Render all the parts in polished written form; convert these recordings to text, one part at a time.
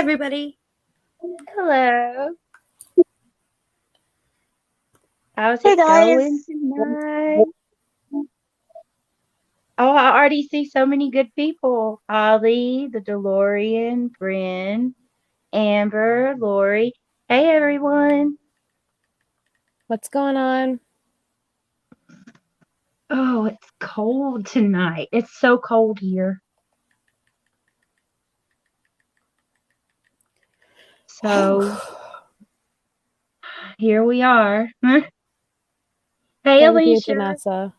everybody. Hello. How's Hey it guys. going tonight? Oh, I already see so many good people. Holly, the DeLorean, Bryn, Amber, Lori. Hey, everyone. What's going on? Oh, it's cold tonight. It's so cold here. So, here we are. Hey, Thank Alicia. you, Janessa.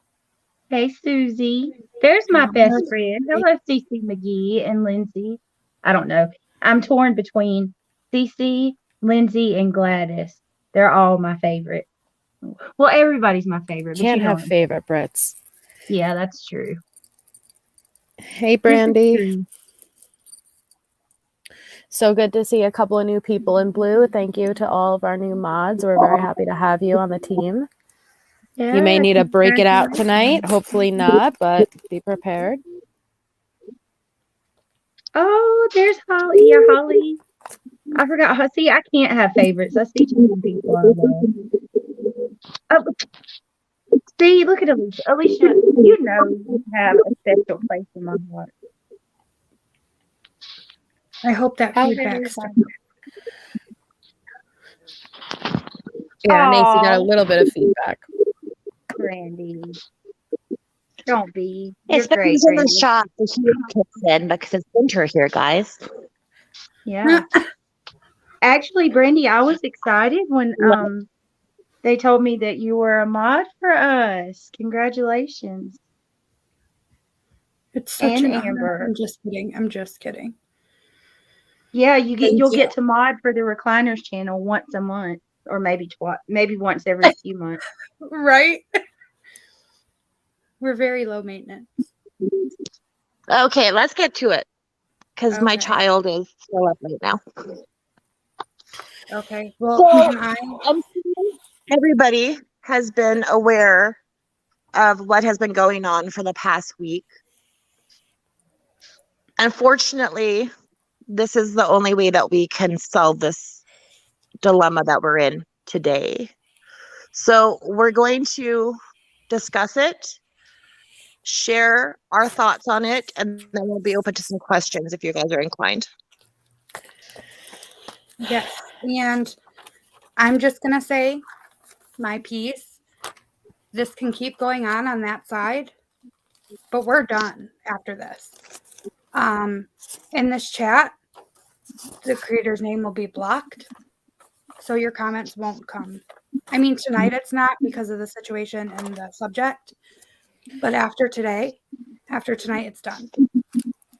Hey, Susie. There's my best friend. Hello, Cece McGee and Lindsay. I don't know. I'm torn between Cece, Lindsay, and Gladys. They're all my favorite. Well, everybody's my favorite. Can't but you have know. favorite Brits. Yeah, that's true. Hey, Brandy. So good to see a couple of new people in blue. Thank you to all of our new mods. We're very happy to have you on the team. Yeah, you may need to break it out tonight. Hopefully not, but be prepared. Oh, there's Holly. Yeah, Holly. I forgot. See, I can't have favorites. I see too many people I love. Oh, see, look at Alicia. Alicia, you know you have a special place in my heart. I hope that feedback stuff. Yeah, Nancy got a little bit of feedback. Brandy. Don't be. It's because in the shop the heat kicks in because it's winter here, guys. Yeah. Actually, Brandy, I was excited when they told me that you were a mod for us. Congratulations. It's such an honor. I'm just kidding. Yeah, you'll get to mod for the Recliners channel once a month, or maybe once every few months. Right? We're very low maintenance. Okay, let's get to it because my child is still up right now. Okay. Well, everybody has been aware of what has been going on for the past week. Unfortunately, this is the only way that we can solve this dilemma that we're in today. So we're going to discuss it, share our thoughts on it, and then we'll be open to some questions if you guys are inclined. Yes, and I'm just going to say my piece. This can keep going on that side, but we're done after this. In this chat, the creator's name will be blocked, so your comments won't come. I mean, tonight it's not because of the situation and the subject, but after tonight, it's done.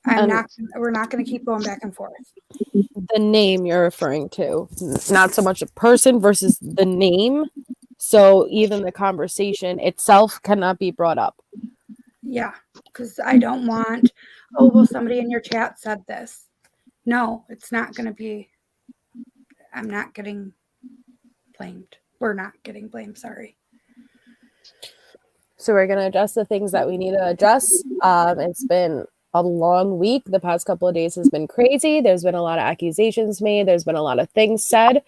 We're not going to keep going back and forth. The name you're referring to, not so much a person versus the name. So even the conversation itself cannot be brought up. Yeah, because I don't want, somebody in your chat said this. No, it's not going to be. I'm not getting blamed. We're not getting blamed. Sorry. So we're going to address the things that we need to address. It's been a long week. The past couple of days has been crazy. There's been a lot of accusations made. There's been a lot of things said.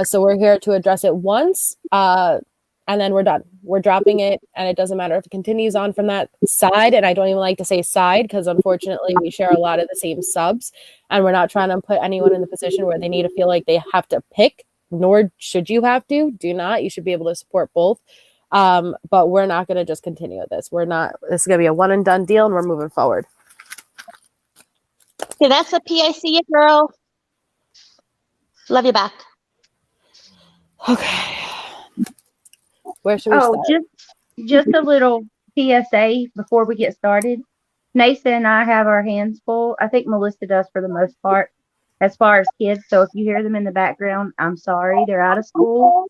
So we're here to address it once, and then we're done. We're dropping it, and it doesn't matter if it continues on from that side. And I don't even like to say side because, unfortunately, we share a lot of the same subs, and we're not trying to put anyone in the position where they need to feel like they have to pick, nor should you have to. Do not. You should be able to support both. But we're not going to just continue with this. This is going to be a one and done deal, and we're moving forward. Okay, that's the PIC, girl. Love you back. Okay. Where should we start? Just a little PSA before we get started. Nasa and I have our hands full. I think Melissa does for the most part, as far as kids. So if you hear them in the background, I'm sorry. They're out of school,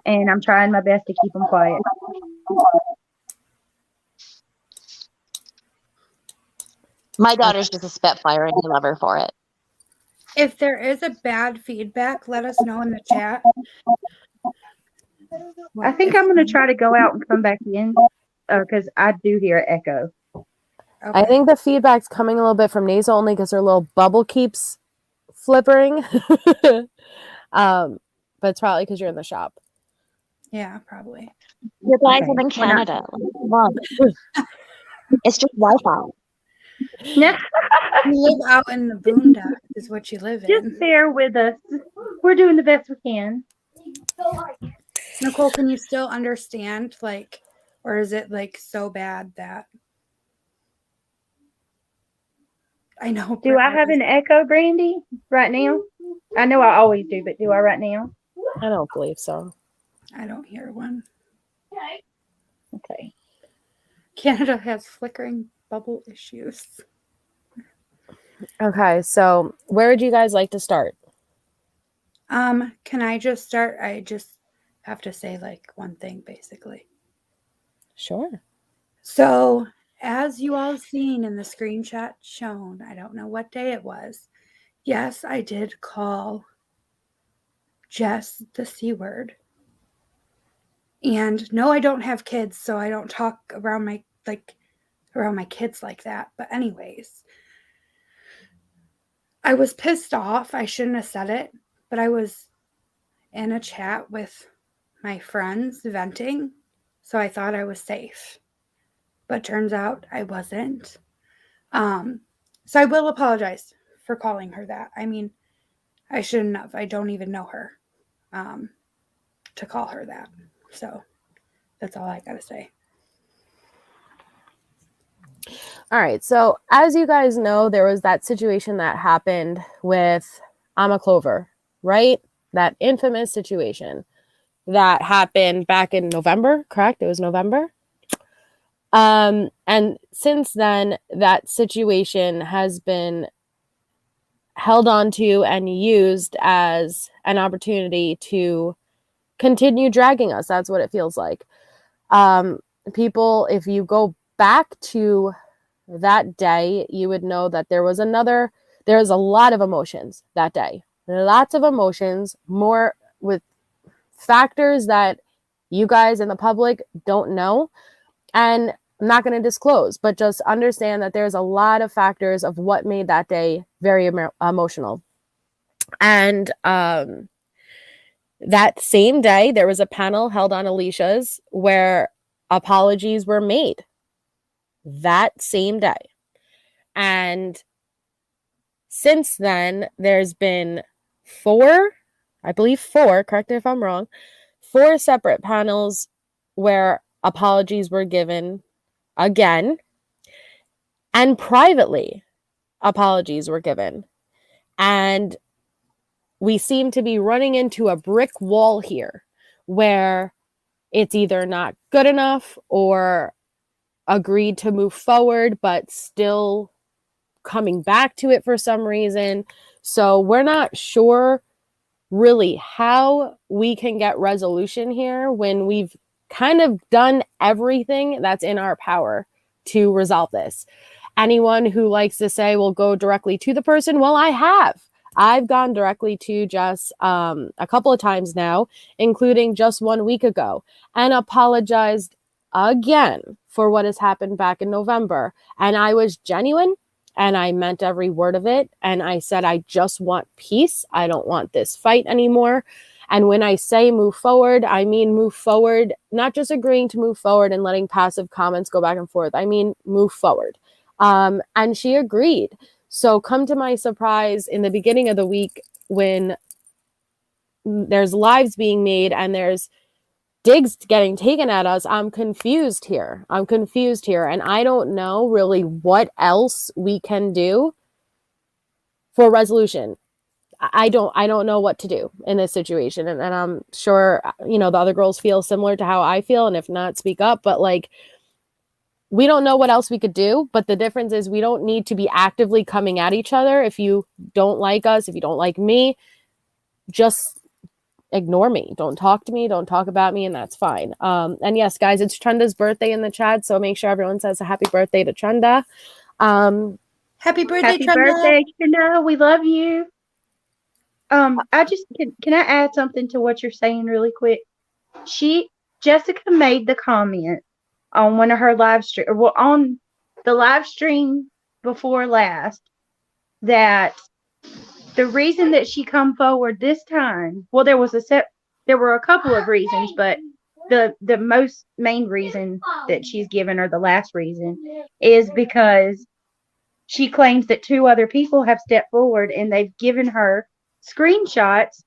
and I'm trying my best to keep them quiet. My daughter's just a spitfire, and I love her for it. If there is a bad feedback, let us know in the chat. I think I'm going to try to go out and come back in because I do hear an echo. Okay. I think the feedback's coming a little bit from Nasa only because her little bubble keeps flippering. But it's probably because you're in the shop. Yeah, probably. You guys Okay, live in we're not- Canada. Well, it's just Wi-Fi. No, You live out in the boondocks, is what you live just in. bear with us. We're doing the best we can. Nicole, can you still understand, like, or is it like so bad that I know? Do I have an echo, Brandy, right now? I know I always do, but do I right now? I don't believe so. I don't hear one. Okay. Canada has flickering bubble issues. Okay, so where would you guys like to start? Can I just start? I just have to say like one thing basically. Sure. So, as you all seen in the screenshot shown, I don't know what day it was. Yes, I did call Jess the C word. And no, I don't have kids, so I don't talk around my kids like that. But anyways, I was pissed off. I shouldn't have said it, but I was in a chat with my friends venting, so I thought I was safe. But turns out I wasn't. So I will apologize for calling her that. I mean, I shouldn't have. I don't even know her to call her that. So that's all I got to say. All right. So as you guys know, there was that situation that happened with Ama Clover, right? That infamous situation that happened back in November, correct? It was November. And since then, that situation has been held on to and used as an opportunity to continue dragging us. That's what it feels like. People, if you go back to that day, you would know that there was a lot of emotions that day. Lots of emotions, more with factors that you guys in the public don't know. And I'm not going to disclose, but just understand that there's a lot of factors of what made that day very emotional. And that same day, there was a panel held on Alicia's where apologies were made. That same day. And since then, there's been four, correct me if I'm wrong, 4 separate panels where apologies were given again, and privately apologies were given. And we seem to be running into a brick wall here where it's either not good enough or agreed to move forward, but still coming back to it for some reason. So we're not sure really how we can get resolution here when we've kind of done everything that's in our power to resolve this. Anyone who likes to say, well, go directly to the person, well, I have. I've gone directly to Jess a couple of times now, including just 1 week ago, and apologized again for what has happened back in November. And I was genuine and I meant every word of it. And I said, I just want peace. I don't want this fight anymore. And when I say move forward, I mean move forward, not just agreeing to move forward and letting passive comments go back and forth. I mean move forward. And she agreed. So come to my surprise in the beginning of the week when there's lives being made and there's digs getting taken at us, I'm confused here. And I don't know really what else we can do for resolution. I don't know what to do in this situation. And I'm sure, the other girls feel similar to how I feel. And if not, speak up. But like, we don't know what else we could do. But the difference is we don't need to be actively coming at each other. If you don't like us, if you don't like me, just ignore me. Don't talk to me. Don't talk about me. And that's fine. And yes, guys, it's Trenda's birthday in the chat. So make sure everyone says a happy birthday to Trenda. Happy birthday, Happy Trenda. birthday, Trenda. We love you. I just can I add something to what you're saying really quick? Jessica made the comment on one of her on the live stream before last that the reason that she come forward this time, well, there were a couple of reasons, but the most main reason that she's given, or the last reason, is because she claims that 2 other people have stepped forward and they've given her screenshots.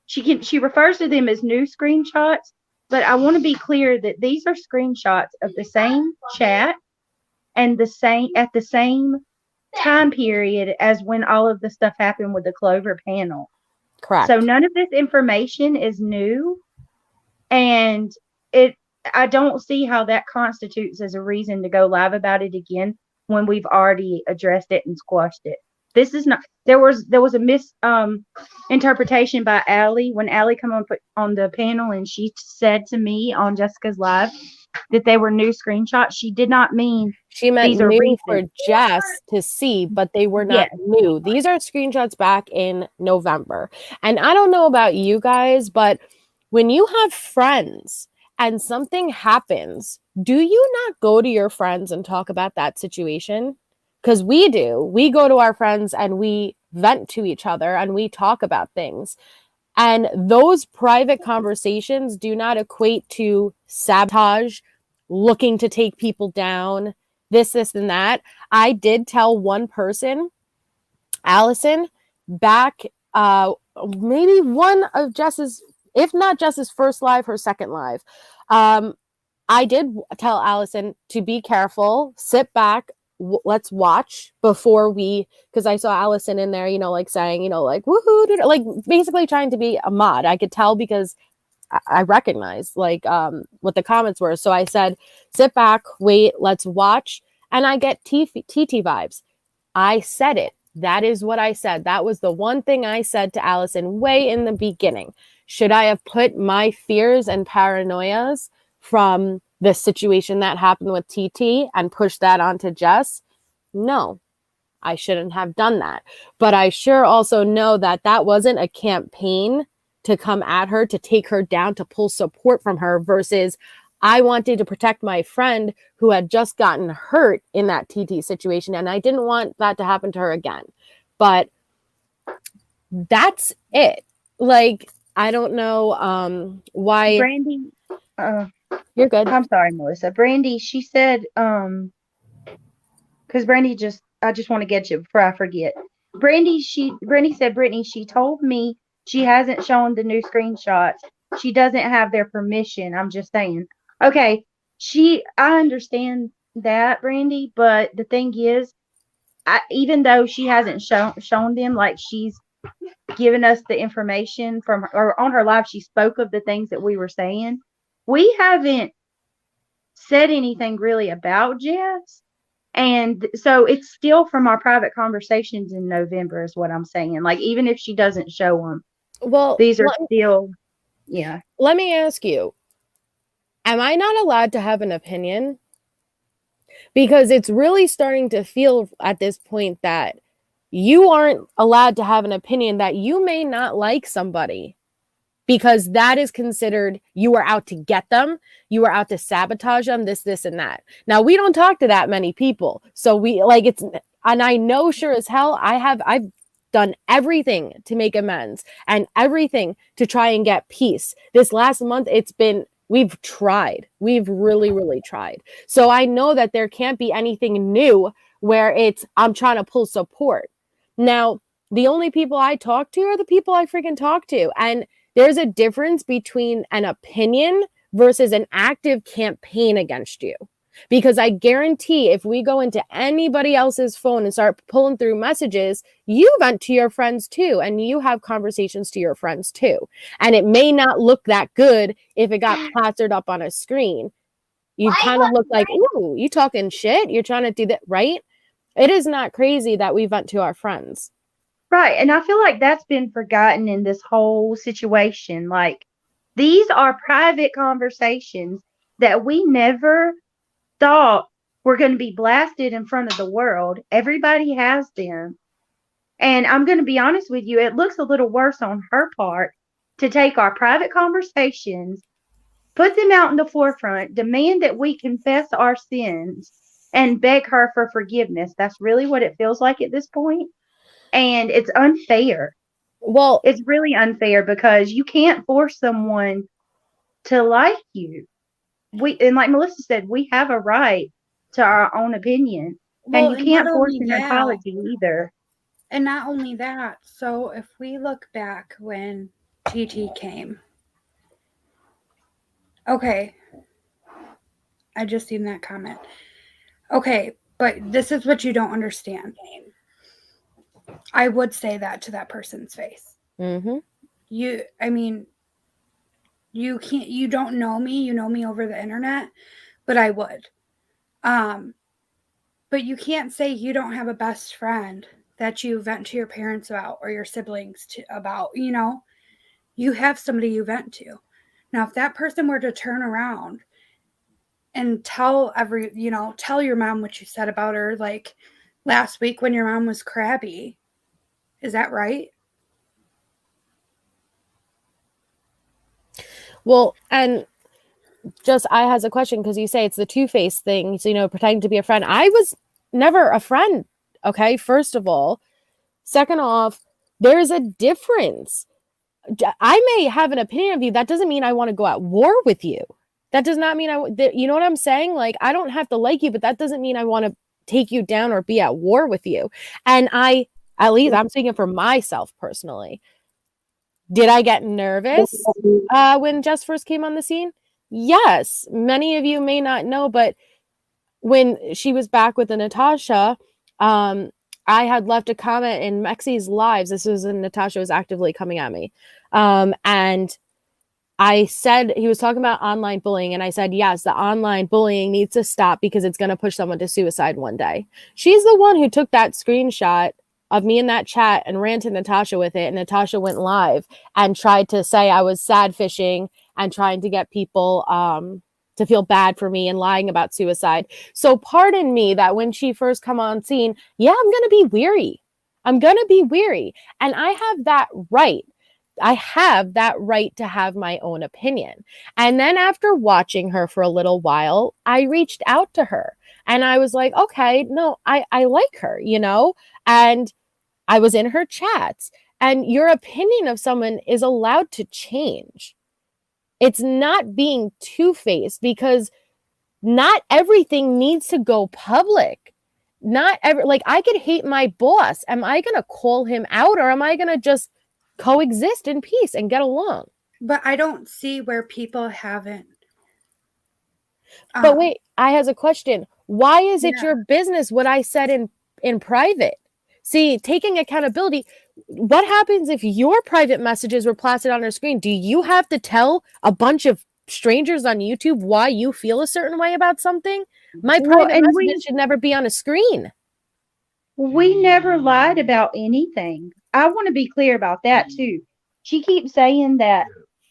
She refers to them as new screenshots, but I want to be clear that these are screenshots of the same chat and at the same time period as when all of the stuff happened with the Clover panel. Correct. So none of this information is new, and I don't see how that constitutes as a reason to go live about it again when we've already addressed it and squashed it. This is not. There was a interpretation by Allie when Allie come on the panel, and she said to me on Jessica's live that they were new screenshots. She did not mean she meant these are new recent. for Jess to see, but they were not new. These are screenshots back in November. And I don't know about you guys, but when you have friends and something happens, do you not go to your friends and talk about that situation? Because we do. We go to our friends and we vent to each other and we talk about things. And those private conversations do not equate to sabotage, looking to take people down, this, and that. I did tell one person, Allison, back maybe one of Jess's, if not Jess's first live, her second live. I did tell Allison to be careful, sit back, let's watch before we, because I saw Allison in there, like saying, like woohoo, like basically trying to be a mod. I could tell because I recognized like what the comments were. So I said, sit back, wait, let's watch. And I get TT vibes. I said it. That is what I said. That was the one thing I said to Allison way in the beginning. Should I have put my fears and paranoias from the situation that happened with TT and push that onto Jess? No, I shouldn't have done that. But I sure also know that that wasn't a campaign to come at her, to take her down, to pull support from her, versus I wanted to protect my friend who had just gotten hurt in that TT situation. And I didn't want that to happen to her again. But that's it. Like, I don't know why. Brandy, you're good. I'm sorry, Melissa. Brandy, she said, because Brandy I just want to get you before I forget. Brandy said, Brittany, she told me she hasn't shown the new screenshots. She doesn't have their permission. I'm just saying. Okay, I understand that, Brandy, but the thing is, even though she hasn't shown them, like she's given us the information or on her live, she spoke of the things that we were saying. We haven't said anything really about Jess. And so it's still from our private conversations in November is what I'm saying. Like, even if she doesn't show them, well, these are still, yeah. Let me ask you, am I not allowed to have an opinion? Because it's really starting to feel at this point that you aren't allowed to have an opinion, that you may not like somebody because that is considered you are out to get them, you are out to sabotage them, this, and that. Now, we don't talk to that many people. So we like it's, and I know sure as hell I've done everything to make amends and everything to try and get peace. This last month, we've tried. We've really, really tried. So I know that there can't be anything new where I'm trying to pull support. Now, the only people I talk to are the people I freaking talk to. And there's a difference between an opinion versus an active campaign against you. Because I guarantee if we go into anybody else's phone and start pulling through messages, you vent to your friends too, and you have conversations to your friends too. And it may not look that good if it got plastered up on a screen. You kind of look like, ooh, you talking shit? You're trying to do that, right? It is not crazy that we vent to our friends. Right. And I feel like that's been forgotten in this whole situation. Like, these are private conversations that we never thought were going to be blasted in front of the world. Everybody has them. And I'm going to be honest with you, it looks a little worse on her part to take our private conversations, put them out in the forefront, demand that we confess our sins, and beg her for forgiveness. That's really what it feels like at this point. And it's unfair. Well, It's really unfair because you can't force someone to like you. And like Melissa said, we have a right to our own opinion. And you and not can't force only an that, apology either. and not only that. So if we look back when TT came, okay, I just seen that comment. Okay, but this is what you don't understand. I would say that to that person's face. mm-hmm. I mean, you don't know me, you know me over the internet, but I would. But you can't say you don't have a best friend that you vent to your parents about or your siblings about, you have somebody you vent to. Now, if that person were to turn around and tell your mom what you said about her, like last week when your mom was crabby, is that right? Well, and just I has a question because you say it's the two-faced thing, so pretending to be a friend. I was never a friend, okay, first of all. Second off, there's a difference. I may have an opinion of you. That doesn't mean I want to go at war with you. That does not mean you know what I'm saying? Like, I don't have to like you, but that doesn't mean I want to take you down or be at war with you. And at least I'm speaking for myself personally. Did I get nervous when Jess first came on the scene? Yes. Many of you may not know, but when she was back with the Natasha, I had left a comment in Mexi's lives. This was when Natasha was actively coming at me. And I said, he was talking about online bullying. And I said, yes, the online bullying needs to stop because it's going to push someone to suicide one day. She's the one who took that screenshot of me in that chat and ran to Natasha with it. And Natasha went live and tried to say I was sad fishing and trying to get people to feel bad for me and lying about suicide. So pardon me that when she first come on scene, yeah, I'm going to be weary. I'm going to be weary. And I have that right. I have that right to have my own opinion. And then after watching her for a little while, I reached out to her and I was like, okay, no, I like her, and I was in her chats, and your opinion of someone is allowed to change. It's not being two-faced because not everything needs to go public. I could hate my boss. Am I going to call him out or am I going to just coexist in peace and get along? But I don't see where people haven't. But wait, I has a question. Why is it your business what I said in private? See, taking accountability. What happens if your private messages were plastered on her screen? Do you have to tell a bunch of strangers on YouTube why you feel a certain way about something? My private messages should never be on a screen. We never lied about anything. I want to be clear about that too. She keeps saying that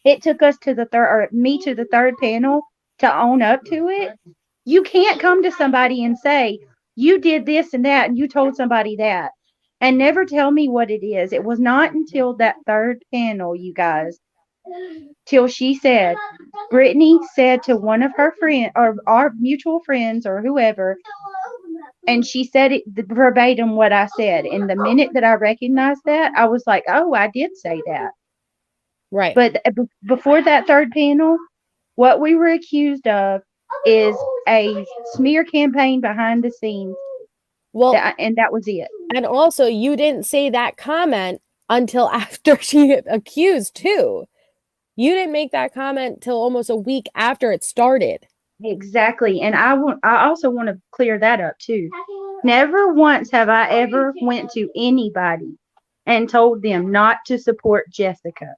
it took us to the third panel to own up to it. You can't come to somebody and say, you did this and that, and you told somebody that, and never tell me what it is. It was not until that third panel, you guys, till she said, Brittany said to one of her friends or our mutual friends or whoever, and she said it verbatim what I said. And the minute that I recognized that, I was like, oh, I did say that. Right. But before that third panel, what we were accused of is a smear campaign behind the scenes. Well, and that was it. And also, you didn't say that comment until after she accused too. You didn't make that comment till almost a week after it started. Exactly. And I also want to clear that up too. Never once have I ever went to anybody and told them not to support Jessica.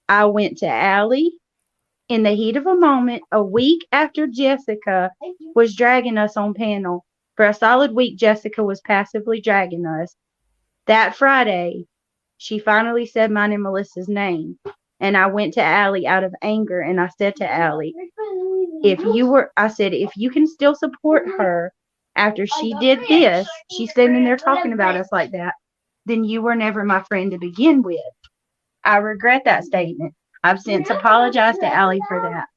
I went to Allie in the heat of a moment a week after Jessica was dragging us on panel. For a solid week, Jessica was passively dragging us. That Friday, she finally said mine and Melissa's name. And I went to Allie out of anger and I said to Allie, if you can still support her after she did this, she's standing there talking about us like that, then you were never my friend to begin with. I regret that statement. I've since apologized to Allie for that.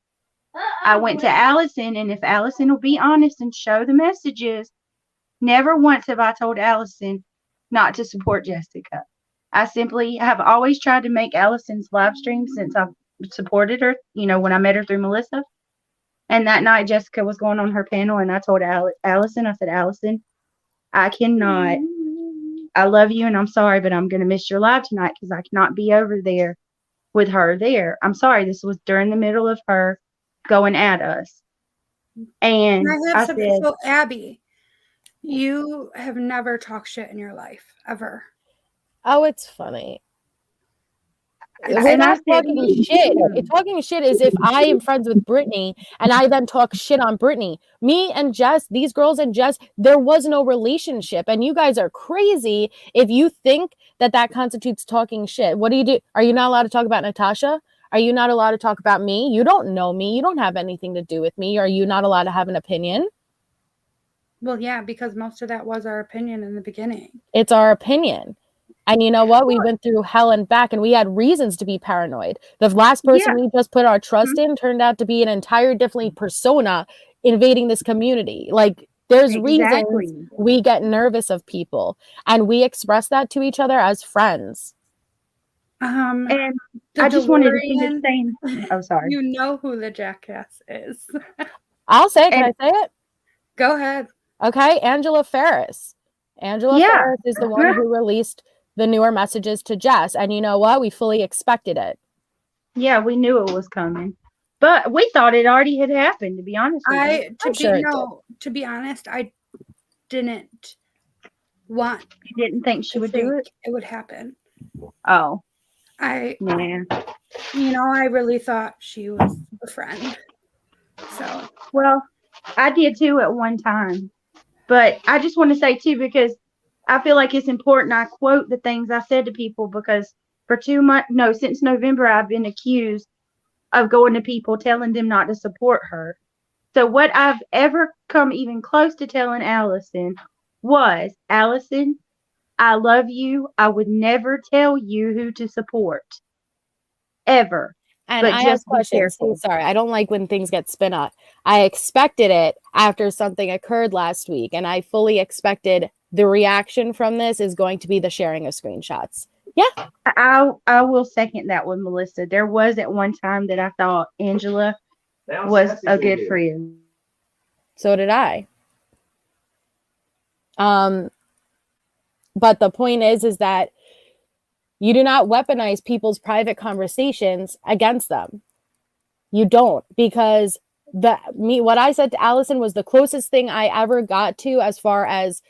I went to Allison, and if Allison will be honest and show the messages, never once have I told Allison, not to support Jessica. I simply have always tried to make Allison's live stream since I've supported her, when I met her through Melissa. And that night, Jessica was going on her panel, and I told Allison, I said, Allison, I cannot. I love you, and I'm sorry, but I'm going to miss your live tonight because I cannot be over there with her there. I'm sorry. This was during the middle of her going at us. And I said, so Abby, you have never talked shit in your life, ever. Oh, it's funny. We're not talking shit. Talking shit is if I am friends with Brittany and I then talk shit on Brittany. Me and Jess, these girls and Jess, there was no relationship. And you guys are crazy if you think that constitutes talking shit. What do you do? Are you not allowed to talk about Natasha? Are you not allowed to talk about me? You don't know me. You don't have anything to do with me. Are you not allowed to have an opinion? Well, yeah, because most of that was our opinion in the beginning. It's our opinion. And you know what? We went through hell and back, and we had reasons to be paranoid. The last person we just put our trust in turned out to be an entire different persona invading this community. Like, there's reasons we get nervous of people, and we express that to each other as friends. And I just wanted to finish saying, oh, sorry. You know who the jackass is. I'll say it. Can I say it? Go ahead. Okay, Angela Ferris. Angela Ferris is the one who released the newer messages to Jess. And you know what? We fully expected it. Yeah, we knew it was coming. But we thought it already had happened, to be honest with you. To be honest, I didn't want. You didn't think she would do it? It would happen. Oh. I really thought she was a friend. So. Well, I did too at one time. But I just want to say too, because I feel like it's important I quote the things I said to people, because for 2 months, since November, I've been accused of going to people telling them not to support her. So what I've ever come even close to telling Allison was, Allison, I love you. I would never tell you who to support. Ever. And I have questions. Sorry, I don't like when things get spin up. I expected it after something occurred last week, and I fully expected the reaction from this is going to be the sharing of screenshots. Yeah. I will second that with Melissa. There was at one time that I thought Angela was a good friend. So did I. But the point is that you do not weaponize people's private conversations against them. You don't, because what I said to Allison was the closest thing I ever got to as far as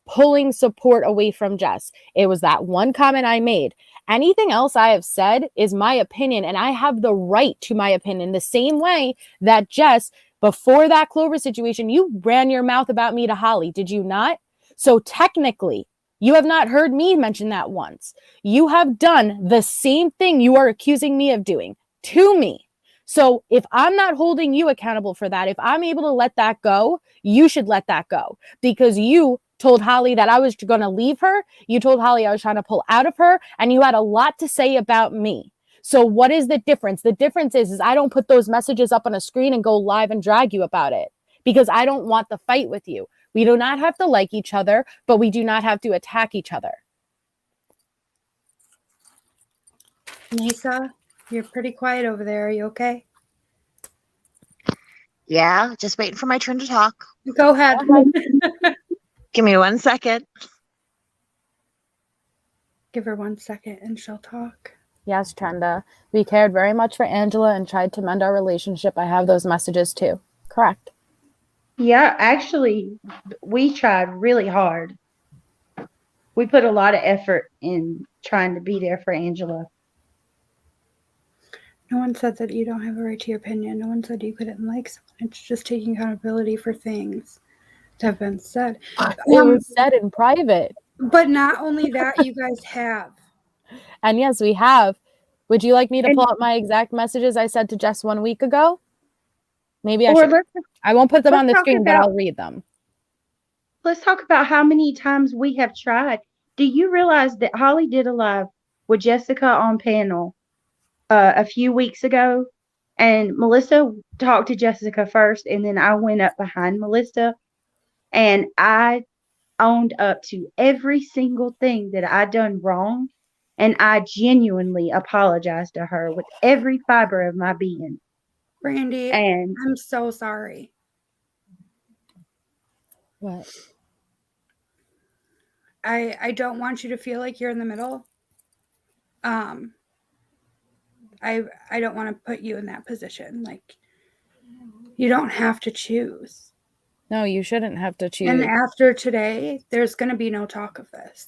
pulling support away from Jess. It was that one comment I made. Anything else I have said is my opinion, and I have the right to my opinion. The same way that Jess, before that Clover situation, you ran your mouth about me to Holly, did you not? So technically, you have not heard me mention that once. You have done the same thing you are accusing me of doing to me. So if I'm not holding you accountable for that, if I'm able to let that go, you should let that go, because you told Holly that I was going to leave her. You told Holly I was trying to pull out of her, and you had a lot to say about me. So what is the difference? The difference is I don't put those messages up on a screen and go live and drag you about it, because I don't want the fight with you. We do not have to like each other, but we do not have to attack each other. Nisa, you're pretty quiet over there. Are you okay? Yeah, just waiting for my turn to talk. Go ahead. Give me 1 second. Give her 1 second and she'll talk. Yes, Trenda. We cared very much for Angela and tried to mend our relationship. I have those messages too. Correct. Yeah, actually, we tried really hard. We put a lot of effort in trying to be there for Angela. No one said that you don't have a right to your opinion. No one said you couldn't like someone. It's just taking accountability for things that have been said. It was said in private. But not only that, you guys have. And yes, we have. Would you like me to pull out my exact messages I said to Jess 1 week ago? Maybe I should. I won't put them on the screen, but I'll read them. Let's talk about how many times we have tried. Do you realize that Holly did a live with Jessica on panel a few weeks ago? And Melissa talked to Jessica first, and then I went up behind Melissa. And I owned up to every single thing that I done wrong. And I genuinely apologized to her with every fiber of my being. Brandy, And I'm so sorry. What? I don't want you to feel like you're in the middle. I don't want to put you in that position. Like, you don't have to choose. No, you shouldn't have to choose. And after today, there's going to be no talk of this.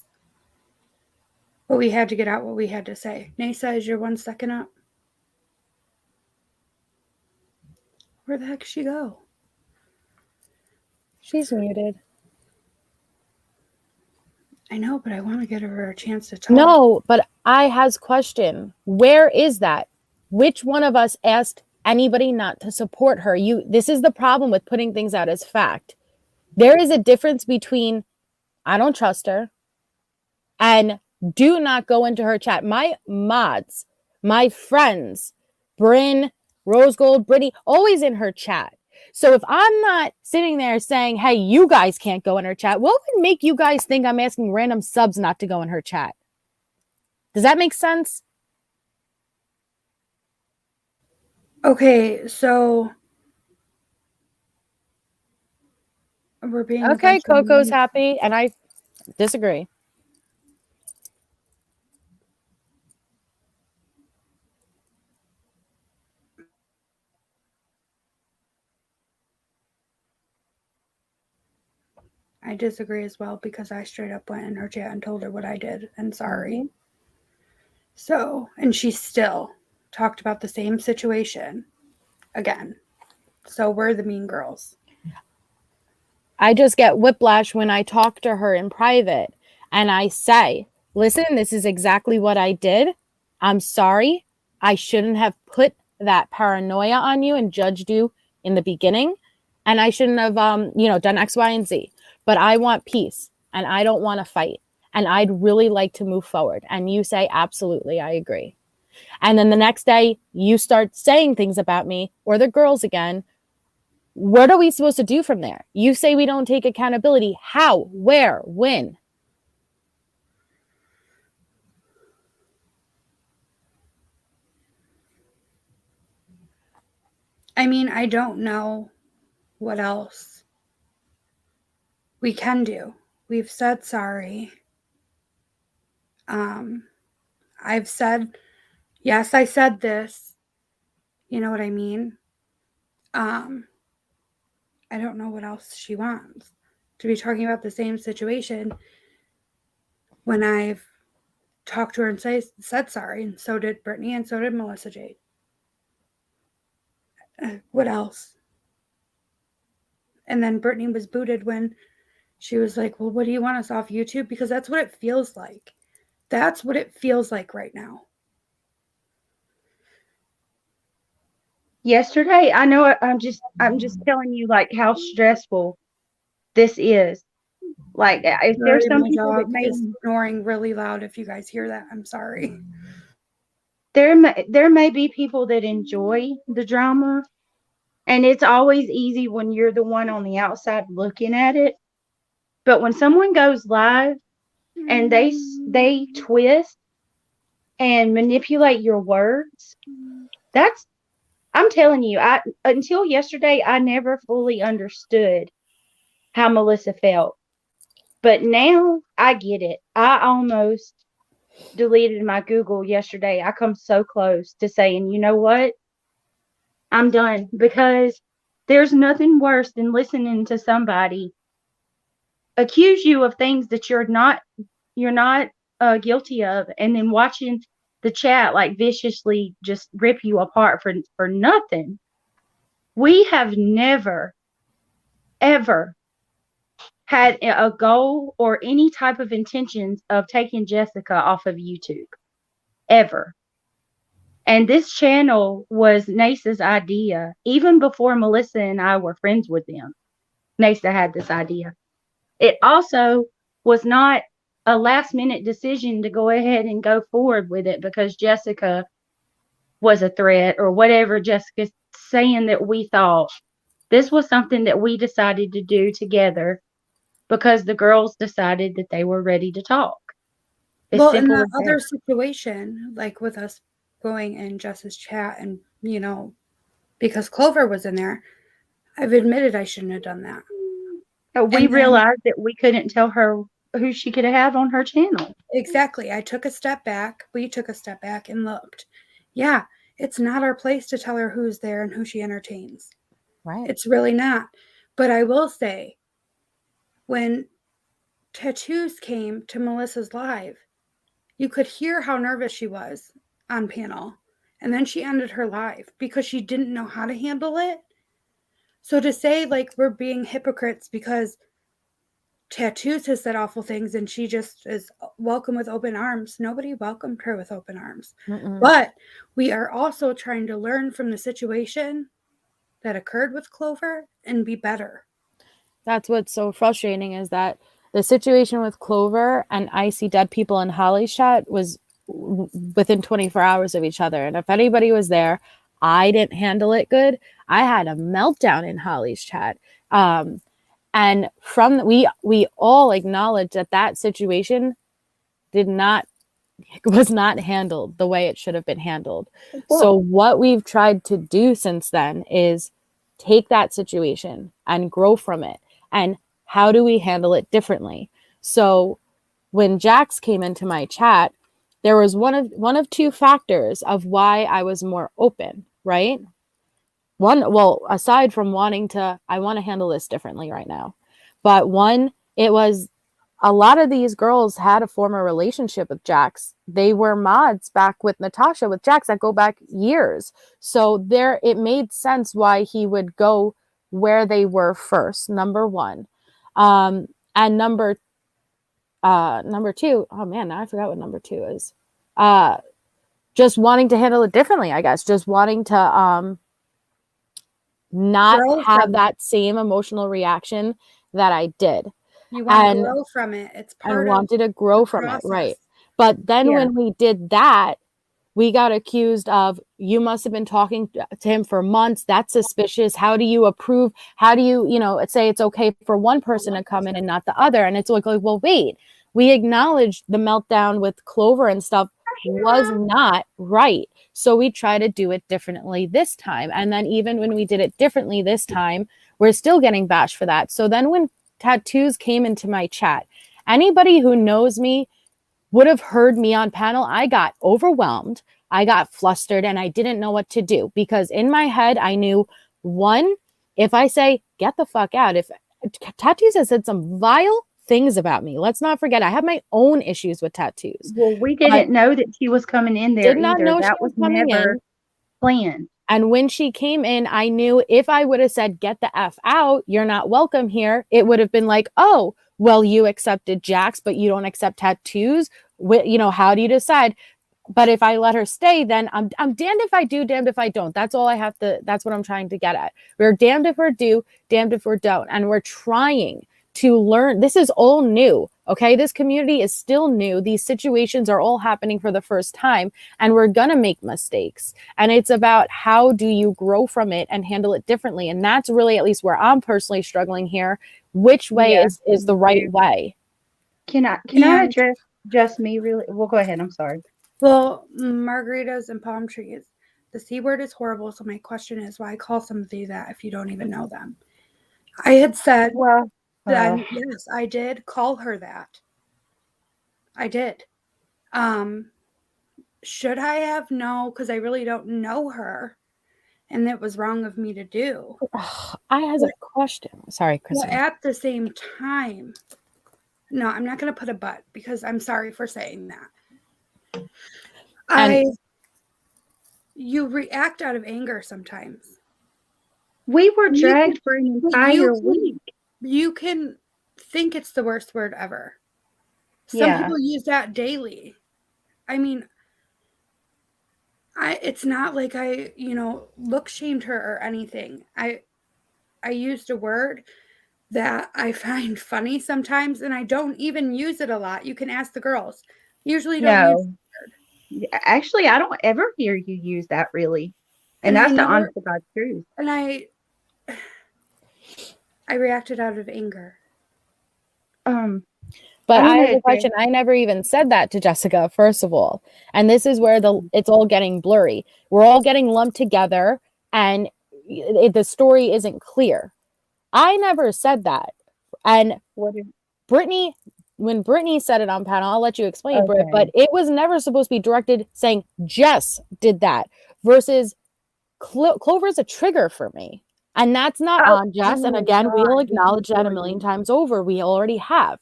But we had to get out what we had to say. Nasa, is your 1 second up? Where the heck did she go? She's muted. I know, but I want to get her a chance to talk. No, but I has question. Where is that? Which one of us asked anybody not to support her? This is the problem with putting things out as fact. There is a difference between I don't trust her and do not go into her chat. My mods, my friends, Bryn, Rose Gold, Brittany, always in her chat. So if I'm not sitting there saying, hey, you guys can't go in her chat, what would make you guys think I'm asking random subs not to go in her chat? Does that make sense? Okay, so we're being okay. Coco's happy, and I disagree. I disagree as well because I straight up went in her chat and told her what I did and sorry. Mm-hmm. So, and she still talked about the same situation again. So we're the mean girls. I just get whiplash when I talk to her in private and I say, listen, this is exactly what I did. I'm sorry. I shouldn't have put that paranoia on you and judged you in the beginning. And I shouldn't have, done X, Y, and Z. But I want peace and I don't want to fight. And I'd really like to move forward. And you say, absolutely, I agree. And then the next day you start saying things about me or the girls again. What are we supposed to do from there? You say we don't take accountability. How? Where? When? I mean, I don't know what else we can do. We've said sorry. I've said, yes, I said this. You know what I mean? I don't know what else she wants. To be talking about the same situation when I've talked to her and said sorry, and so did Brittany, and so did Melissa Jade. What else? And then Brittany was booted when she was like, well, what do you want us off YouTube? Because that's what it feels like. That's what it feels like right now. Yesterday, I know I'm just telling you like how stressful this is. Like if there's some people that may is snoring really loud. If you guys hear that, I'm sorry. There may be people that enjoy the drama, and it's always easy when you're the one on the outside looking at it. But when someone goes live and they twist and manipulate your words, I'm telling you, until yesterday, I never fully understood how Melissa felt. But now I get it. I almost deleted my Google yesterday. I come so close to saying, you know what? I'm done, because there's nothing worse than listening to somebody accuse you of things that you're not guilty of, and then watching the chat like viciously just rip you apart for nothing. We have never, ever had a goal or any type of intentions of taking Jessica off of YouTube, ever. And this channel was Nasa's idea. Even before Melissa and I were friends with them, Nasa had this idea. It also was not a last minute decision to go ahead and go forward with it because Jessica was a threat or whatever Jessica's saying that we thought. This was something that we decided to do together because the girls decided that they were ready to talk. As Well, in simple that as other that. situation, like with us going in Jess's chat and, because Clover was in there, I've admitted I shouldn't have done that. We And then, realized that we couldn't tell her who she could have on her channel. exactly, I took a step back. We took a step back and looked. Yeah, it's not our place to tell her who's there and who she entertains. Right. It's really not. But I will say, when Tattoos came to Melissa's live, you could hear how nervous she was on panel. And then she ended her live because she didn't know how to handle it. So to say, like, we're being hypocrites because Tattoos has said awful things and she just is welcome with open arms, nobody welcomed her with open arms. Mm-mm. But we are also trying to learn from the situation that occurred with Clover and be better. That's what's so frustrating, is that the situation with Clover and I See Dead People in Holly's chat was within 24 hours of each other. And if anybody was there, I didn't handle it good. I had a meltdown in Holly's chat. And from we all acknowledge that situation was not handled the way it should have been handled. So what we've tried to do since then is take that situation and grow from it. And how do we handle it differently? So when Jax came into my chat, there was one of two factors of why I was more open, right? Well, aside from I want to handle this differently right now. But one, it was a lot of these girls had a former relationship with Jax. They were mods back with Natasha with Jax that go back years. So it made sense why he would go where they were first, number one. And number two, oh man, now I forgot what number two is. Just wanting to handle it differently, I guess. Just wanting to not have that same emotional reaction that I did. You want to grow from it. It's part of wanted to grow from it, right? But then Yeah. when we did that, we got accused of, you must have been talking to him for months. That's suspicious. How do you approve? How do you, say it's okay for one person to come in and not the other? And it's like, well, wait, we acknowledged the meltdown with Clover and stuff was not right. So we try to do it differently this time. And then even when we did it differently this time, we're still getting bashed for that. So then when Tattoos came into my chat, anybody who knows me would have heard me on panel. I got overwhelmed. I got flustered and I didn't know what to do, because in my head, I knew, one, if I say, get the fuck out, if Tattoos has said some vile things about me, let's not forget, I have my own issues with Tattoos. Well, we didn't know that she was coming in there Did not either. know That she was was coming never in. planned. And when she came in, I knew if I would have said, get the F out, you're not welcome here, it would have been like, oh, well, you accepted Jax, but you don't accept Tattoos. How do you decide? But if I let her stay, then I'm damned if I do, damned if I don't. That's all I have to, that's what I'm trying to get at. We're damned if we do, damned if we don't. And we're trying to learn. This is all new. Okay. This community is still new. These situations are all happening for the first time, and we're going to make mistakes. And it's about, how do you grow from it and handle it differently? And that's really, at least where I'm personally struggling here. Which way is the right way? Can I address just me really? Well, go ahead. I'm sorry. Well, margaritas and palm trees. The C word is horrible, so my question is, why call somebody that if you don't even know them? I had said, yes, I did call her that. I did. Should I have? No, because I really don't know her, and it was wrong of me to do. I have a question. Sorry, Kristen. But at the same time, no, I'm not going to put a but, because I'm sorry for saying that. You react out of anger sometimes. We were dragged for an entire week. You can think it's the worst word ever. Some people use that daily. I mean, it's not like I, look shamed her or anything. I used a word that I find funny sometimes, and I don't even use it a lot. You can ask the girls. Usually don't use the word. Actually, I don't ever hear you use that really. And that's the honest to God truth. And I reacted out of anger. But I I wanna have a address question. I never even said that to Jessica, first of all. And this is where it's all getting blurry. We're all getting lumped together and the story isn't clear. I never said that. And what is Brittany, when Brittany said it on panel, I'll let you explain, Britt, but okay. it was never supposed to be directed saying Jess did that versus Clover is a trigger for me. And that's not Oh, on Jess. oh And my again, we'll God, this is acknowledge that a million horrible. times over. We already have.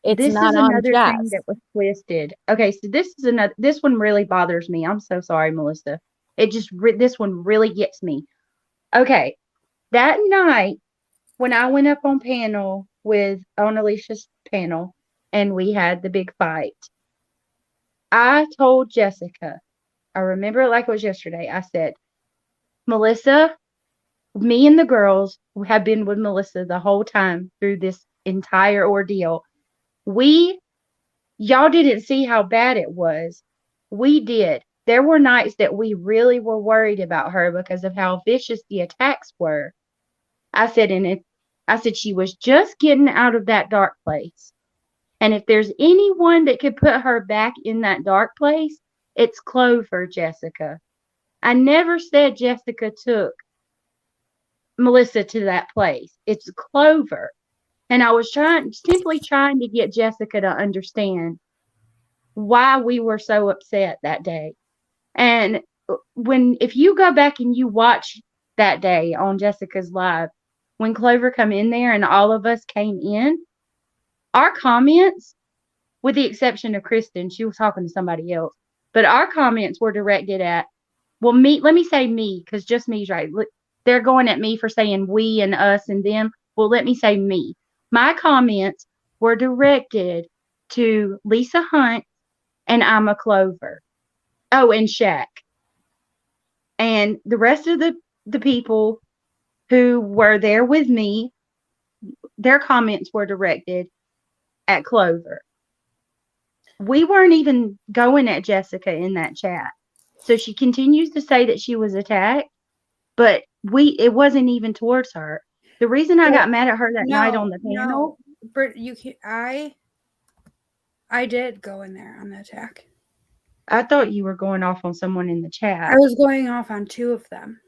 It's This not is on another thing Jess. that was twisted. Okay, so this one really bothers me. I'm so sorry, Melissa. This one really gets me. Okay, that night when I went up on panel on Alicia's panel and we had the big fight, I told Jessica, I remember it like it was yesterday. I said, Melissa, me and the girls have been with Melissa the whole time through this entire ordeal. Y'all didn't see how bad it was. We did. There were nights that we really were worried about her because of how vicious the attacks were. I said she was just getting out of that dark place. And if there's anyone that could put her back in that dark place, it's Clover, Jessica. I never said Jessica took Melissa to that place. It's Clover. And I was simply trying to get Jessica to understand why we were so upset that day. And if you go back and you watch that day on Jessica's live, when Clover come in there and all of us came in, our comments, with the exception of Kristen, she was talking to somebody else, but our comments were directed at, well, let me say me, because just me's right. They're going at me for saying we and us and them. Well, let me say me. My comments were directed to Lisa Hunt and I'm a Clover. Oh, and Shaq. And the rest of the people who were there with me, their comments were directed at Clover. We weren't even going at Jessica in that chat. So she continues to say that she was attacked, but it wasn't even towards her. The reason I got mad at her that night on the panel. Britt, I did go in there on the attack. I thought you were going off on someone in the chat. I was going off on 2 of them.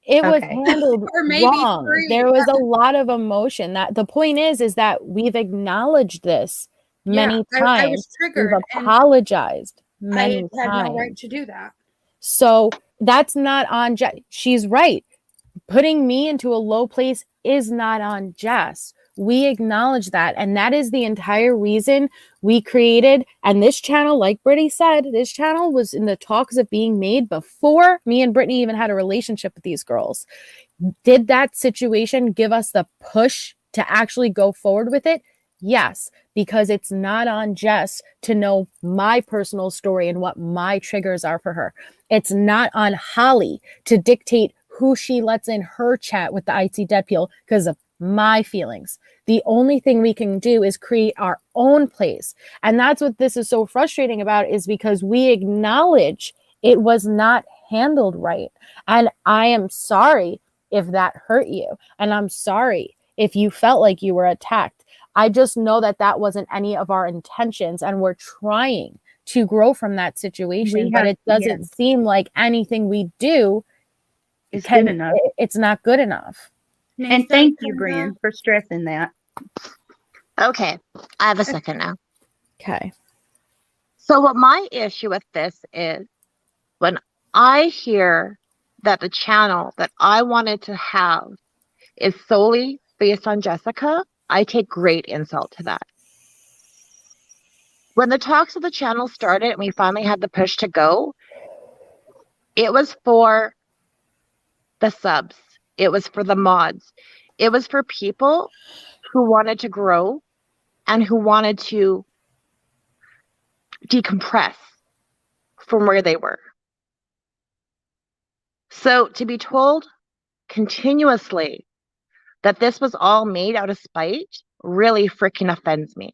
It was Okay. handled Or maybe wrong. 3. There was a lot of emotion. That the point is that we've acknowledged this many I times. was triggered. We've apologized and many I had times. no right to do that. So that's not on Jess. She's right. Putting me into a low place is not on Jess. We acknowledge that. And that is the entire reason we created. And this channel, like Brittany said, this channel was in the talks of being made before me and Brittany even had a relationship with these girls. Did that situation give us the push to actually go forward with it? Yes, because it's not on Jess to know my personal story and what my triggers are for her. It's not on Holly to dictate who she lets in her chat with the IT Dead Peel because of my feelings. The only thing we can do is create our own place. And that's what this is so frustrating about, is because we acknowledge it was not handled right. And I am sorry if that hurt you. And I'm sorry if you felt like you were attacked. I just know that that wasn't any of our intentions, and we're trying to grow from that situation, but it doesn't seem like anything we do is good enough. It's not good enough. Nathan, and thank you, Brian, for stressing that. Okay, I have a second now. Okay. So what my issue with this is, when I hear that the channel that I wanted to have is solely based on Jessica, I take great insult to that. When the talks of the channel started and we finally had the push to go, it was for the subs. It was for the mods. It was for people who wanted to grow and who wanted to decompress from where they were. So to be told continuously that this was all made out of spite really freaking offends me.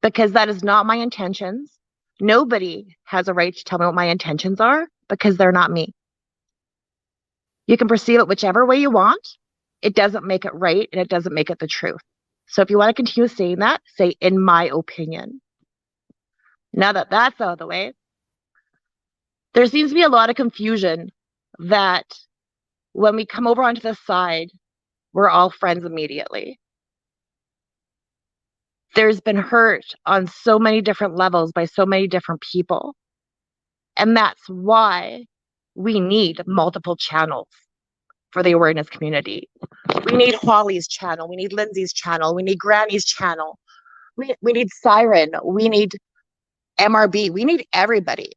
Because that is not my intentions. Nobody has a right to tell me what my intentions are, because they're not me. You can perceive it whichever way you want. It doesn't make it right, and it doesn't make it the truth. So if you want to continue saying that, say, in my opinion. Now that that's out of the way, there seems to be a lot of confusion that when we come over onto the side, we're all friends immediately. There's been hurt on so many different levels by so many different people. And that's why we need multiple channels for the awareness community. We need Holly's channel. We need Lindsay's channel. We need Granny's channel. We need Siren. We need MRB. We need everybody.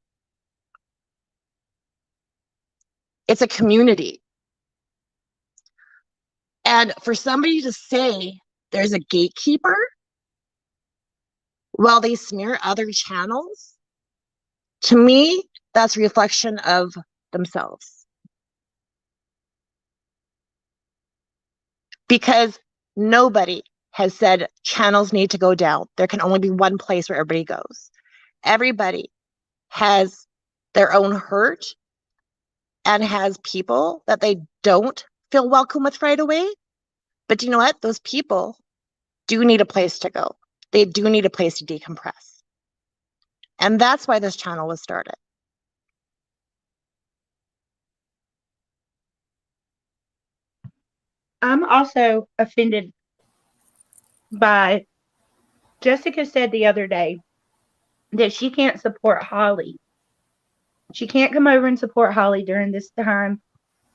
It's a community. And for somebody to say there's a gatekeeper while they smear other channels, to me, that's a reflection of themselves. Because nobody has said channels need to go down. There can only be one place where everybody goes. Everybody has their own hurt and has people that they don't feel welcome with right away. But do you know what? Those people do need a place to go. They do need a place to decompress. And that's why this channel was started. I'm also offended by Jessica said the other day that she can't support Holly. She can't come over and support Holly during this time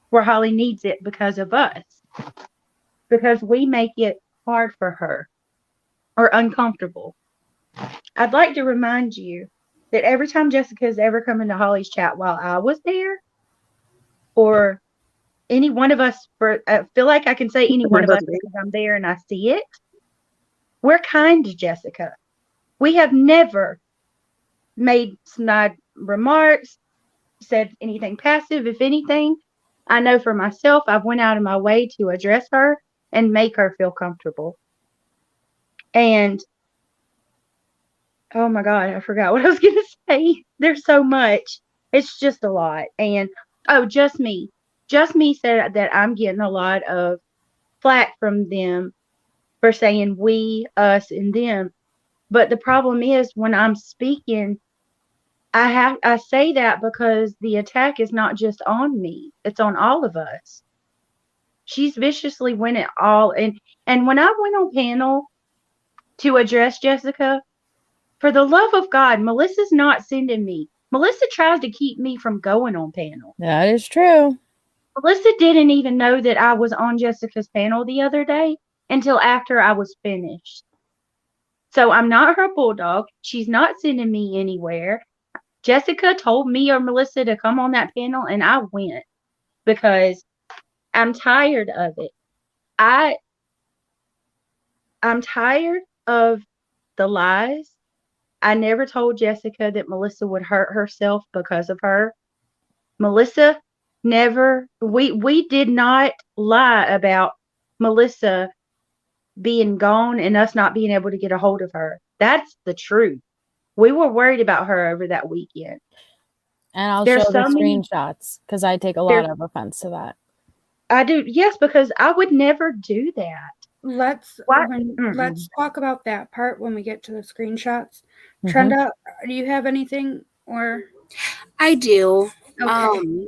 where Holly needs it because of us. Because we make it hard for her or uncomfortable. I'd like to remind you that every time Jessica's ever come into Holly's chat while I was there, or any one of us, I feel like I can say any one of us because I'm there and I see it, we're kind to Jessica. We have never made snide remarks, said anything passive. If anything, I know for myself, I've went out of my way to address her and make her feel comfortable. And oh my God, I forgot what I was going to say. There's so much. It's just a lot. And just me. Just me said that I'm getting a lot of flack from them for saying we, us, and them. But the problem is when I'm speaking, I say that because the attack is not just on me. It's on all of us. She's viciously went it all. And when I went on panel to address Jessica, for the love of God, Melissa's not sending me. Melissa tries to keep me from going on panel. That is true. Melissa didn't even know that I was on Jessica's panel the other day until after I was finished. So I'm not her bulldog. She's not sending me anywhere. Jessica told me or Melissa to come on that panel, and I went because I'm tired of it. I'm tired of the lies. I never told Jessica that Melissa would hurt herself because of her. Melissa never, we did not lie about Melissa being gone and us not being able to get a hold of her. That's the truth. We were worried about her over that weekend. And I'll show the screenshots because I take a lot of offense to that. I do, yes, because I would never do that. Let's talk about that part when we get to the screenshots. Mm-hmm. Trenda, do you have anything or? I do. Okay.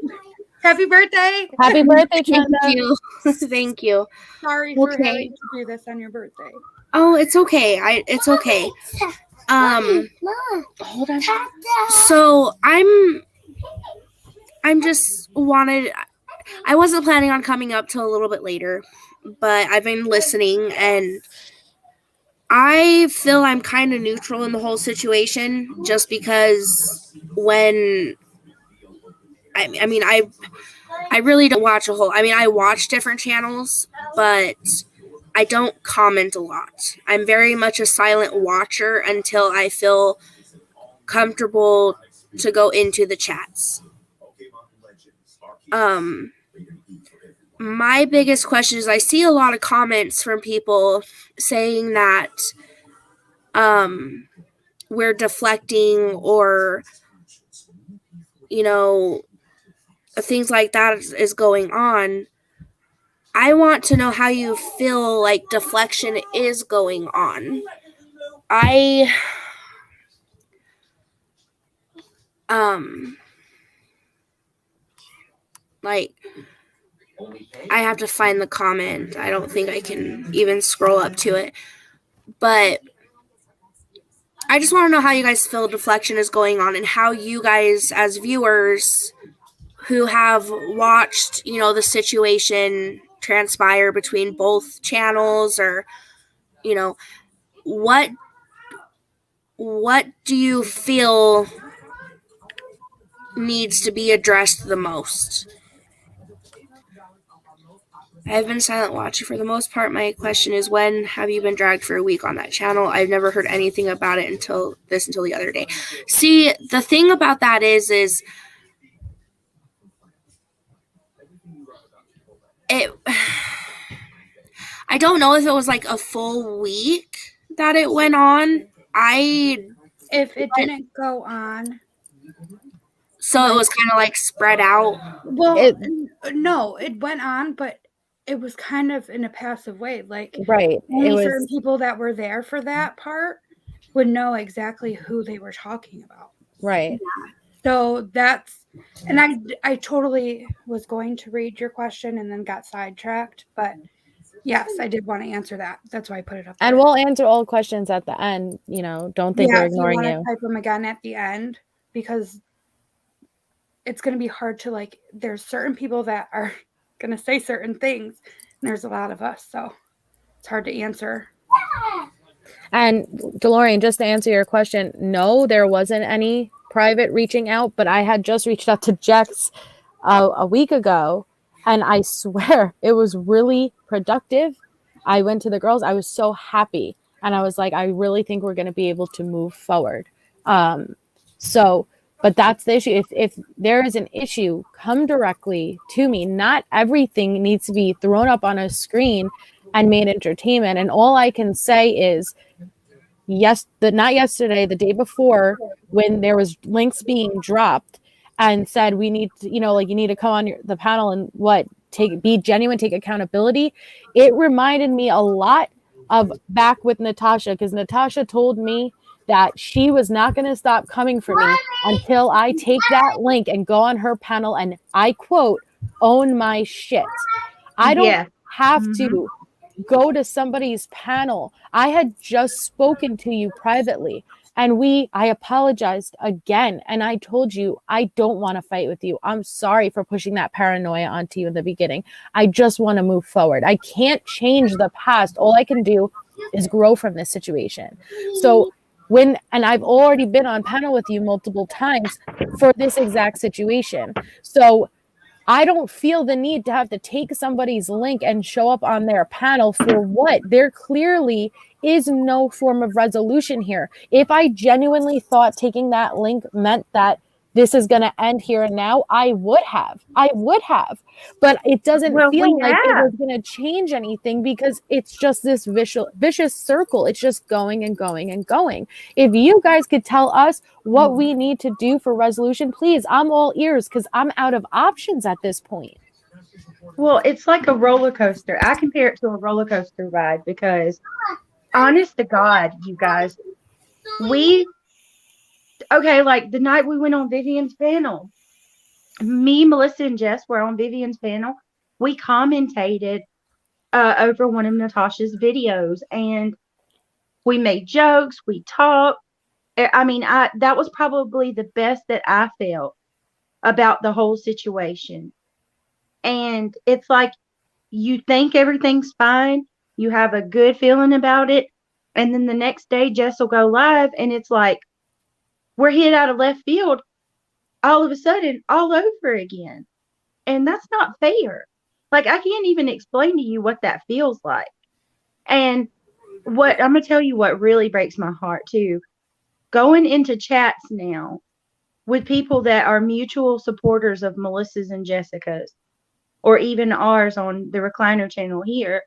Happy birthday! Happy birthday, Trenda! Thank you. Thank you. Sorry for having to do this on your birthday. Oh, it's okay. It's okay. Hold on. So I'm just wanted. I wasn't planning on coming up till a little bit later, but I've been listening and I feel I'm kind of neutral in the whole situation just because when I really don't watch I watch different channels, but I don't comment a lot. I'm very much a silent watcher until I feel comfortable to go into the chats. My biggest question is I see a lot of comments from people saying that we're deflecting or, things like that is going on. I want to know how you feel like deflection is going on. I like I have to find the comment. I don't think I can even scroll up to it. But I just want to know how you guys feel deflection is going on and how you guys as viewers who have watched, the situation transpire between both channels, or, what do you feel needs to be addressed the most? I've been silent watching for the most part. My question is, when have you been dragged for a week on that channel? I've never heard anything about it until the other day. See, the thing about that is it I don't know if it was like a full week that it went on. If it didn't go on, so it was kind of like spread out. well, no, it went on, but it was kind of in a passive way. Like, Right. only certain people that were there for that part would know exactly who they were talking about. Right. So and I totally was going to read your question and then got sidetracked, but yes, I did want to answer that. That's why I put it up there. And we'll answer all questions at the end. Don't think we're ignoring you. you. Type them again at the end, because it's going to be hard to, like, there's certain people that are going to say certain things, and there's a lot of us, so it's hard to answer. And DeLorean, just to answer your question, no, there wasn't any private reaching out, but I had just reached out to Jex a week ago, and I swear it was really productive. I went to the girls. I was so happy, and I was like, I really think we're going to be able to move forward. But that's the issue. If there is an issue, come directly to me. Not everything needs to be thrown up on a screen and made entertainment. And all I can say is, not yesterday, the day before, when there was links being dropped and said we need to, you need to come on the panel and be genuine, take accountability. It reminded me a lot of back with Natasha, because Natasha told me that she was not going to stop coming for me until I take that link and go on her panel and, I quote, own my shit. I don't have to go to somebody's panel. I had just spoken to you privately, and I apologized again, and I told you I don't want to fight with you. I'm sorry for pushing that paranoia onto you in the beginning. I just want to move forward. I can't change the past. All I can do is grow from this situation. So and I've already been on panel with you multiple times for this exact situation. So I don't feel the need to have to take somebody's link and show up on their panel for what? There clearly is no form of resolution here. If I genuinely thought taking that link meant that this is going to end here and now, I would have. But it doesn't feel like it was going to change anything, because it's just this vicious circle. It's just going and going and going. If you guys could tell us what we need to do for resolution, please, I'm all ears, because I'm out of options at this point. Well, it's like a roller coaster. I compare it to a roller coaster ride, because honest to God, you guys, like the night we went on Vivian's panel, me, Melissa, and Jess were on Vivian's panel. We commentated over one of Natasha's videos, and we made jokes. We talked. I mean, that was probably the best that I felt about the whole situation. And it's like, you think everything's fine. You have a good feeling about it. And then the next day, Jess will go live, and it's like, we're hit out of left field all of a sudden, all over again. And that's not fair. Like, I can't even explain to you what that feels like. And I'm going to tell you what really breaks my heart too. Going into chats now with people that are mutual supporters of Melissa's and Jessica's, or even ours on the Recliner channel here,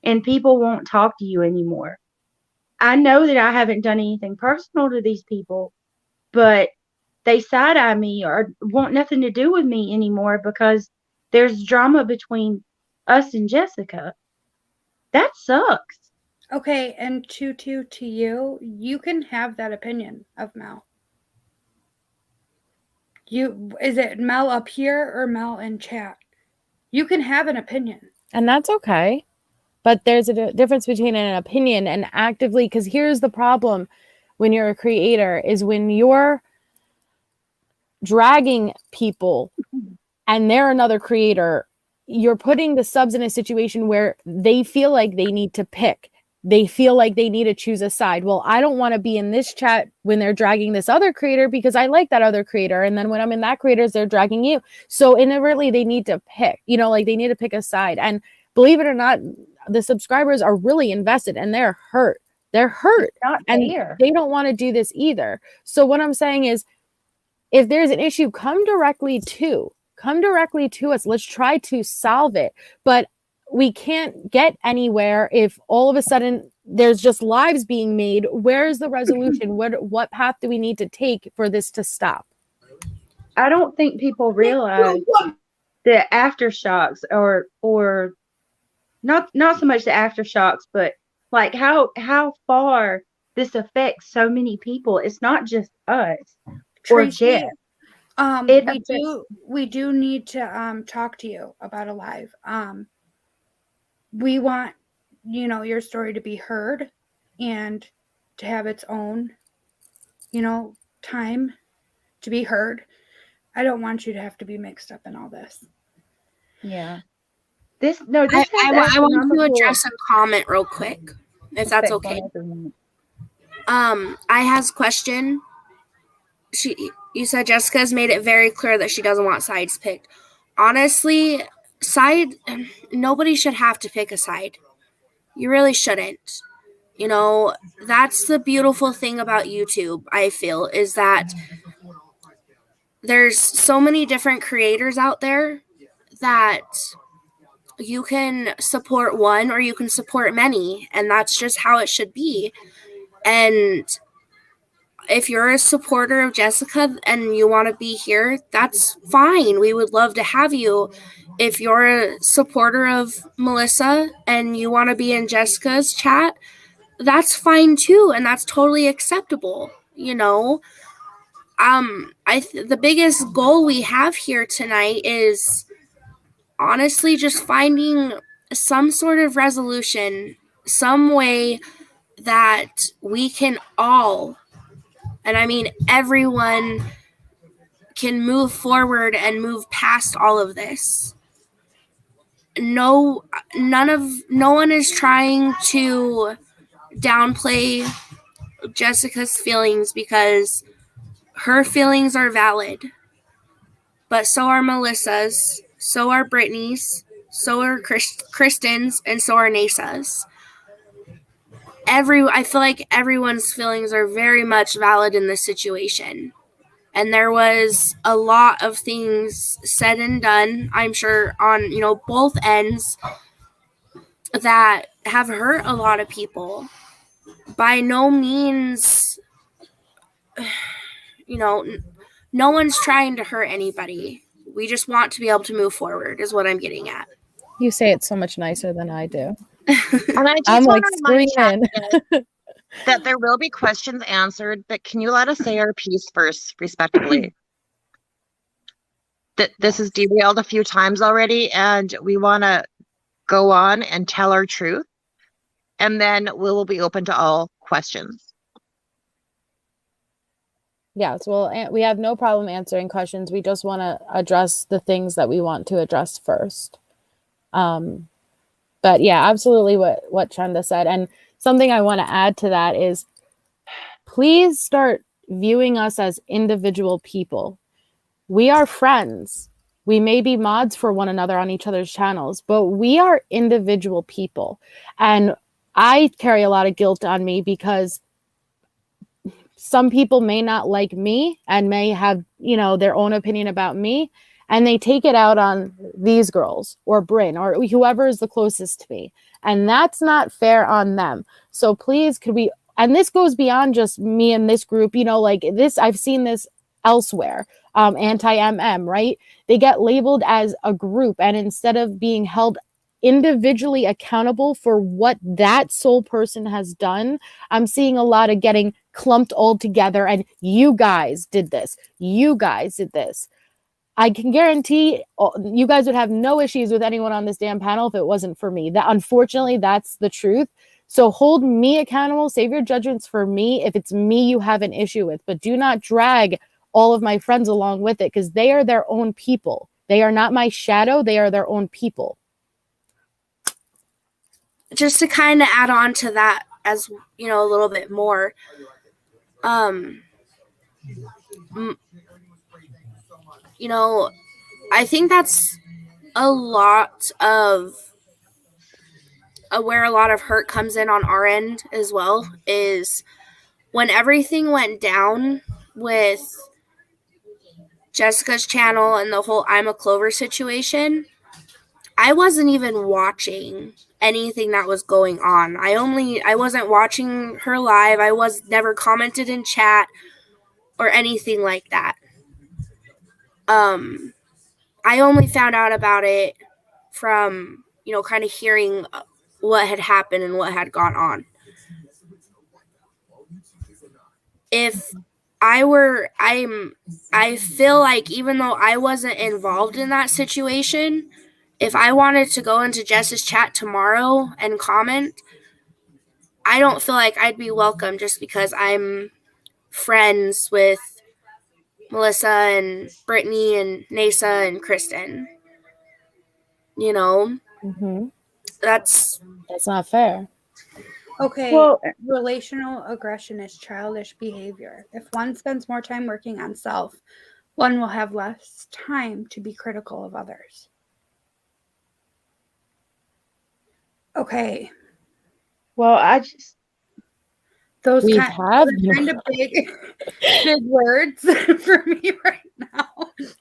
and people won't talk to you anymore. I know that I haven't done anything personal to these people, but they side-eye me or want nothing to do with me anymore because there's drama between us and Jessica. That sucks. Okay, and to you, you can have that opinion of Mel. Is it Mel up here or Mel in chat? You can have an opinion. And that's okay. But there's a difference between an opinion and actively, because here's the problem when you're a creator is when you're dragging people and they're another creator, you're putting the subs in a situation where they feel like they need to pick. They feel like they need to choose a side. Well, I don't want to be in this chat when they're dragging this other creator because I like that other creator. And then when I'm in that creator's, they're dragging you. So inadvertently, they need to pick, like they need to pick a side. And believe it or not, the subscribers are really invested and they're hurt. They're hurt. And they don't want to do this either. So what I'm saying is, if there's an issue, come directly to us. Let's try to solve it. But we can't get anywhere if all of a sudden there's just lives being made. Where's the resolution? What path do we need to take for this to stop? I don't think people realize the aftershocks or not so much the aftershocks, but like how far this affects so many people. It's not just us or Jeff. We do need to talk to you about a live. We want, your story to be heard and to have its own, time to be heard. I don't want you to have to be mixed up in all this. Yeah. I want to address a comment real quick, if that's okay. I has a question. You said Jessica's made it very clear that she doesn't want sides picked. Honestly, nobody should have to pick a side. You really shouldn't. That's the beautiful thing about YouTube, I feel, is that there's so many different creators out there that you can support one or you can support many, and that's just how it should be. And if you're a supporter of Jessica and you want to be here, that's fine. We would love to have you. If you're a supporter of Melissa and you want to be in Jessica's chat, that's fine too, and that's totally acceptable. The biggest goal we have here tonight is honestly just finding some sort of resolution, some way that we can all, and I mean everyone, can move forward and move past all of this. No one is trying to downplay Jessica's feelings, because her feelings are valid, but so are Melissa's, so are Brittany's, so are Kristen's, and so are Nasa's. I feel like everyone's feelings are very much valid in this situation. And there was a lot of things said and done, I'm sure, on, both ends that have hurt a lot of people. By no means, no one's trying to hurt anybody. We just want to be able to move forward, is what I'm getting at. You say it so much nicer than I do. And I'm like screaming that there will be questions answered, but can you let us say our piece first, respectively? That this is derailed a few times already, and we want to go on and tell our truth, and then we will be open to all questions. Yes, well, we have no problem answering questions. We just want to address the things that we want to address first. But yeah, absolutely what Chenda said. And something I want to add to that is, please start viewing us as individual people. We are friends. We may be mods for one another on each other's channels, but we are individual people. And I carry a lot of guilt on me because some people may not like me and may have, their own opinion about me, and they take it out on these girls or Bryn or whoever is the closest to me. And that's not fair on them. So please, and this goes beyond just me and this group, this, I've seen this elsewhere. Anti-MM, right? They get labeled as a group, and instead of being held individually accountable for what that sole person has done. I'm seeing a lot of getting clumped all together and you guys did this. You guys did this. I can guarantee you guys would have no issues with anyone on this damn panel if it wasn't for me. That, unfortunately, that's the truth. So hold me accountable. Save your judgments for me if it's me you have an issue with. But do not drag all of my friends along with it, because they are their own people. They are not my shadow. They are their own people. Just to kind of add on to that, as you know, a little bit more. You know, I think that's a lot of where a lot of hurt comes in on our end as well, is when everything went down with Jessica's channel and the whole I'm a Clover situation. I wasn't even watching anything that was going on. I wasn't watching her live. I was never commented in chat or anything like that. I only found out about it from, you know, kind of hearing what had happened and what had gone on. If I feel like even though I wasn't involved in that situation, if I wanted to go into Jess's chat tomorrow and comment, I don't feel like I'd be welcome just because I'm friends with Melissa and Brittany and Nasa and Kristen. You know, that's not fair. Okay, Well, relational aggression is childish behavior. If one spends more time working on self, one will have less time to be critical of others. Okay, well, I just those We kind have of big words for me right now.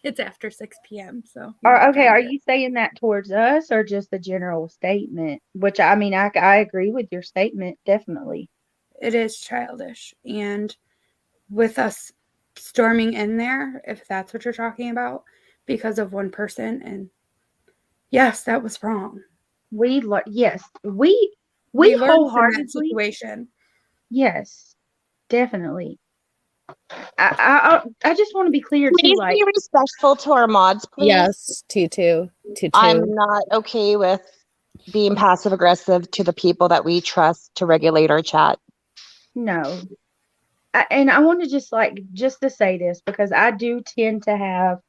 It's after 6 p.m. So are you saying that towards us or just a general statement? Which I mean, I agree with your statement, definitely. it is childish, and with us storming in there, if that's what you're talking about, because of one person, and yes, that was wrong. We learned from that wholeheartedly, situation. yes, definitely. I just want to be clear too, Please like, be respectful to our mods, please. Yes, T2. I'm not okay with being passive aggressive to the people that we trust to regulate our chat. no. And I want to just to say this, because I do tend to have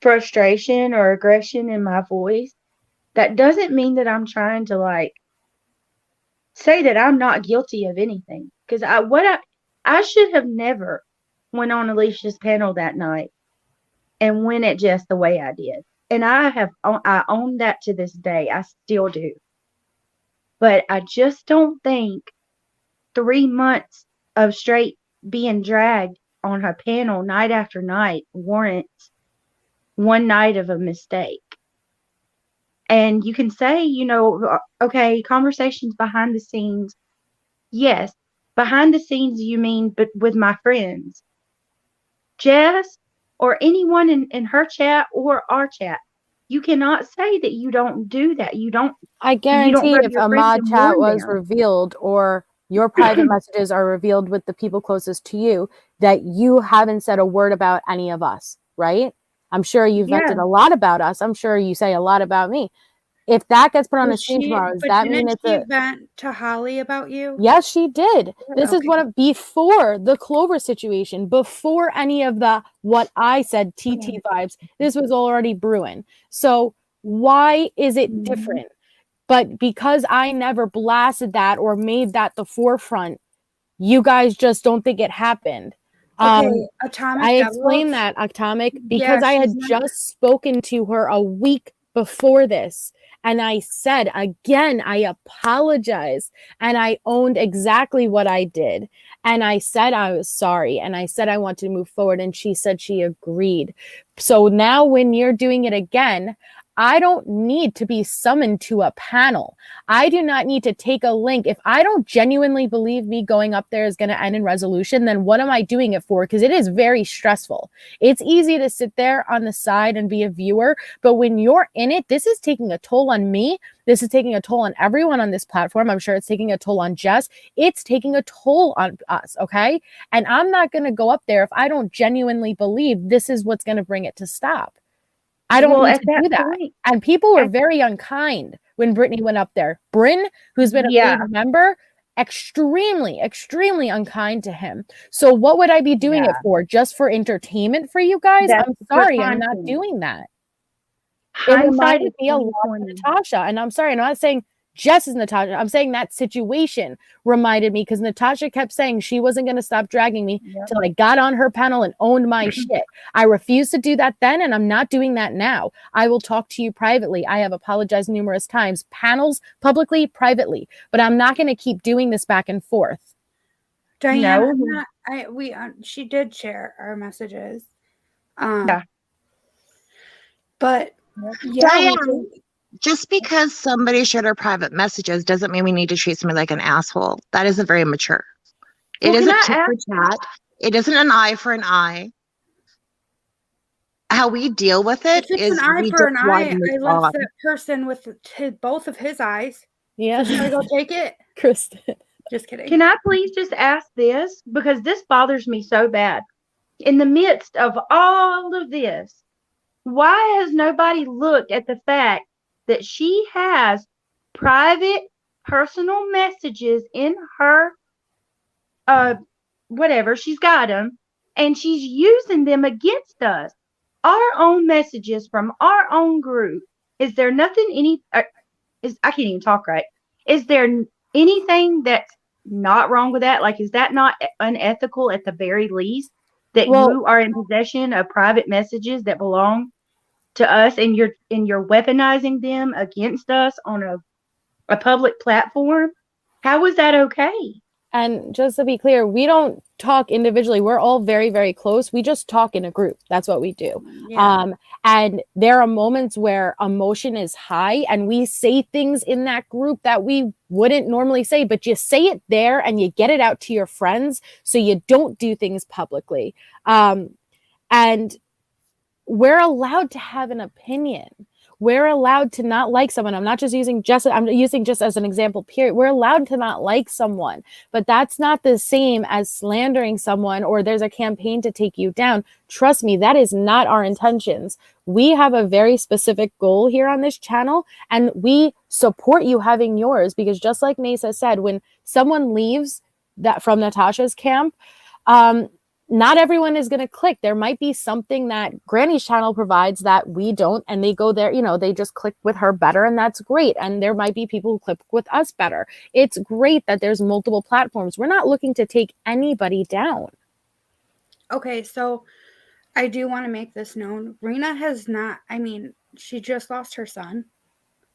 frustration or aggression in my voice. That doesn't mean that I'm trying to like say that I'm not guilty of anything. Because I should have never went on Alicia's panel that night and went at Jess the way I did. And I own that to this day. I still do. But I just don't think 3 months of straight being dragged on her panel night after night warrants one night of a mistake. And you can say, you know, okay, conversations behind the scenes. Yes, behind the scenes, you mean, but with my friends. Jess or anyone in her chat or our chat. You cannot say that you don't do that. I guarantee go to if your a friends mod and chat warn was them. revealed or your private messages are revealed with the people closest to you, that you haven't said a word about any of us, right? I'm sure you've vented a lot about us. I'm sure you say a lot about me. If that gets put on a stream tomorrow, does that mean it's a vent to Holly about you? Yes, she did. This is Okay. before the Clover situation, before any of the what I said TT vibes. This was already brewing. So why is it different? But because I never blasted that or made that the forefront, you guys just don't think it happened. Okay, Atomic I Devil. explained that, Atomic, because Yeah, I had she's not- just spoken to her a week before this. And I said, again, I apologize. And I owned exactly what I did. And I said I was sorry. And I said I wanted to move forward. And she said she agreed. So now when you're doing it again, I don't need to be summoned to a panel. I do not need to take a link. If I don't genuinely believe me going up there is going to end in resolution, then what am I doing it for? Because it is very stressful. It's easy to sit there on the side and be a viewer, but when you're in it, this is taking a toll on me. This is taking a toll on everyone on this platform. I'm sure it's taking a toll on Jess. It's taking a toll on us, okay? And I'm not going to go up there if I don't genuinely believe this is what's going to bring it to stop. I don't need to do that. Point, and people were very unkind when Brittany went up there. Bryn, who's been a paid member, extremely, extremely unkind to him. So what would I be doing it for? Just for entertainment for you guys? I'm sorry, I'm not doing that. It reminded me a lot of Natasha. And I'm sorry, I'm not saying Jess is Natasha. I'm saying that situation reminded me, because Natasha kept saying she wasn't going to stop dragging me till I got on her panel and owned my shit. I refused to do that then, and I'm not doing that now. I will talk to you privately. I have apologized numerous times, panels, publicly, privately, but I'm not going to keep doing this back and forth. Diana, she did share our messages. But Diane, just because somebody shared our private messages doesn't mean we need to treat somebody like an asshole. That isn't very mature. It isn't tit for tat. It isn't an eye for an eye. How we deal with it is an eye for an eye. I left that person with both of his eyes. Yeah. So should I go take it? Kristen. Just kidding. Can I please just ask this? Because this bothers me so bad. In the midst of all of this, why has nobody looked at the fact that she has private personal messages in her whatever, she's got them, and she's using them against us? Our own messages from our own group. Is there nothing I can't even talk right. Is there anything that's not wrong with that? Like, is that not unethical at the very least, that you are in possession of private messages that belong to us, and you're weaponizing them against us on a public platform? How is that okay? And just to be clear, we don't talk individually. We're all very, very close. We just talk in a group. That's what we do. Yeah. And there are moments where emotion is high and we say things in that group that we wouldn't normally say, but you say it there and you get it out to your friends so you don't do things publicly. And we're allowed to have an opinion. We're allowed to not like someone. I'm not just using Jess. I'm using just as an example, period. We're allowed to not like someone, but that's not the same as slandering someone or there's a campaign to take you down. Trust me, that is not our intentions. We have a very specific goal here on this channel, and we support you having yours, because just like Nasa said, when someone leaves that from Natasha's camp, not everyone is going to click. There might be something that Granny's channel provides that we don't, and they go there, they just click with her better, and that's great. And there might be people who click with us better. It's great that there's multiple platforms. We're not looking to take anybody down. Okay, so I do want to make this known. Rena has not, she just lost her son.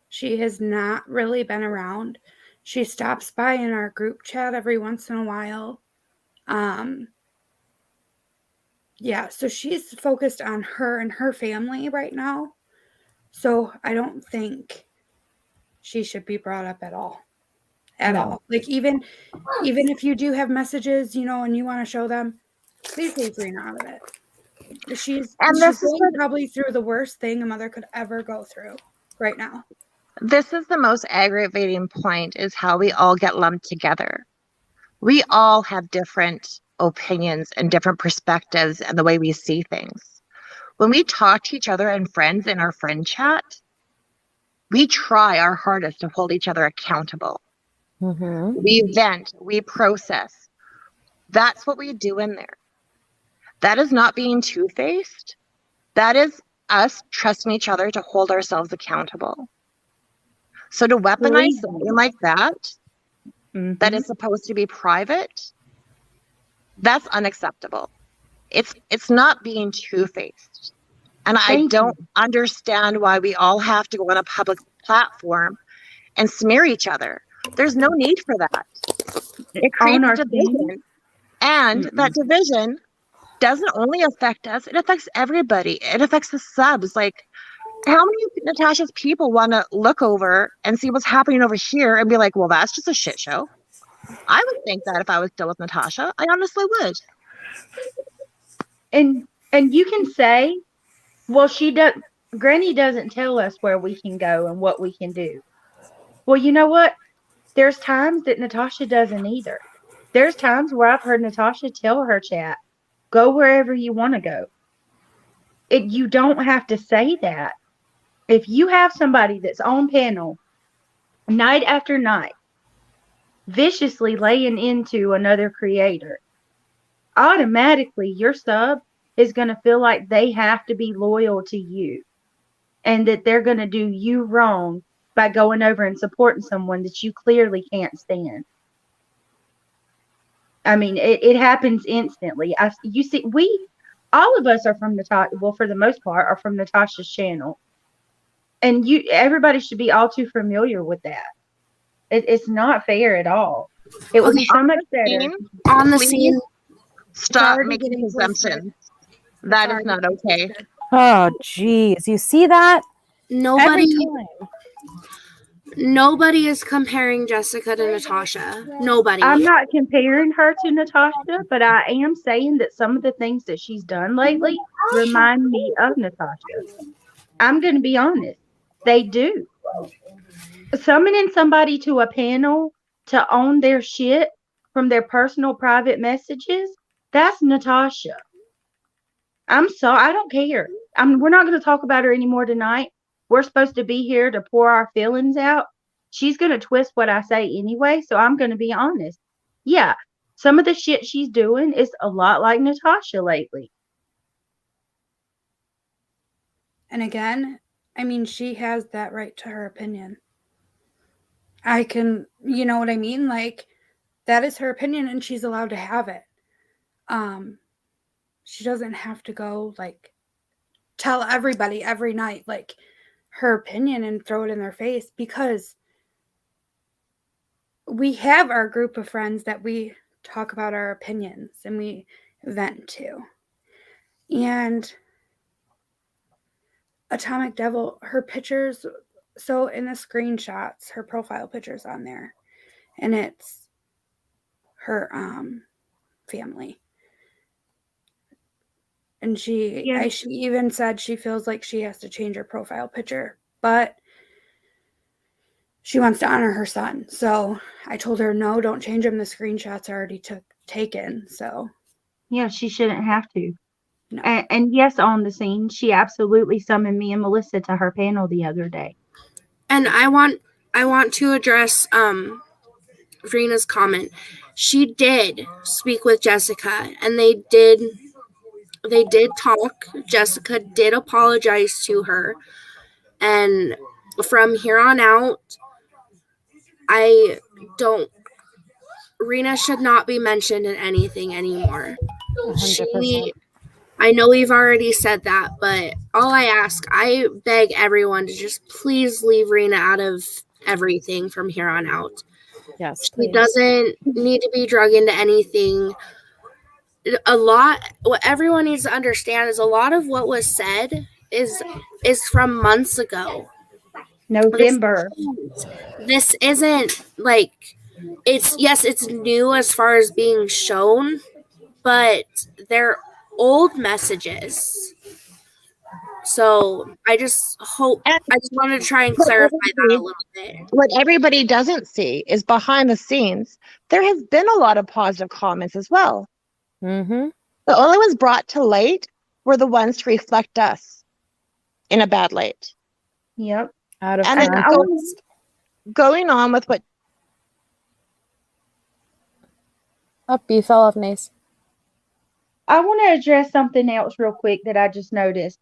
She has not really been around. She stops by in our group chat every once in a while. Yeah, so she's focused on her and her family right now. So I don't think she should be brought up at all. At all. Like, even if you do have messages, and you want to show them, please leave Rena out of it. She's going probably through the worst thing a mother could ever go through right now. This is the most aggravating point, is how we all get lumped together. We all have different opinions and different perspectives and the way we see things. When we talk to each other and friends in our friend chat, we try our hardest to hold each other accountable. Mm-hmm. We vent, we process. That's what we do in there. That is not being two-faced. That is us trusting each other to hold ourselves accountable. So to weaponize something like that, that is supposed to be private, that's unacceptable. It's not being two-faced. And I don't understand why we all have to go on a public platform and smear each other. There's no need for that. It creates a division. And that division doesn't only affect us, it affects everybody. It affects the subs. Like, How many of Natasha's people want to look over and see what's happening over here and be like, well, that's just a shit show? I would think that if I was still with Natasha. I honestly would. And you can say, well, Granny doesn't tell us where we can go and what we can do. Well, you know what? There's times that Natasha doesn't either. There's times where I've heard Natasha tell her chat, go wherever you want to go. You don't have to say that. If you have somebody that's on panel night after night, viciously laying into another creator, automatically your sub is going to feel like they have to be loyal to you and that they're going to do you wrong by going over and supporting someone that you clearly can't stand. I mean, it happens instantly. You see, all of us are from Natasha. Well, for the most part, are from Natasha's channel, and everybody should be all too familiar with that. It's not fair at all. It would be so much better on the scene. Stop making assumptions. That is not okay. Oh, geez. You see that? Nobody is comparing Jessica to Natasha. Nobody. I'm not comparing her to Natasha, but I am saying that some of the things that she's done lately remind me of Natasha. I'm going to be honest. They do. Summoning somebody to a panel to own their shit from their personal private messages, that's Natasha. I'm sorry. I don't care. We're not going to talk about her anymore tonight. We're supposed to be here to pour our feelings out. She's going to twist what I say anyway, so I'm going to be honest. Yeah, some of the shit she's doing is a lot like Natasha lately. And again, I mean, she has that right to her opinion. You know what I mean? Like, that is her opinion and she's allowed to have it. She doesn't have to go, like, tell everybody every night, like, her opinion and throw it in their face, because we have our group of friends that we talk about our opinions and we vent to. And Atomic Devil, her pictures, so in the screenshots, her profile picture's on there, and it's her family. And she even said she feels like she has to change her profile picture, but she wants to honor her son. So I told her, no, don't change them. The screenshots are already taken. So yeah, she shouldn't have to. No. And yes, on the scene, she absolutely summoned me and Melissa to her panel the other day. And I want to address Rena's comment. She did speak with Jessica, and they did talk. Jessica did apologize to her, and from here on out, Rena should not be mentioned in anything anymore. 100%. I know we've already said that, but I beg everyone to just please leave Rena out of everything from here on out. Yes, she doesn't need to be drug into anything. What everyone needs to understand is a lot of what was said is from months ago. November. This isn't like it's new as far as being shown, but they're old messages. So I just wanted to try and clarify that a little bit. What everybody doesn't see is behind the scenes, there has been a lot of positive comments as well. Mm-hmm. The only ones brought to light were the ones to reflect us in a bad light. Yep. Going on with what... You fell off, Nace. I want to address something else real quick that I just noticed.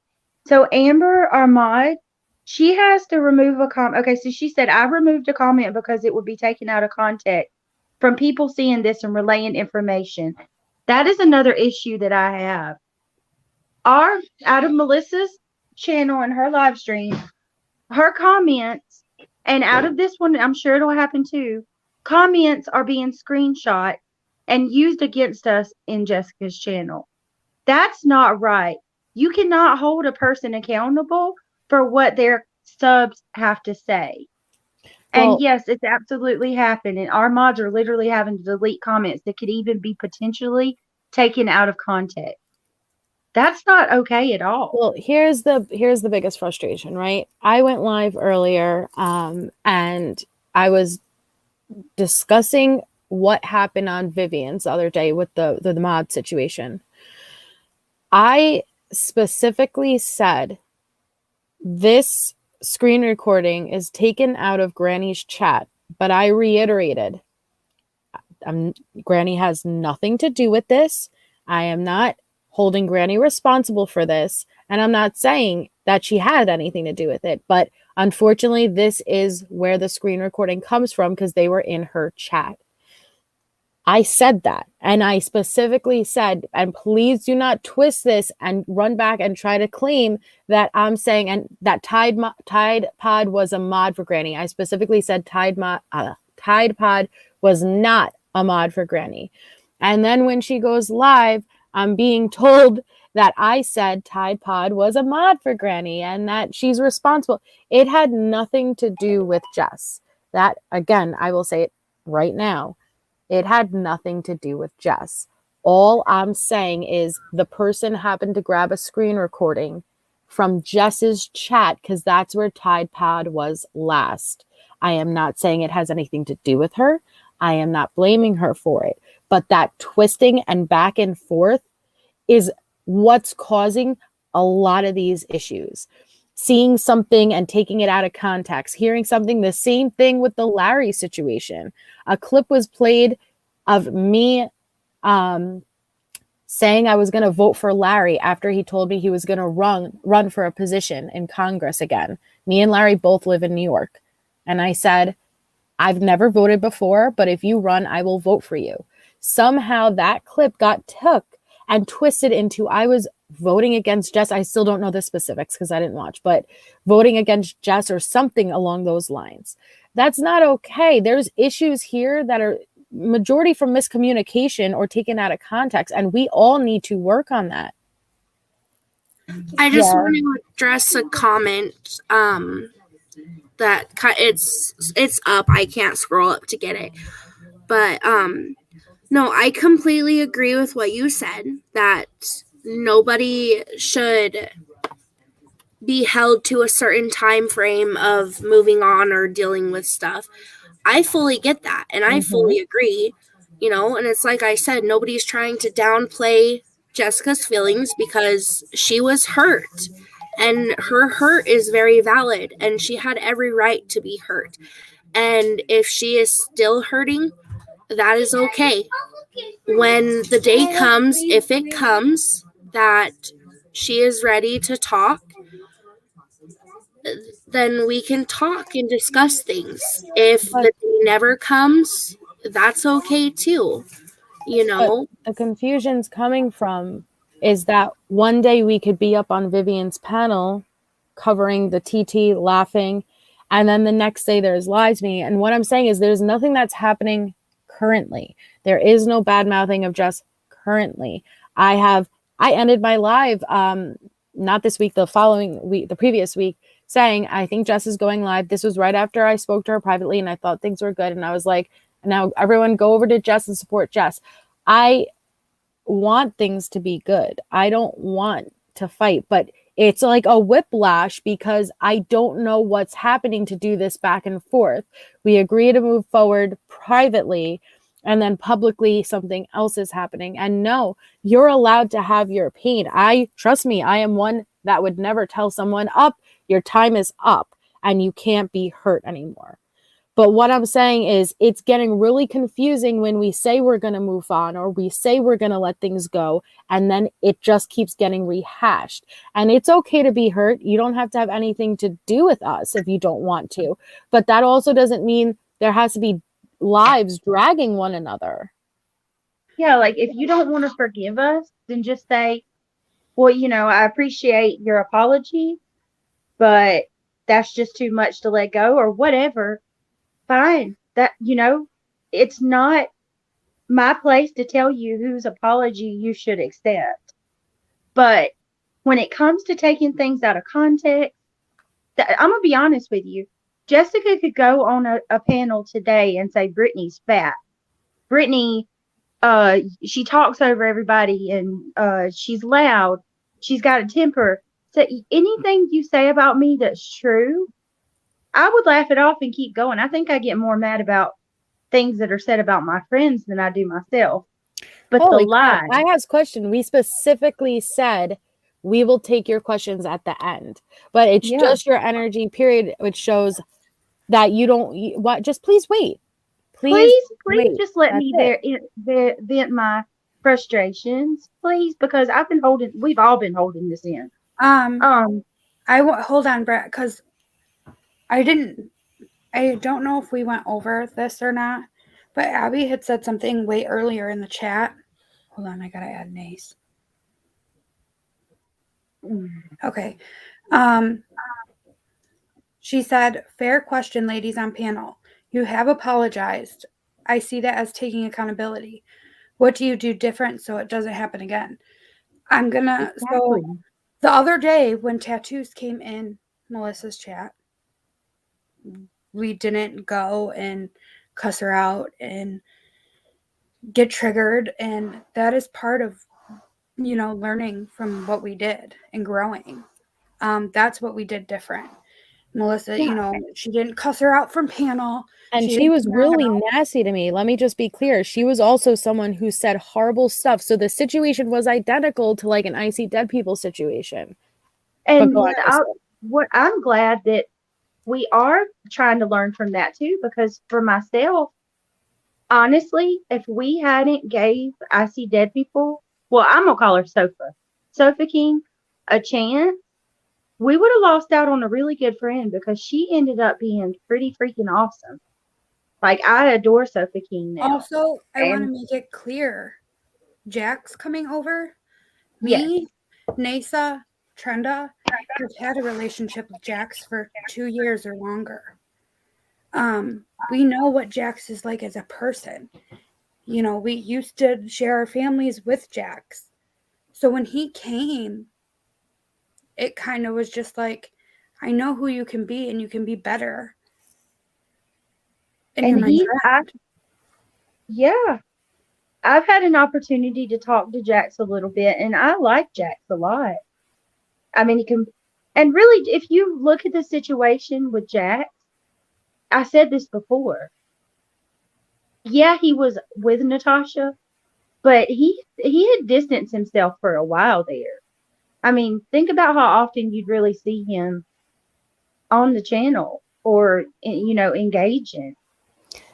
So Amber, our mod, she has to remove a comment. Okay, so she said, I removed a comment because it would be taken out of context from people seeing this and relaying information. That is another issue that I have. Out of Melissa's channel and her live stream, her comments, and out of this one, I'm sure it'll happen too, comments are being screenshot and used against us in Jessica's channel. That's not right. You cannot hold a person accountable for what their subs have to say. And Well, yes, it's absolutely happened. And our mods are literally having to delete comments that could even be potentially taken out of context. That's not okay at all. well, here's the biggest frustration, right? I went live earlier, and I was discussing what happened on Vivian's the other day with the mod situation. I specifically said this screen recording is taken out of Granny's chat, but I reiterated, Granny has nothing to do with this. I am not holding Granny responsible for this, and I'm not saying that she had anything to do with it, but unfortunately, this is where the screen recording comes from because they were in her chat. I said that, and I specifically said, and please do not twist this and run back and try to claim that I'm saying and that Tide Pod was a mod for Granny. I specifically said Tide Pod was not a mod for Granny. And then when she goes live, I'm being told that I said Tide Pod was a mod for Granny and that she's responsible. It had nothing to do with Jess. That, again, I will say it right now. It had nothing to do with Jess. All I'm saying is the person happened to grab a screen recording from Jess's chat because that's where Tide Pod was last. I am not saying it has anything to do with her. I am not blaming her for it. But that twisting and back and forth is what's causing a lot of these issues. Seeing something and taking it out of context, hearing something, the same thing with the Larry situation. A clip was played of me saying I was going to vote for Larry after he told me he was going to run for a position in Congress again. Me and Larry both live in New York. And I said, I've never voted before, but if you run, I will vote for you. Somehow that clip got took and twisted into I was voting against Jess. I still don't know the specifics because I didn't watch, but voting against Jess or something along those lines. That's not okay. There's issues here that are majority from miscommunication or taken out of context, and we all need to work on that. I just want to address a comment that it's up. I can't scroll up to get it. But no, I completely agree with what you said, that nobody should be held to a certain time frame of moving on or dealing with stuff. I fully get that, and I fully agree, and it's like I said, nobody's trying to downplay Jessica's feelings because she was hurt, and her hurt is very valid, and she had every right to be hurt. And if she is still hurting, that is okay. When the day comes, if it comes, that she is ready to talk, then we can talk and discuss things. If the day never comes, that's okay too. But the confusion's coming from is that one day we could be up on Vivian's panel covering the TT, laughing, and then the next day there's lives me. And what I'm saying is there's nothing that's happening currently. There is no bad mouthing of Jess currently. I ended my live, not this week, the following week, the previous week, saying, I think Jess is going live. This was right after I spoke to her privately and I thought things were good. And I was like, now everyone go over to Jess and support Jess. I want things to be good. I don't want to fight, but it's like a whiplash because I don't know what's happening to do this back and forth. We agree to move forward privately and then publicly something else is happening. And no, you're allowed to have your pain. Trust me, I am one that would never tell someone up, your time is up and you can't be hurt anymore. But what I'm saying is it's getting really confusing when we say we're going to move on or we say we're going to let things go, and then it just keeps getting rehashed. And it's okay to be hurt. You don't have to have anything to do with us if you don't want to. But that also doesn't mean there has to be lives dragging one another. Yeah, like if you don't want to forgive us, then just say, well, I appreciate your apology, but that's just too much to let go or whatever. Fine. That, it's not my place to tell you whose apology you should accept. But when it comes to taking things out of context I'm gonna be honest with you. Jessica could go on a panel today and say Brittany's fat. Brittany, she talks over everybody and she's loud. She's got a temper. So anything you say about me that's true, I would laugh it off and keep going. I think I get more mad about things that are said about my friends than I do myself. But Holy the crap. lie, I have a question. We specifically said we will take your questions at the end, but it's yeah. just your energy period, which shows that you don't what. Just please wait. Please Please wait. just let That's me it. vent my frustrations, please, because we've all been holding this in. Hold on, Brett, because I don't know if we went over this or not, but Abby had said something way earlier in the chat. Hold on, I gotta add Nace. Okay. She said, fair question, ladies on panel. You have apologized. I see that as taking accountability. What do you do different so it doesn't happen again? So the other day when tattoos came in Melissa's chat, we didn't go and cuss her out and get triggered. And that is part of, learning from what we did and growing. That's what we did different. Melissa, she didn't cuss her out from panel. And she was really nasty to me. Let me just be clear. She was also someone who said horrible stuff. So the situation was identical to like an I See Dead People situation. And I'm glad that we are trying to learn from that too, because for myself, honestly, if we hadn't gave I See Dead People, well, I'm gonna call her Sofa King, a chance, we would have lost out on a really good friend because she ended up being pretty freaking awesome. Like, I adore Sofa King now. Also, I want to make it clear, Jack's coming over. Me, Nasa, Trenda have had a relationship with Jax for 2 years or longer. We know what Jax is like as a person. We used to share our families with Jax. So when he came, it kind of was just like, I know who you can be and you can be better. And I've had an opportunity to talk to Jax a little bit, and I like Jax a lot. I mean, and really, if you look at the situation with Jax, I said this before. Yeah, he was with Natasha, but he had distanced himself for a while there. I mean, think about how often you'd really see him on the channel or, engaging.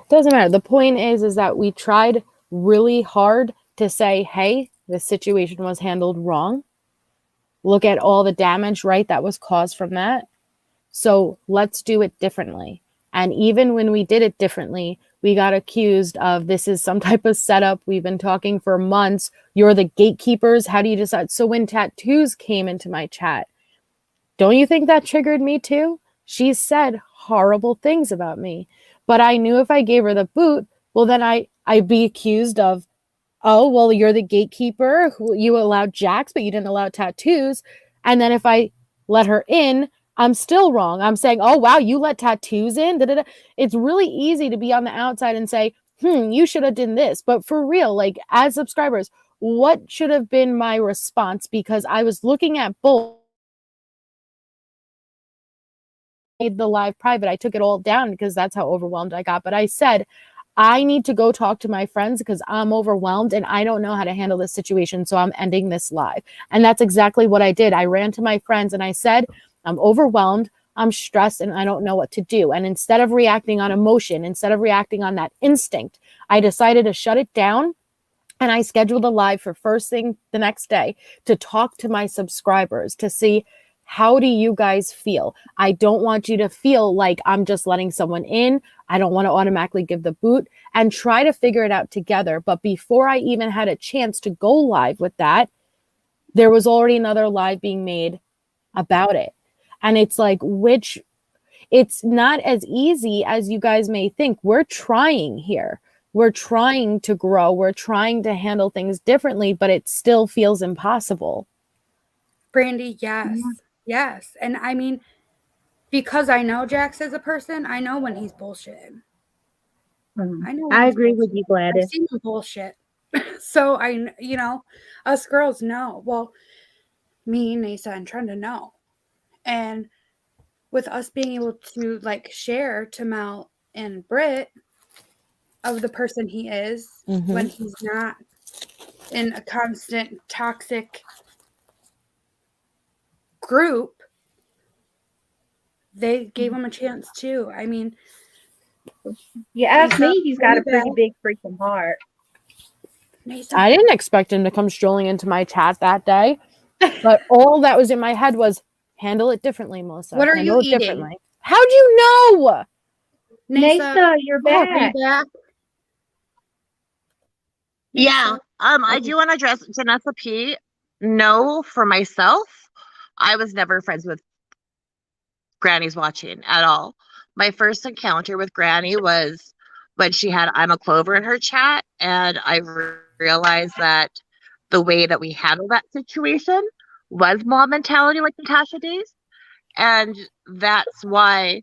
Doesn't matter. The point is that we tried really hard to say, hey, the situation was handled wrong. Look at all the damage, right, that was caused from that. So let's do it differently. And even when we did it differently, we got accused of this is some type of setup. We've been talking for months. You're the gatekeepers. How do you decide? So when tattoos came into my chat, don't you think that triggered me too? She said horrible things about me. But I knew if I gave her the boot, well, then I'd be accused of, oh, well, you're the gatekeeper. You allowed Jax, but you didn't allow tattoos. And then if I let her in, I'm still wrong. I'm saying, oh, wow, you let tattoos in? Da-da-da. It's really easy to be on the outside and say, you should have done this. But for real, like as subscribers, what should have been my response? Because I was looking at both. Made the live private. I took it all down because that's how overwhelmed I got. But I said, I need to go talk to my friends because I'm overwhelmed and I don't know how to handle this situation. So I'm ending this live. And that's exactly what I did. I ran to my friends and I said, I'm overwhelmed. I'm stressed and I don't know what to do. And instead of reacting on emotion, instead of reacting on that instinct, I decided to shut it down. And I scheduled a live for first thing the next day to talk to my subscribers to see, how do you guys feel? I don't want you to feel like I'm just letting someone in. I don't want to automatically give the boot, and try to figure it out together. But before I even had a chance to go live with that, there was already another live being made about it. And it's like, it's not as easy as you guys may think. We're trying here. We're trying to grow. We're trying to handle things differently, but it still feels impossible. Brandy, yes. Yes. And I mean, because I know Jax as a person, I know when he's bullshitting. I know. I agree with you, I've Gladys. seen him bullshit. So us girls know. Well, me, Nasa, and Trenda know. And with us being able to like share to Mel and Britt of the person he is when he's not in a constant toxic group, they gave him a chance too. I mean, You ask me, he's got a pretty big freaking heart. I didn't expect him to come strolling into my chat that day, but all that was in my head was handle it differently, Melissa. What are handle you it eating? Differently. How'd you know? Nasa, you're back. Are you back? Yeah. I do want to address Janessa P. No, for myself, I was never friends with Granny's watching at all. My first encounter with Granny was when she had I'm a Clover in her chat, and I realized that the way that we handled that situation was mob mentality, like Natasha days, and that's why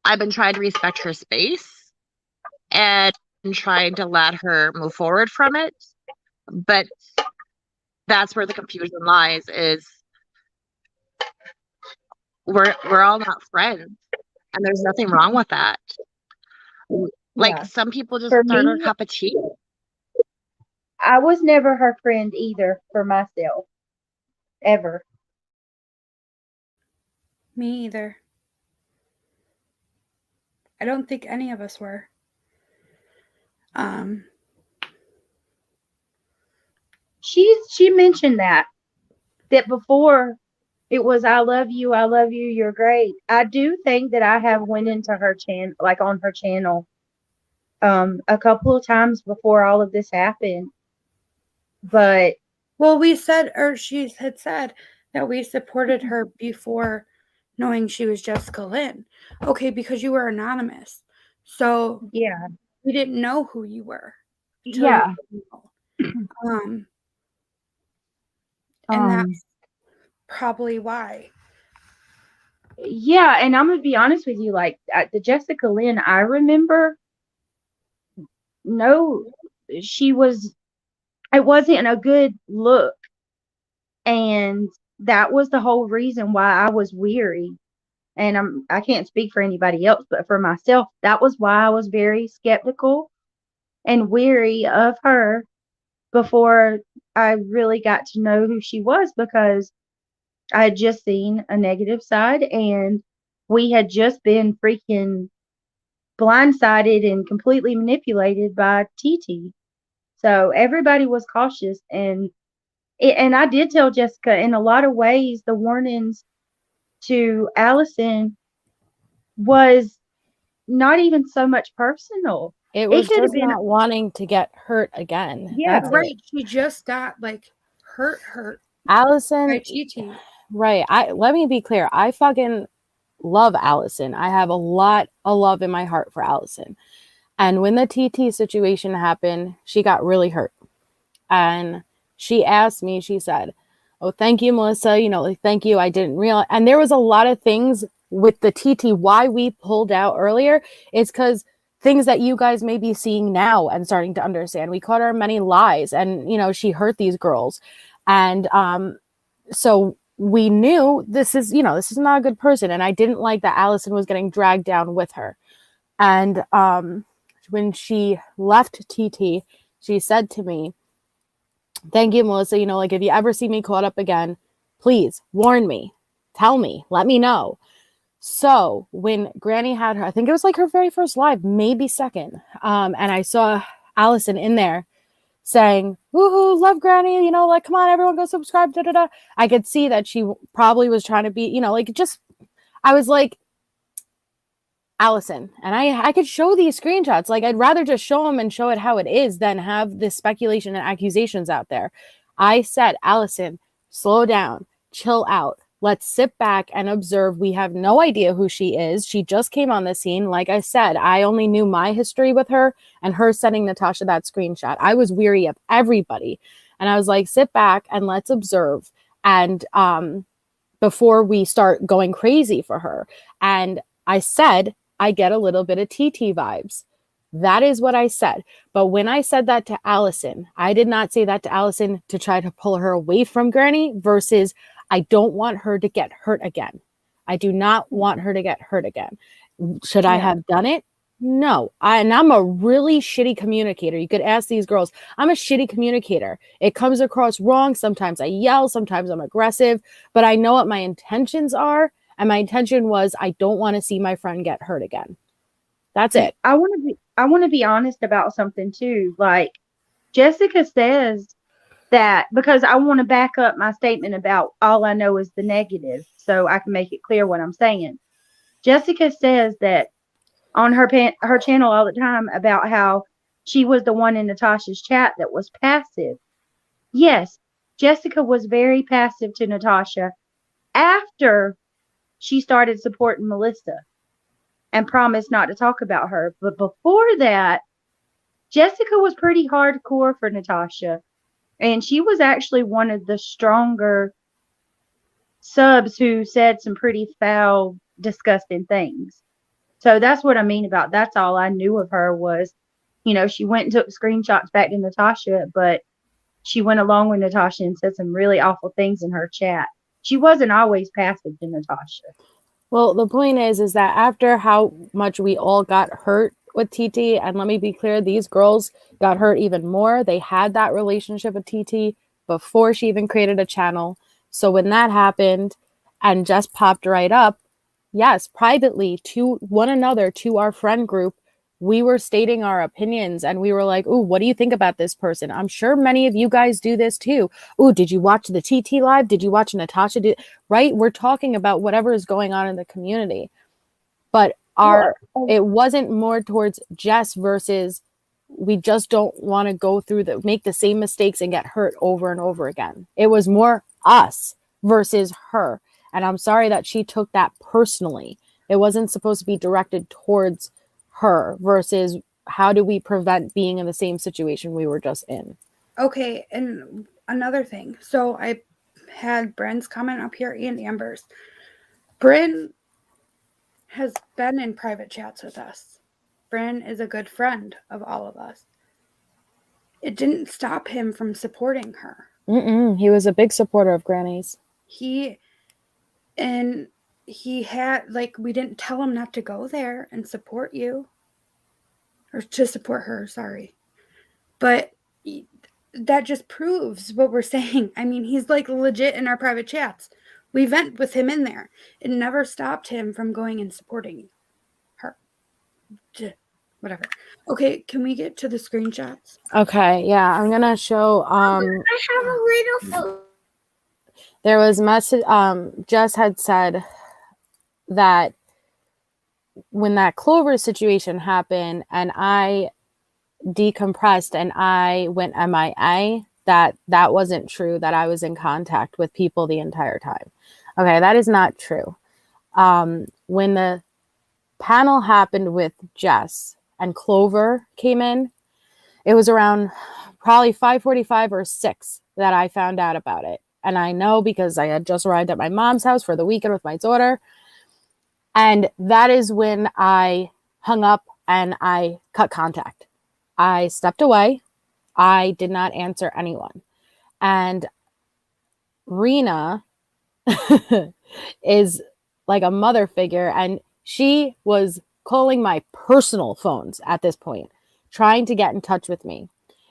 I've been trying to respect her space and trying to let her move forward from it. But that's where the confusion lies, is we're all not friends, and there's nothing wrong with that. Like, some people just For aren't me, a cup of tea. I was never her friend either for myself. Ever. Me either. I don't think any of us were. She mentioned that before it was I love you, you're great. I do think that I have went into her channel, like on her channel, a couple of times before all of this happened. But well, she had said that we supported her before knowing she was Jessica Lynn. Okay, because you were anonymous. So yeah, we didn't know who you were. Yeah. And that's probably why. Yeah, and I'm gonna be honest with you, like the Jessica Lynn I remember, no, it wasn't a good look. And that was the whole reason why I was weary. And I can't speak for anybody else, but for myself, that was why I was very skeptical and weary of her before I really got to know who she was, because I had just seen a negative side and we had just been freaking blindsided and completely manipulated by TT. So everybody was cautious, and I did tell Jessica, in a lot of ways, the warnings to Allison was not even so much personal. It was could have just been not wanting to get hurt again. Yeah. That's Right. it. She just got like hurt Allison, by TT. right. Let me be clear. I fucking love Allison. I have a lot of love in my heart for Allison. And when the TT situation happened, she got really hurt. And she asked me, she said, "Oh, thank you, Melissa. Thank you. I didn't realize." And there was a lot of things with the TT. Why we pulled out earlier is because things that you guys may be seeing now and starting to understand. We caught her many lies, and she hurt these girls. And so we knew this is not a good person. And I didn't like that Allison was getting dragged down with her. And when she left TT, she said to me, "Thank you, Melissa. If you ever see me caught up again, please warn me, tell me, let me know." So when Granny had her, I think it was like her very first live, maybe second. And I saw Allison in there saying, "Woohoo, love Granny, come on, everyone go subscribe, da da da." I could see that she probably was trying to be, I was like, Allison, and I could show these screenshots. Like, I'd rather just show them and show it how it is than have this speculation and accusations out there. I said, Allison, slow down, chill out. Let's sit back and observe. We have no idea who she is. She just came on the scene. Like I said, I only knew my history with her and her sending Natasha that screenshot. I was weary of everybody. And I was like, sit back and let's observe. and before we start going crazy for her. And I said, I get a little bit of TT vibes. That is what I said. But when I said that to Allison, I did not say that to Allison to try to pull her away from Granny versus I don't want her to get hurt again. I do not want her to get hurt again. Should I have done it? No. And I'm a really shitty communicator. You could ask these girls. I'm a shitty communicator. It comes across wrong. Sometimes I yell. Sometimes I'm aggressive. But I know what my intentions are. And my intention was I don't want to see my friend get hurt again. That's it. I want to be honest about something too. Like Jessica says that, because I want to back up my statement about all I know is the negative so I can make it clear what I'm saying. Jessica says that on her channel all the time about how she was the one in Natasha's chat that was passive. Yes, Jessica was very passive to Natasha after she started supporting Melissa and promised not to talk about her. But before that, Jessica was pretty hardcore for Natasha. And she was actually one of the stronger subs who said some pretty foul, disgusting things. So that's what I mean about that's all I knew of her was, you know, she went and took screenshots back to Natasha, but she went along with Natasha and said some really awful things in her chat. She wasn't always passive to Natasha. Well, the point is that after how much we all got hurt with TT, and let me be clear, these girls got hurt even more. They had that relationship with TT before she even created a channel. So when that happened and Jess popped right up, yes, privately to one another, to our friend group, we were stating our opinions and we were like, ooh, what do you think about this person? I'm sure many of you guys do this too. Ooh, did you watch the TT live? Did you watch Natasha do? Right? We're talking about whatever is going on in the community. But it wasn't more towards Jess versus we just don't want to go through make the same mistakes and get hurt over and over again. It was more us versus her. And I'm sorry that she took that personally. It wasn't supposed to be directed towards her versus how do we prevent being in the same situation we were just in. Okay, and another thing. So I had Bryn's comment up here and Amber's. Bryn has been in private chats with us. Bryn is a good friend of all of us. It didn't stop him from supporting her. He was a big supporter of Granny's. He had, like, we didn't tell him not to go there and support you. Or to support her, sorry. But that just proves what we're saying. I mean, he's like legit in our private chats. We vent with him in there. It never stopped him from going and supporting her. Whatever. Okay, can we get to the screenshots? Okay, yeah, I'm gonna show. I have a little phone. There was message. Jess had said that when that Clover situation happened, and I decompressed and I went MIA, that wasn't true. That I was in contact with people the entire time. Okay, that is not true. When the panel happened with Jess and Clover came in, it was around probably 5:45 or 6 that I found out about it. And I know because I had just arrived at my mom's house for the weekend with my daughter. And that is when I hung up and I cut contact. I stepped away. I did not answer anyone. And Rena is like a mother figure, and she was calling my personal phones at this point, trying to get in touch with me.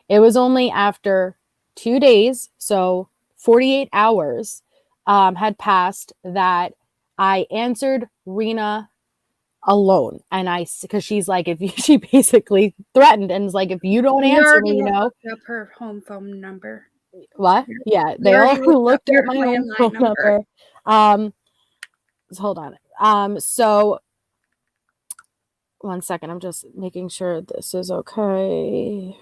It was only after 2 days, so 48 hours had passed, that I answered Rena alone. And because she's like, she basically threatened and was like, if you don't answer me, Up her home phone number. What? Yeah, they all looked at my home phone number. Hold on. So 1 second, I'm just making sure this is okay.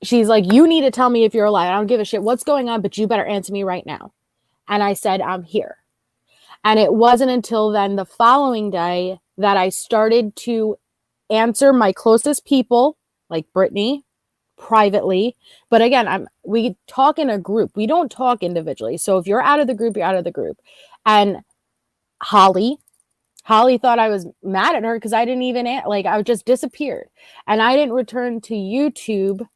She's like, you need to tell me if you're alive. I don't give a shit what's going on, but you better answer me right now. And I said, I'm here. And it wasn't until then, the following day, that I started to answer my closest people, like Brittany, privately. But again, we talk in a group. We don't talk individually. So if you're out of the group, you're out of the group. And Holly thought I was mad at her because I didn't even, I just disappeared. And I didn't return to YouTube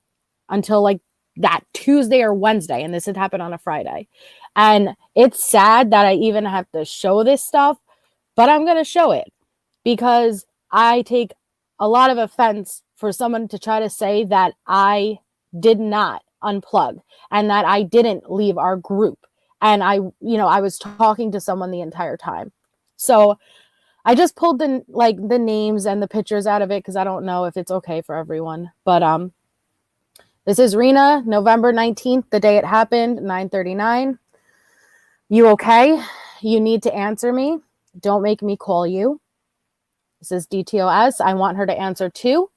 until like that Tuesday or Wednesday. And this had happened on a Friday. And it's sad that I even have to show this stuff, but I'm going to show it because I take a lot of offense for someone to try to say that I did not unplug and that I didn't leave our group. And I was talking to someone the entire time. So I just pulled the names and the pictures out of it because I don't know if it's okay for everyone. But this is Rena, November 19th, the day it happened, 9:39. You okay? You need to answer me. Don't make me call you. This is DTOS. I want her to answer too.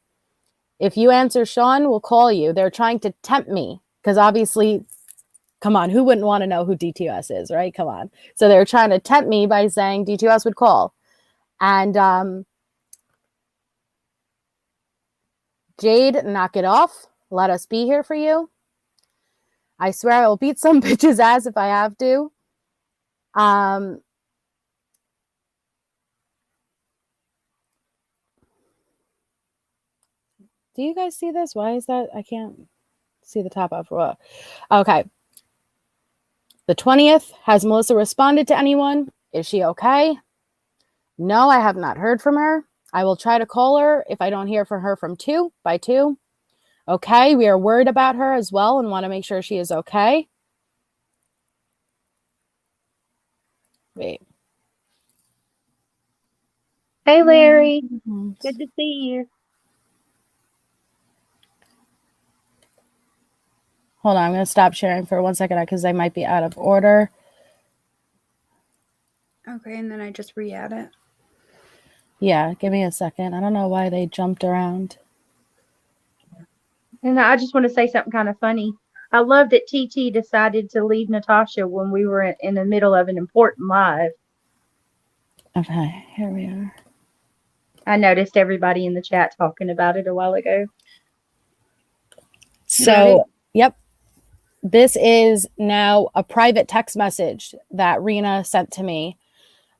If you answer, Sean will call you. They're trying to tempt me because obviously, come on, who wouldn't want to know who DTOS is, right? Come on. So they're trying to tempt me by saying DTOS would call. And Jade, knock it off. Let us be here for you. I swear I will beat some bitch's ass if I have to. Do you guys see this? Why is that? I can't see the top of it. Okay. The 20th, has Melissa responded to anyone? Is she okay? No, I have not heard from her. I will try to call her if I don't hear from her by 2. Okay, we are worried about her as well and want to make sure she is okay. Wait. Hey, Larry. Good to see you. Hold on, I'm going to stop sharing for 1 second because they might be out of order. Okay, and then I just re-add it. Yeah, give me a second. I don't know why they jumped around. And I just want to say something kind of funny. I love that TT decided to leave Natasha when we were in the middle of an important live. Okay, here we are. I noticed everybody in the chat talking about it a while ago. So, yep. This is now a private text message that Rena sent to me.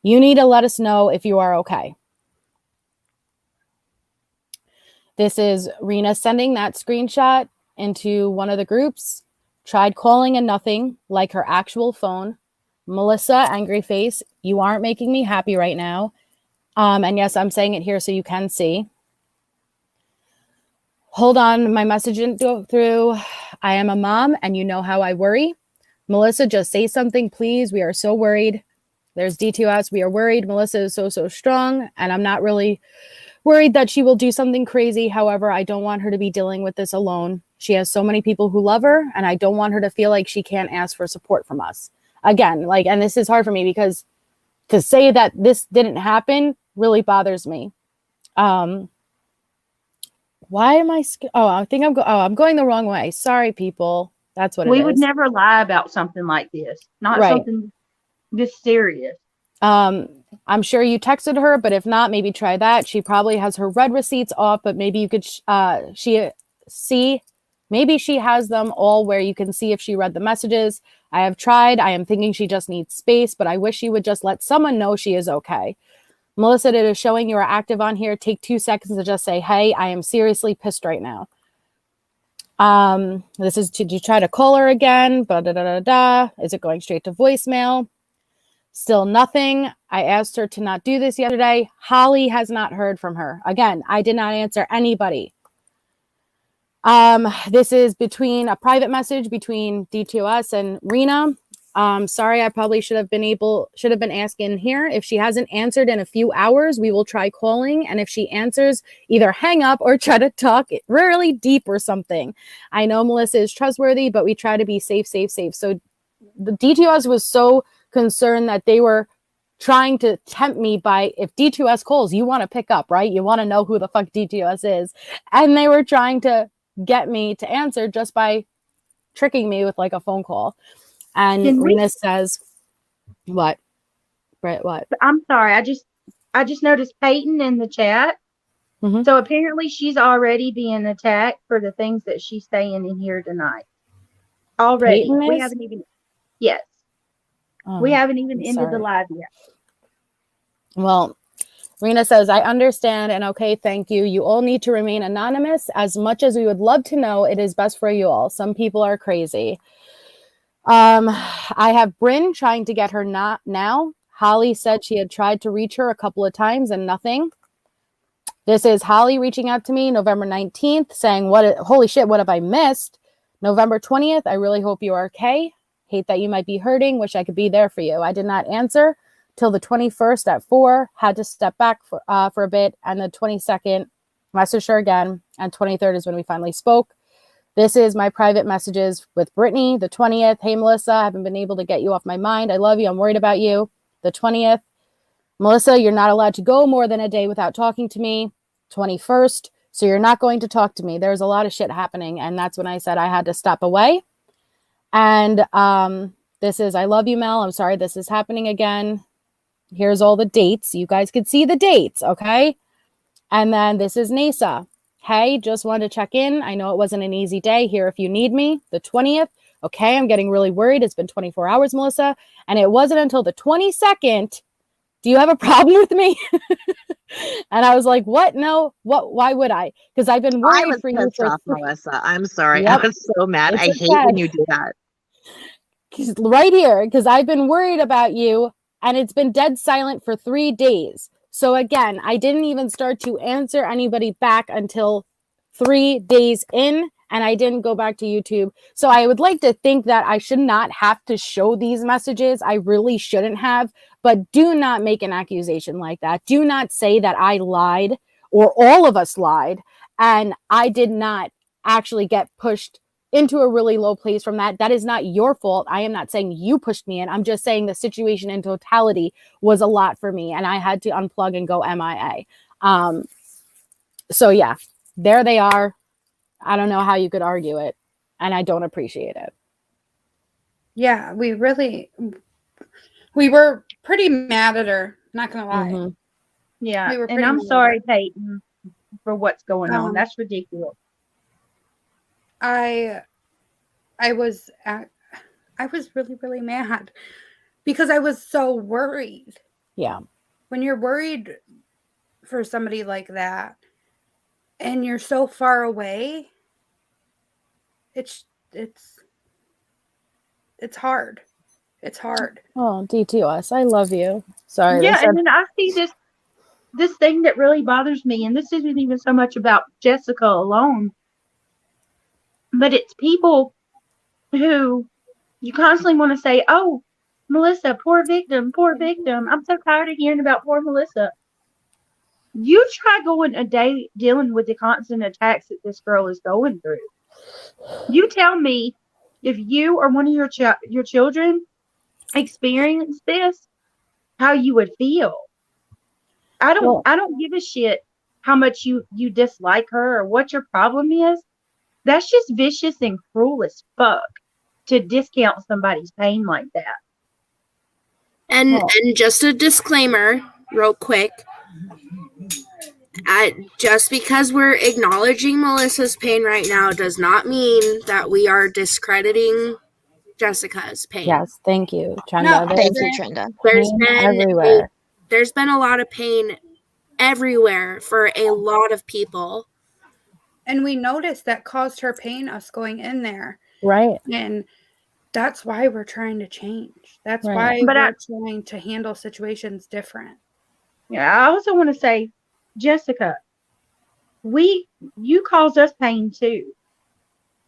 You need to let us know if you are okay. This is Rena sending that screenshot into one of the groups. Tried calling and nothing, like her actual phone. Melissa, angry face, you aren't making me happy right now. And yes, I'm saying it here so you can see. Hold on, my message didn't go through. I am a mom and you know how I worry. Melissa, just say something, please. We are so worried. There's D2S. We are worried. Melissa is so strong. And I'm not really worried that she will do something crazy. However, I don't want her to be dealing with this alone. She has so many people who love her. And I don't want her to feel like she can't ask for support from us. Again, and this is hard for me because to say that this didn't happen really bothers me. Why am I? I think I'm going the wrong way. Sorry, people. That's what it is. We would never lie about something like this. Not something this serious. I'm sure you texted her, but if not, maybe try that. She probably has her read receipts off, but maybe you could maybe she has them all where you can see if she read the messages. I have tried. I am thinking she just needs space, but I wish she would just let someone know she is okay. Melissa, it is showing you are active on here. Take 2 seconds to just say, hey, I am seriously pissed right now. This is, did you try to call her again? Is it going straight to voicemail? Still nothing. I asked her to not do this yesterday. Holly has not heard from her. Again, I did not answer anybody. This is between a private message between D2S and Rena. Sorry, I probably should have been asking here. If she hasn't answered in a few hours, we will try calling. And if she answers, either hang up or try to talk really deep or something. I know Melissa is trustworthy, but we try to be safe. So the D2S was so concerned that they were trying to tempt me by, if D2S calls, you want to pick up, right? You want to know who the fuck D2S is. And they were trying to get me to answer just by tricking me with like a phone call. And Rena says, what? Brett, what? I'm sorry. I just noticed Peyton in the chat. Mhm. So apparently she's already being attacked for the things that she's saying in here tonight. Already. Peyton We is? haven't even, yes, we Oh, haven't even I'm ended the sorry. live yet. Well, Rena says, I understand and okay, thank you. You all need to remain anonymous. As much as we would love to know, it is best for you all. Some people are crazy. I have Bryn trying to get her not now. Holly said she had tried to reach her a couple of times and nothing. This is Holly reaching out to me November 19th saying, holy shit, what have I missed? November 20th, I really hope you are okay. Hate that you might be hurting. Wish I could be there for you. I did not answer till the 21st at 4. Had to step back for a bit. And the 22nd, messaged her again. And 23rd is when we finally spoke. This is my private messages with Brittany. The 20th, hey, Melissa, I haven't been able to get you off my mind. I love you. I'm worried about you. The 20th, Melissa, you're not allowed to go more than a day without talking to me. 21st, so you're not going to talk to me. There's a lot of shit happening. And that's when I said I had to step away. And this is, I love you, Mel. I'm sorry this is happening again. Here's all the dates. You guys could see the dates, okay? And then this is Nasa. Hey, just wanted to check in. I know it wasn't an easy day. Here if you need me. The 20th. Okay, I'm getting really worried. It's been 24 hours, Melissa. And it wasn't until the 22nd. Do you have a problem with me? And I was like, what? No. What? Why would I? Because I've been I worried was for you pissed for off, Melissa. I'm sorry. Yep. I was so mad. It's I hate when you do that. Right here, because I've been worried about you, and it's been dead silent for 3 days. So again, I didn't even start to answer anybody back until 3 days in, and I didn't go back to YouTube. So I would like to think that I should not have to show these messages. I really shouldn't have, but do not make an accusation like that. Do not say that I lied or all of us lied, and I did not actually get pushed into a really low place from that. That is not your fault. I am not saying you pushed me in. I'm just saying the situation in totality was a lot for me, and I had to unplug and go MIA. So yeah, there they are. I don't know how you could argue it, and I don't appreciate it. Yeah, we were pretty mad at her, not gonna lie. Mm-hmm. Yeah, We were and pretty I'm mad at sorry, her. Peyton, for what's going on. That's ridiculous. I was really, really mad because I was so worried. Yeah. When you're worried for somebody like that and you're so far away, it's hard. It's hard. Oh, DTOS, I love you. Sorry. Yeah, and then I see this thing that really bothers me, and this isn't even so much about Jessica alone, but it's people who you constantly want to say, oh, Melissa, poor victim, poor victim. I'm so tired of hearing about poor Melissa. You try going a day dealing with the constant attacks that this girl is going through. You tell me if you or one of your children experienced this, how you would feel. I don't give a shit how much you dislike her or what your problem is. That's just vicious and cruel as fuck to discount somebody's pain like that. And just a disclaimer, real quick. Just because we're acknowledging Melissa's pain right now does not mean that we are discrediting Jessica's pain. Yes, thank you, Trenda. No, Thank you, Trenda. There's been a lot of pain everywhere for a lot of people. And we noticed that caused her pain, us going in there. Right. And that's why we're trying to change. That's Right. why we're trying to handle situations different. Yeah, I also want to say, Jessica, you caused us pain too.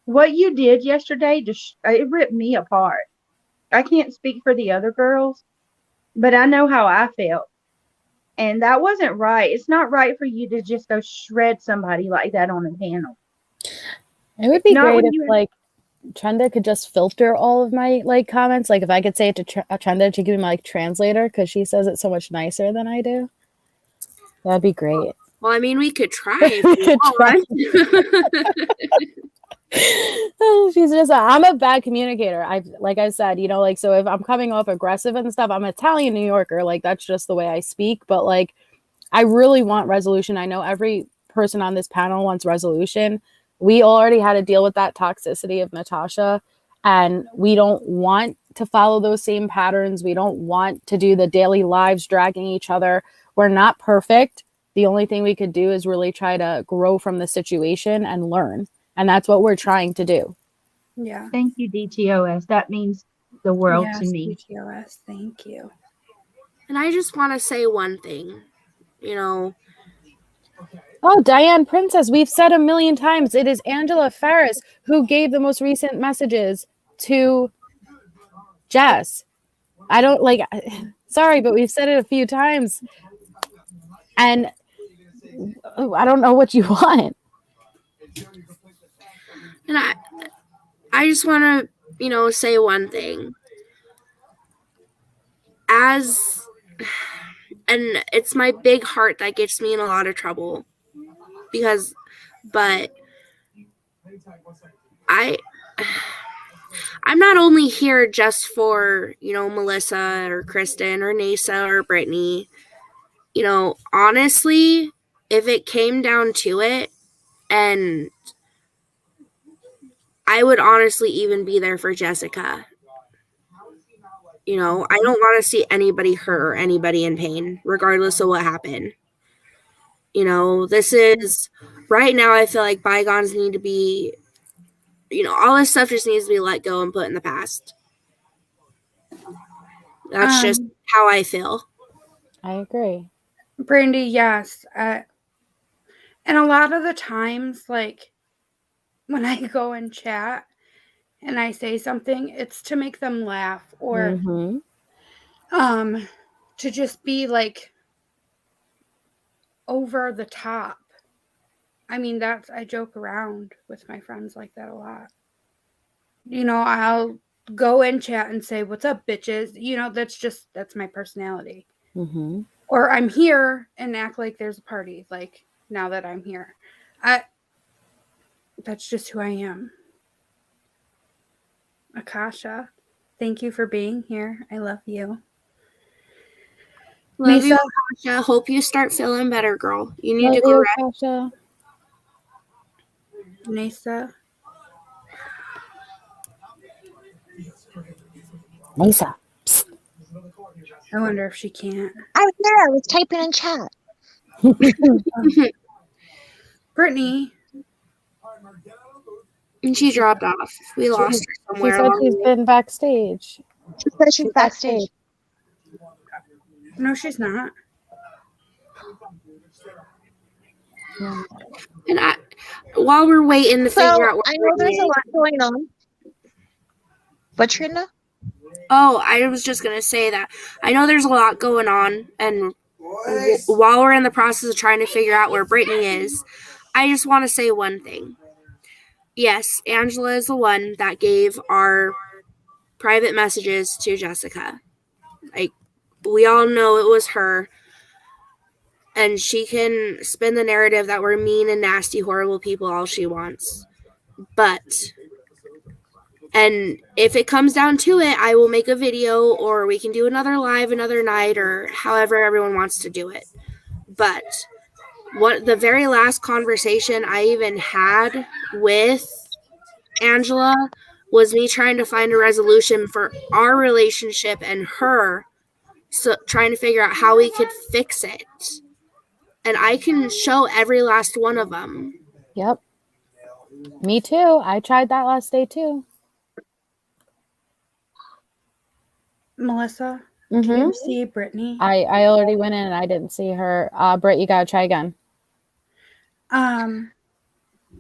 What you did yesterday, it ripped me apart. I can't speak for the other girls, but I know how I felt. And that wasn't right. It's not right for you to just go shred somebody like that on a panel. It would be great if Trenda could just filter all of my comments. Like if I could say it to Trenda to give me my translator, because she says it so much nicer than I do. That'd be great. Well, I mean, we could try. She's just, I'm a bad communicator. Like I said, so if I'm coming off aggressive and stuff, I'm an Italian New Yorker. Like that's just the way I speak. But I really want resolution. I know every person on this panel wants resolution. We already had to deal with that toxicity of Natasha, and we don't want to follow those same patterns. We don't want to do the daily lives dragging each other. We're not perfect. The only thing we could do is really try to grow from the situation and learn. And that's what we're trying to do. Yeah. Thank you, DTOS. That means the world Yes, to me. DTOS. Thank you. And I just want to say one thing, you know. Oh, Diane Princess, we've said a million times, it is Angela Ferris who gave the most recent messages to Jess. I don't like, sorry, but we've said it a few times. And I don't know what you want. And I just want to, you know, say one thing. And it's my big heart that gets me in a lot of trouble. But I'm not only here just for, you know, Melissa or Kristen or Nasa or Brittany. You know, honestly, if it came down to it, and I would honestly even be there for Jessica. You know, I don't want to see anybody hurt or anybody in pain, regardless of what happened. You know, this is, right now, I feel like bygones need to be, you know, all this stuff just needs to be let go and put in the past. That's just how I feel. I agree. Brandy, yes. And a lot of the times, like, when I go and chat and I say something, it's to make them laugh or to just be, like, over the top. I mean, I joke around with my friends like that a lot. You know, I'll go and chat and say, "What's up, bitches?" You know, that's my personality. Or I'm here and act like there's a party, like, now that I'm here. That's just who I am. Akasha, thank you for being here. I love you. Love you, Akasha. Hope you start feeling better, girl. You need to go rest. Akasha. Nasa. Lisa. I wonder if she can't. I was there. I was typing in chat. Brittany. And she dropped off. We lost her somewhere. She said she's been backstage. She said she's backstage. No, she's not. And while we're waiting to figure out what I know there's a lot going on. What, Trina? Oh, I was just going to say that. I know there's a lot going on, and while we're in the process of trying to figure out where Brittany is, I just want to say one thing. Yes, Angela is the one that gave our private messages to Jessica. Like, we all know it was her, and she can spin the narrative that we're mean and nasty, horrible people all she wants. And if it comes down to it, I will make a video, or we can do another live another night, or however everyone wants to do it. But the very last conversation I even had with Angela was me trying to find a resolution for our relationship and her, so trying to figure out how we could fix it. And I can show every last one of them. Yep. Me too. I tried that last day too. Melissa, can you see Brittany? I already went in and I didn't see her. Britt, you gotta try again.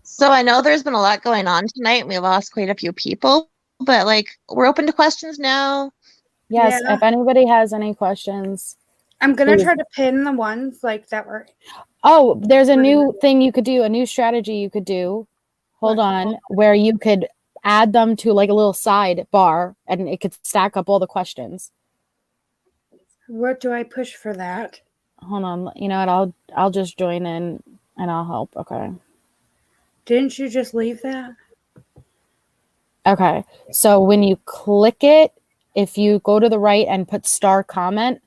So I know there's been a lot going on tonight. We lost quite a few people, but like, we're open to questions now. Yes, if anybody has any questions. I'm gonna try to pin the ones like that were. Oh, there's a new thing you could do, a new strategy you could do. Hold on, where you could add them to like a little sidebar and it could stack up all the questions. What do I push for that? Hold on, you know what? I'll just join in and I'll help. Okay. Didn't you just leave that? Okay. So when you click it, if you go to the right and put star comment,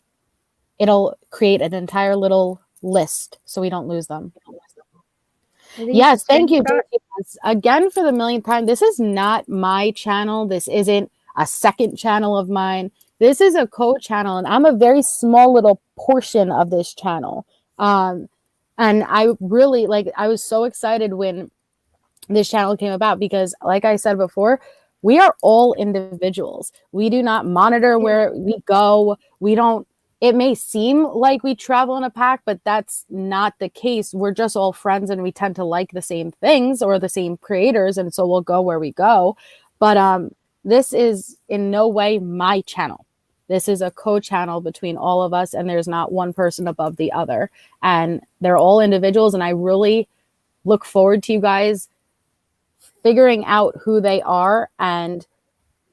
it'll create an entire little list so we don't lose them. Yes, thank you, JTS. Again, for the millionth time, this is not my channel. This isn't a second channel of mine. This is a co-channel, and I'm a very small little portion of this channel. And I really, like, I was so excited when this channel came about because, like I said before, we are all individuals. We do not monitor where we go. We don't, it may seem like we travel in a pack, but that's not the case. We're just all friends and we tend to like the same things or the same creators. And so we'll go where we go. But this is in no way my channel. This is a co-channel between all of us, and there's not one person above the other. And they're all individuals. And I really look forward to you guys figuring out who they are, and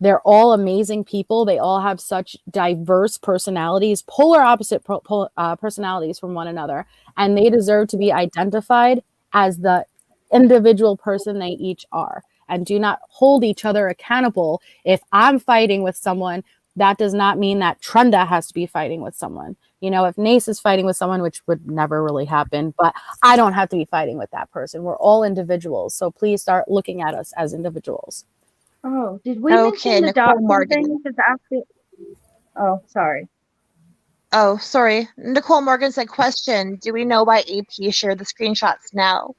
they're all amazing people. They all have such diverse personalities, polar opposite personalities from one another, and they deserve to be identified as the individual person they each are. And do not hold each other accountable. If I'm fighting with someone, that does not mean that Trenda has to be fighting with someone. You know, if Nace is fighting with someone, which would never really happen, but I don't have to be fighting with that person. We're all individuals. So please start looking at us as individuals. Oh, did we mention the Doxxing thing? Oh, sorry. Oh, sorry. Nicole Morgan said, question, do we know why AP shared the screenshots now?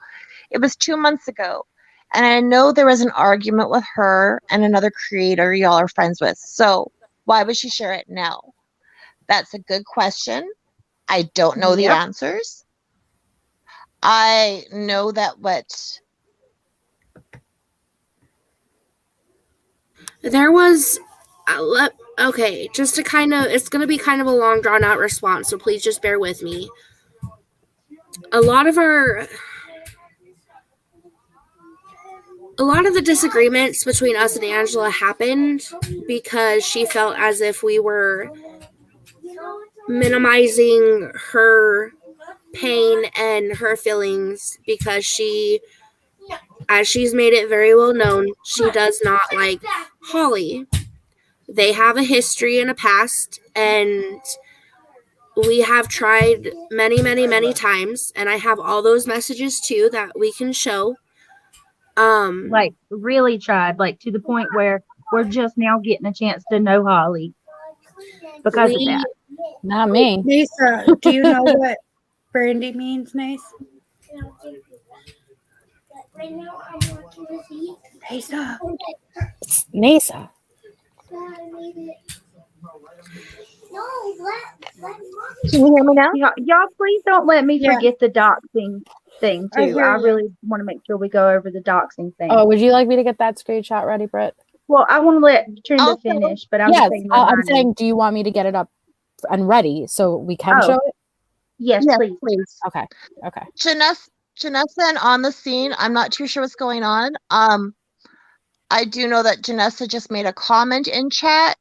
It was 2 months ago. And I know there was an argument with her and another creator y'all are friends with. So why would she share it now? That's a good question. I don't know the answers. I know that there was okay, just to kind of, it's going to be kind of a long drawn out response, so please just bear with me. A lot of the disagreements between us and Angela happened because she felt as if we were minimizing her pain and her feelings because she, as she's made it very well known, she does not like Holly. They have a history and a past, and we have tried many, many, many times, and I have all those messages too that we can show. Like really tried, like to the point where we're just now getting a chance to know Holly because of that. Not me. Lisa, do you know what Brandy means, Nace? Lisa. Nasa. Can you hear me now? Y'all, please don't let me forget the Doxxing thing too. I really want to make sure we go over the Doxxing thing. Oh, would you like me to get that screenshot ready, Britt? Well, I want to let Trenda finish, but I'm I'm saying, do you want me to get it up and ready so we can show it? Yes, please. Okay. Janessa on the scene. I'm not too sure what's going on. I do know that Janessa just made a comment in chat.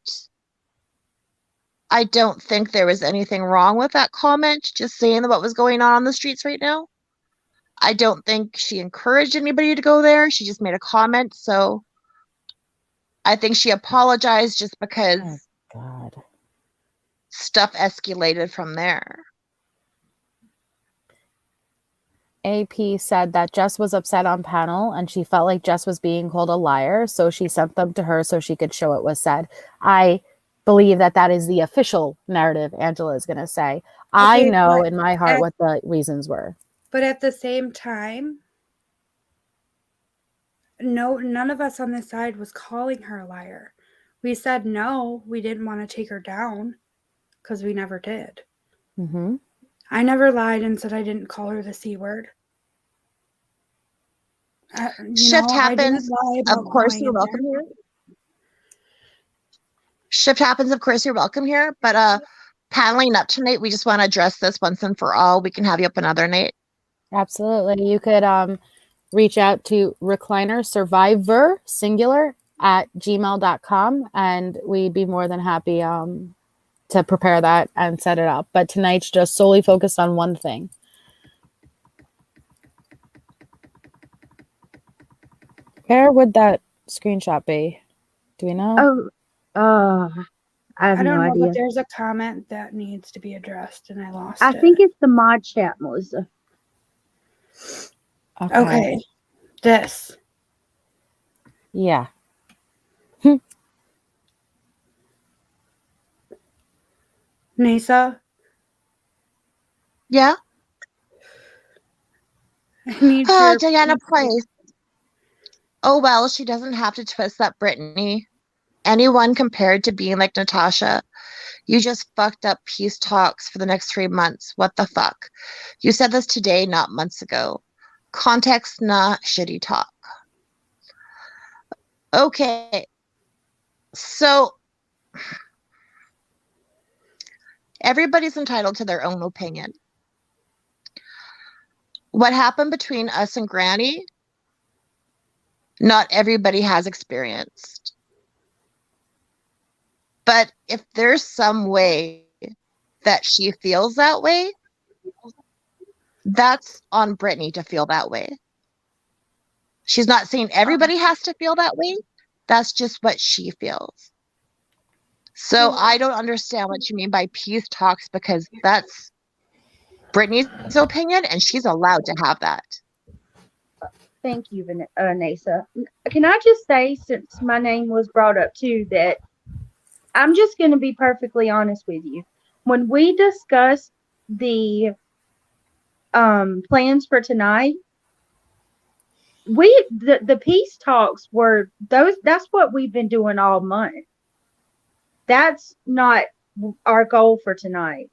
I don't think there was anything wrong with that comment, just saying what was going on the streets right now. I don't think she encouraged anybody to go there. She just made a comment. So I think she apologized just because stuff escalated from there. AP said that Jess was upset on panel and she felt like Jess was being called a liar. So she sent them to her so she could show it was said. I believe that is the official narrative Angela is going to say. I know in my heart what the reasons were. But at the same time, none of us on this side was calling her a liar. We said no, we didn't want to take her down because we never did. Mm-hmm. I never lied and said I didn't call her the C word. Shift happens. Of course, you're welcome here. Shift happens. Of course, you're welcome here. But paneling up tonight, we just want to address this once and for all. We can have you up another night. Absolutely. You could reach out to Recliner Survivor singular at gmail.com, and we'd be more than happy to prepare that and set it up. But tonight's just solely focused on one thing. Where would that screenshot be? Do we know? I have no idea. But there's a comment that needs to be addressed, and I lost it. I think it's the mod chat, Melissa. Okay. This. Yeah. Nisa, Yeah. I need your Diana Price. Oh, well, she doesn't have to twist that Brittany. Anyone compared to being like Natasha, you just fucked up peace talks for the next 3 months. What the fuck? You said this today, not months ago. Context, not shitty talk. Okay. So everybody's entitled to their own opinion. What happened between us and Granny, not everybody has experienced. But if there's some way that she feels that way, that's on Brittany to feel that way. She's not saying everybody has to feel that way. That's just what she feels. So I don't understand what you mean by peace talks, because that's Brittany's opinion and she's allowed to have that. Thank you, Nasa. Can I just say, since my name was brought up too, that I'm just going to be perfectly honest with you. When we discussed the plans for tonight, the peace talks were those. That's what we've been doing all month. That's not our goal for tonight.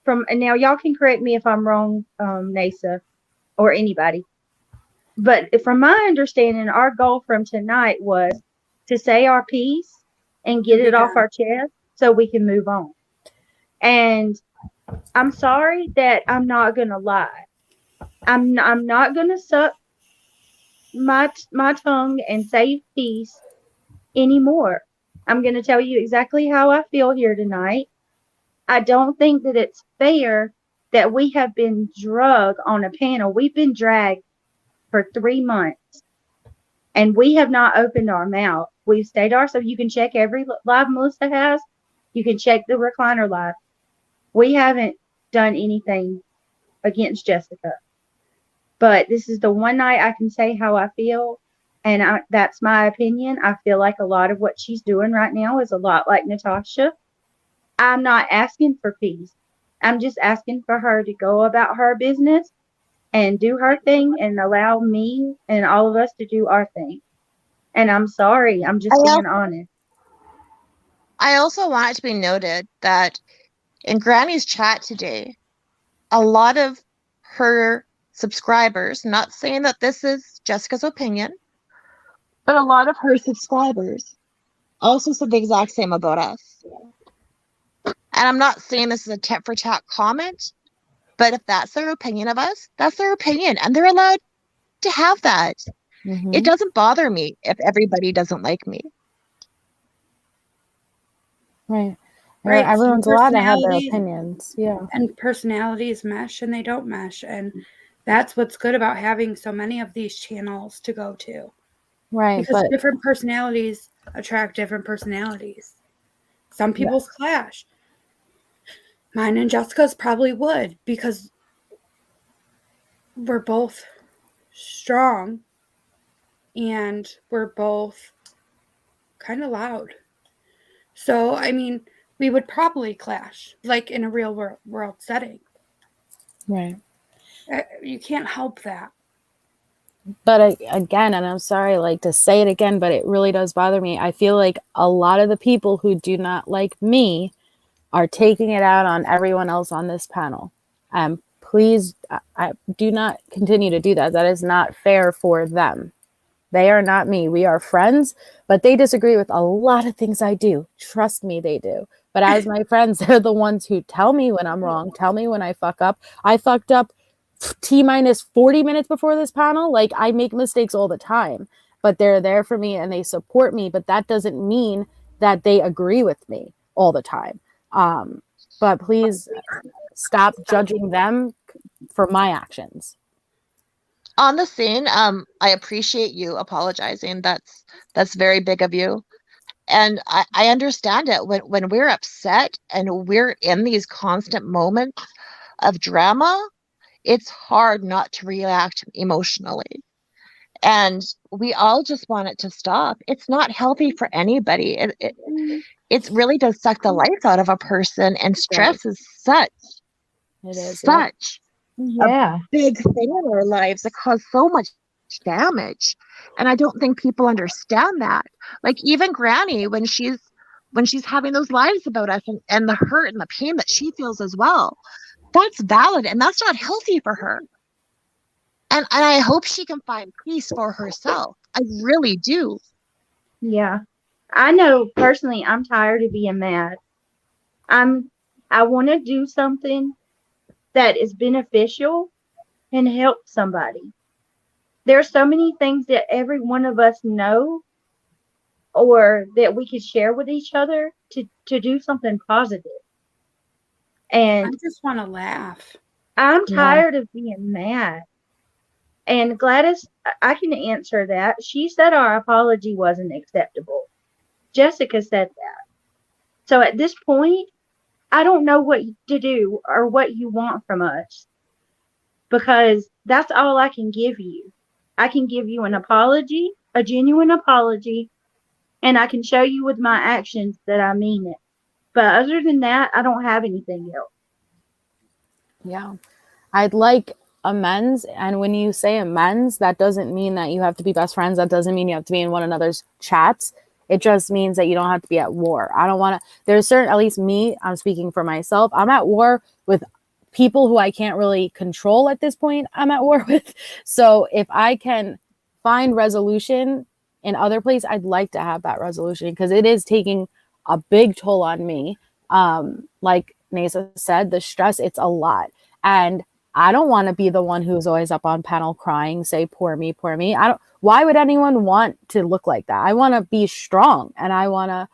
And now y'all can correct me if I'm wrong, Nasa, or anybody. But from my understanding, our goal from tonight was to say our piece and get it off our chest so we can move on. And I'm sorry that I'm not going to lie. I'm not going to suck my tongue and say peace anymore. I'm going to tell you exactly how I feel here tonight. I don't think that it's fair that we have been drug on a panel. We've been dragged for 3 months, and we have not opened our mouth. We've stayed ourselves. You can check every live Melissa has. You can check the recliner live. We haven't done anything against Jessica. But this is the one night I can say how I feel, and that's my opinion. I feel like a lot of what she's doing right now is a lot like Natasha. I'm not asking for peace. I'm just asking for her to go about her business and do her thing and allow me and all of us to do our thing. And I'm sorry. I'm just being honest. I also want it to be noted that in Granny's chat today, a lot of her subscribers, not saying that this is Jessica's opinion, but a lot of her subscribers also said the exact same about us. And I'm not saying this is a tit for tat comment, but if that's their opinion of us, that's their opinion, and they're allowed to have that. Mm-hmm. It doesn't bother me if everybody doesn't like me. Right. Everyone's allowed to have their opinions. Yeah. And personalities mesh and they don't mesh. And that's what's good about having so many of these channels to go to. Right. Because different personalities attract different personalities. Some people's clash. Mine and Jessica's probably would, because we're both strong and we're both kind of loud. So, I mean, we would probably clash, like in a real world setting. Right. You can't help that. But again, and I'm sorry, like, to say it again, but it really does bother me. I feel like a lot of the people who do not like me are taking it out on everyone else on this panel. Please, I do not continue to do that. That is not fair for them. They are not me. We are friends, but they disagree with a lot of things I do. Trust me, they do. But as my friends, they're the ones who tell me when I'm wrong, tell me when I fuck up. I fucked up T-minus 40 minutes before this panel. Like, I make mistakes all the time, but they're there for me and they support me. But that doesn't mean that they agree with me all the time. But please stop judging them for my actions. On the scene, I appreciate you apologizing. That's very big of you. And I understand it when we're upset and we're in these constant moments of drama. it's hard not to react emotionally. And we all just want it to stop. It's not healthy for anybody. It really does suck the life out of a person. And stress is such a big thing in our lives. It causes so much damage. And I don't think people understand that. Like even Granny, when she's having those lies about us and the hurt and the pain that she feels as well, that's valid and that's not healthy for her. And I hope she can find peace for herself. I really do. Yeah. I know personally I'm tired of being mad. I want to do something that is beneficial and help somebody. There are so many things that every one of us know or that we could share with each other to do something positive. And I just want to laugh. I'm tired of being mad. And Gladys, I can answer that. She said our apology wasn't acceptable. Jessica said that. So at this point, I don't know what to do or what you want from us because that's all I can give you. I can give you an apology, a genuine apology, and I can show you with my actions that I mean it. But other than that, I don't have anything else. Yeah. I'd like amends. And when you say amends, that doesn't mean that you have to be best friends. That doesn't mean you have to be in one another's chats. It just means that you don't have to be at war. I don't want to, there's certain, at least me, I'm speaking for myself. I'm at war with people who I can't really control at this point. I'm at war with. So if I can find resolution in other places, I'd like to have that resolution because it is taking a big toll on me. Like Nasa said, the stress, it's a lot. And I don't want to be the one who's always up on panel crying, say, poor me, poor me. Why would anyone want to look like that? I want to be strong and I want to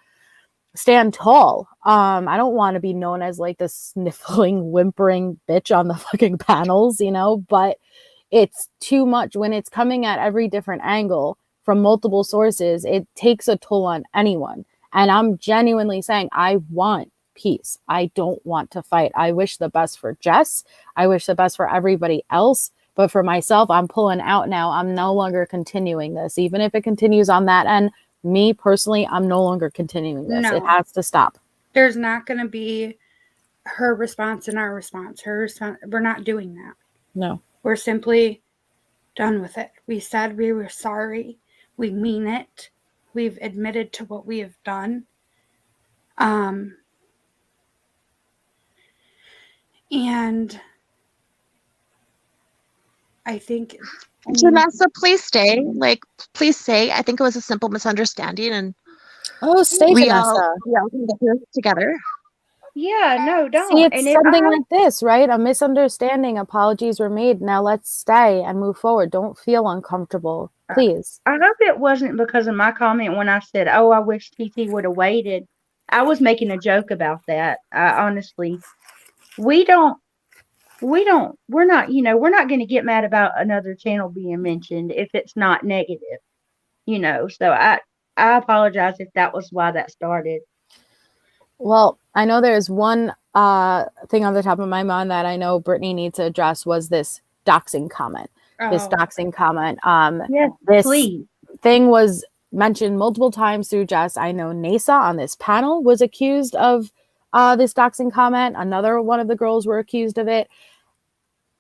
stand tall. I don't want to be known as like the sniffling, whimpering bitch on the fucking panels, but it's too much when it's coming at every different angle from multiple sources. It takes a toll on anyone. And I'm genuinely saying, I want peace. I don't want to fight. I wish the best for Jess. I wish the best for everybody else. But for myself, I'm pulling out now. I'm no longer continuing this. Even if it continues on that end, me personally, I'm no longer continuing this. No. It has to stop. There's not going to be her response and our response. We're not doing that. No. We're simply done with it. We said we were sorry. We mean it. We've admitted to what we have done. And I think Janessa, please stay. Please say. I think it was a simple misunderstanding, and stay, we Janessa. all can get through this together. Yeah, no, don't. See, it's something like this, right? A misunderstanding. Apologies were made. Now let's stay and move forward. Don't feel uncomfortable, please. I hope it wasn't because of my comment when I said, "Oh, I wish TT would have waited." I was making a joke about that. Honestly, we're not, we're not going to get mad about another channel being mentioned if it's not negative, So I apologize if that was why that started. Well, I know there's one thing on the top of my mind that I know Brittany needs to address was this doxing comment. This doxing comment. Yes, this please. thing was mentioned multiple times through Jess. I know Nasa on this panel was accused of this doxing comment. Another one of the girls were accused of it.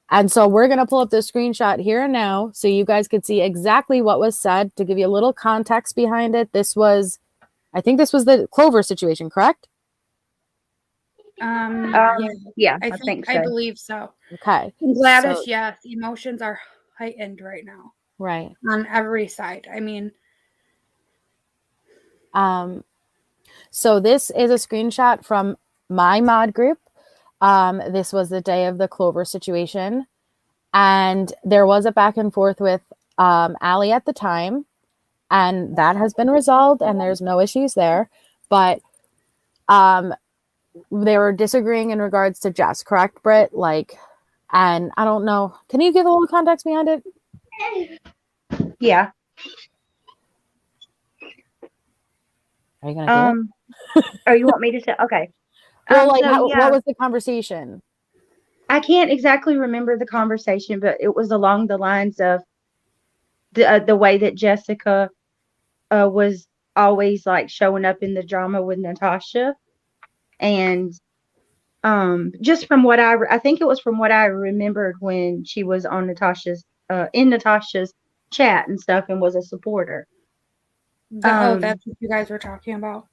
And so we're going to pull up the screenshot here and now so you guys could see exactly what was said to give you a little context behind it. I think this was the Clover situation, correct? Yeah, I think so. I believe so. Okay. Gladys, yes, emotions are heightened right now. Right. On every side. I mean, so this is a screenshot from my mod group. This was the day of the Clover situation. And there was a back and forth with Allie at the time. And that has been resolved and there's no issues there. But they were disagreeing in regards to Jess, correct, Britt? And I don't know. Can you give a little context behind it? Yeah. Are you gonna do it? Oh, you want me to say? Okay. Well, what was the conversation? I can't exactly remember the conversation, but it was along the lines of the way that Jessica was always like showing up in the drama with Natasha, and just from what I think it was from what I remembered when she was on Natasha's in Natasha's chat and stuff and was a supporter. That's what you guys were talking about.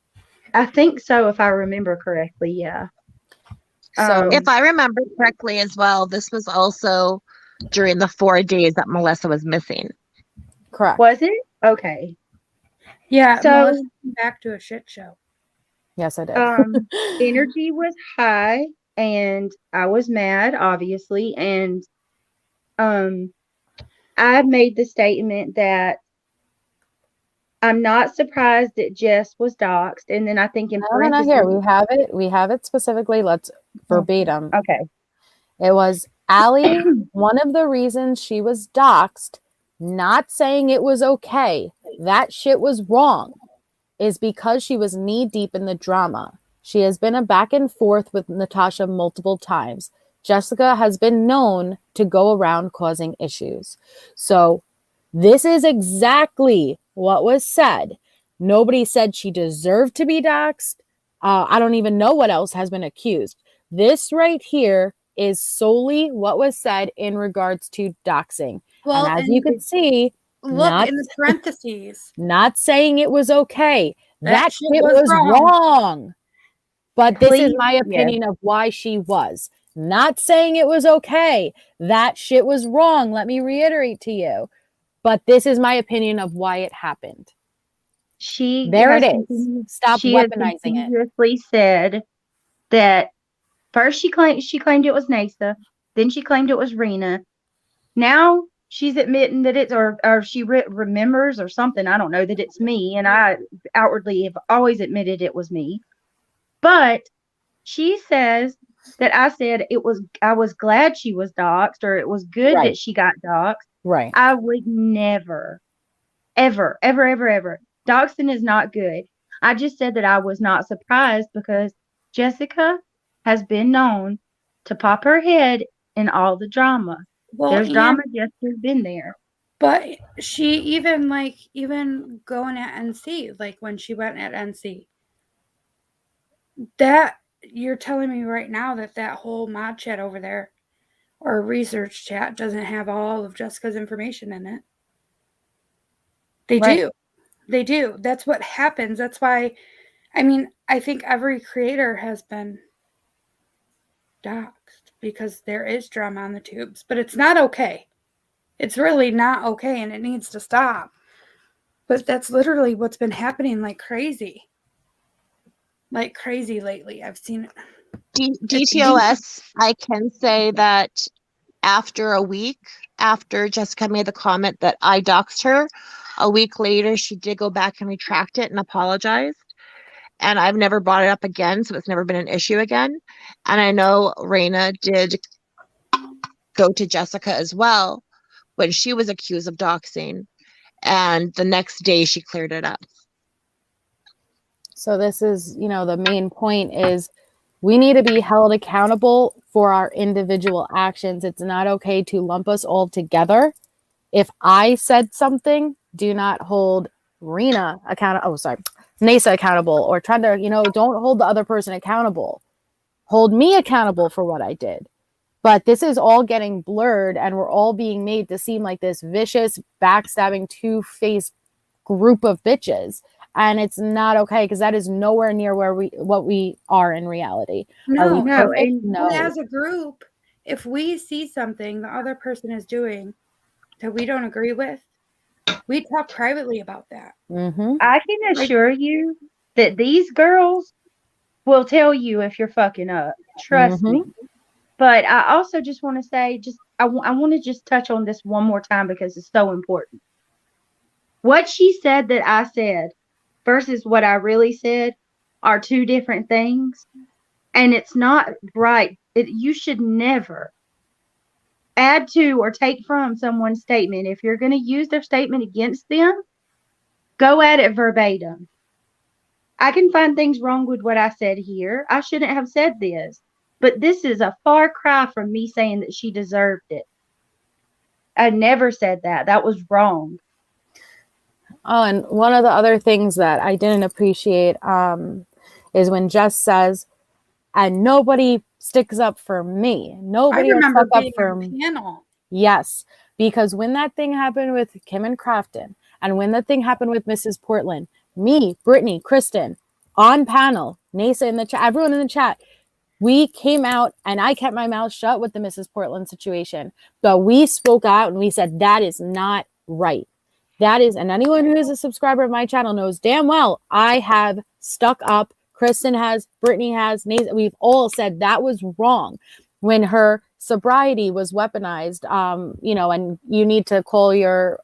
I think so, if I remember correctly. Yeah. So If I remember correctly as well, this was also during the 4 days that Melissa was missing. correct. Was it? Okay. Yeah, So- Melissa came back to a shit show. Yes, I did. Energy was high, and I was mad, obviously, and I made the statement that I'm not surprised that Jess was doxxed, and then I think in No, parentheses, here we have it. We have it specifically. Let's verbatim. okay, It was Allie. One of the reasons she was doxxed, not saying it was okay, that shit was wrong, is because she was knee deep in the drama. She has been a back and forth with Natasha multiple times. Jessica has been known to go around causing issues. So this is exactly what was said. Nobody said she deserved to be doxxed. I don't even know what else has been accused. This right here is solely what was said in regards to doxing. Well, and as you can see, look not- in the parentheses. not saying it was okay. That shit shit was was wrong. wrong. But this is Please, my opinion of why she was. Not saying it was okay. That shit was wrong. Let me reiterate to you. But this is my opinion of why it happened. There it is. Stop she has weaponizing it. continuously said that first she claimed it was Nasa, then she claimed it was Rena. Now she's admitting that it's or she remembers or something. I don't know, that it's me, and I outwardly have always admitted it was me. But she says that I said I was glad she was doxxed, or it was good Right. that she got doxxed. Right. I would never, ever, ever, ever, ever. Doxing is not good. I just said that I was not surprised because Jessica has been known to pop her head in all the drama. Well, There's drama. Jessica's been there. But she even going at NC, like when she went at NC, that you're telling me right now that whole mod chat over there or research chat doesn't have all of Jessica's information in it. They Right. do. They do. That's what happens. That's why, I mean, I think every creator has been doxxed because there is drama on the tubes, but it's not okay. It's really not okay, and it needs to stop. But that's literally what's been happening like crazy. Like crazy lately. I've seen it. DTOS, I can say that after a week, after Jessica made the comment that I doxed her, a week later, she did go back and retract it and apologized. And I've never brought it up again, so it's never been an issue again. And I know Raina did go to Jessica as well when she was accused of doxing. And the next day, she cleared it up. So this is, the main point is we need to be held accountable for our individual actions. It's not okay to lump us all together. If I said something, do not hold Rena accountable. Nasa accountable, or try to, don't hold the other person accountable. Hold me accountable for what I did. But this is all getting blurred, and we're all being made to seem like this vicious, backstabbing, two-faced group of bitches. And it's not okay, because that is nowhere near what we are in reality. Are we perfect? No. As a group, if we see something the other person is doing that we don't agree with, we talk privately about that. Mm-hmm. I can assure you that these girls will tell you if you're fucking up. Trust me. But I also just want to say, I want to just touch on this one more time because it's so important. What she said that I said versus what I really said are two different things. And it's not right. You should never add to or take from someone's statement. If you're going to use their statement against them, go at it verbatim. I can find things wrong with what I said here. I shouldn't have said this. But this is a far cry from me saying that she deserved it. I never said that. That was wrong. Oh, and one of the other things that I didn't appreciate is when Jess says, and nobody sticks up for me. Nobody I will remember stuck up being for on me. panel. Yes, because when that thing happened with Kim and Crafton, and when the thing happened with Mrs. Portland, me, Brittany, Kristen, on panel, Nasa in the chat, everyone in the chat, we came out and I kept my mouth shut with the Mrs. Portland situation, but we spoke out and we said, that is not right. That is, and anyone who is a subscriber of my channel knows damn well I have stuck up. Kristen has, Brittany has, Nasa, we've all said that was wrong. When her sobriety was weaponized, and you need to call your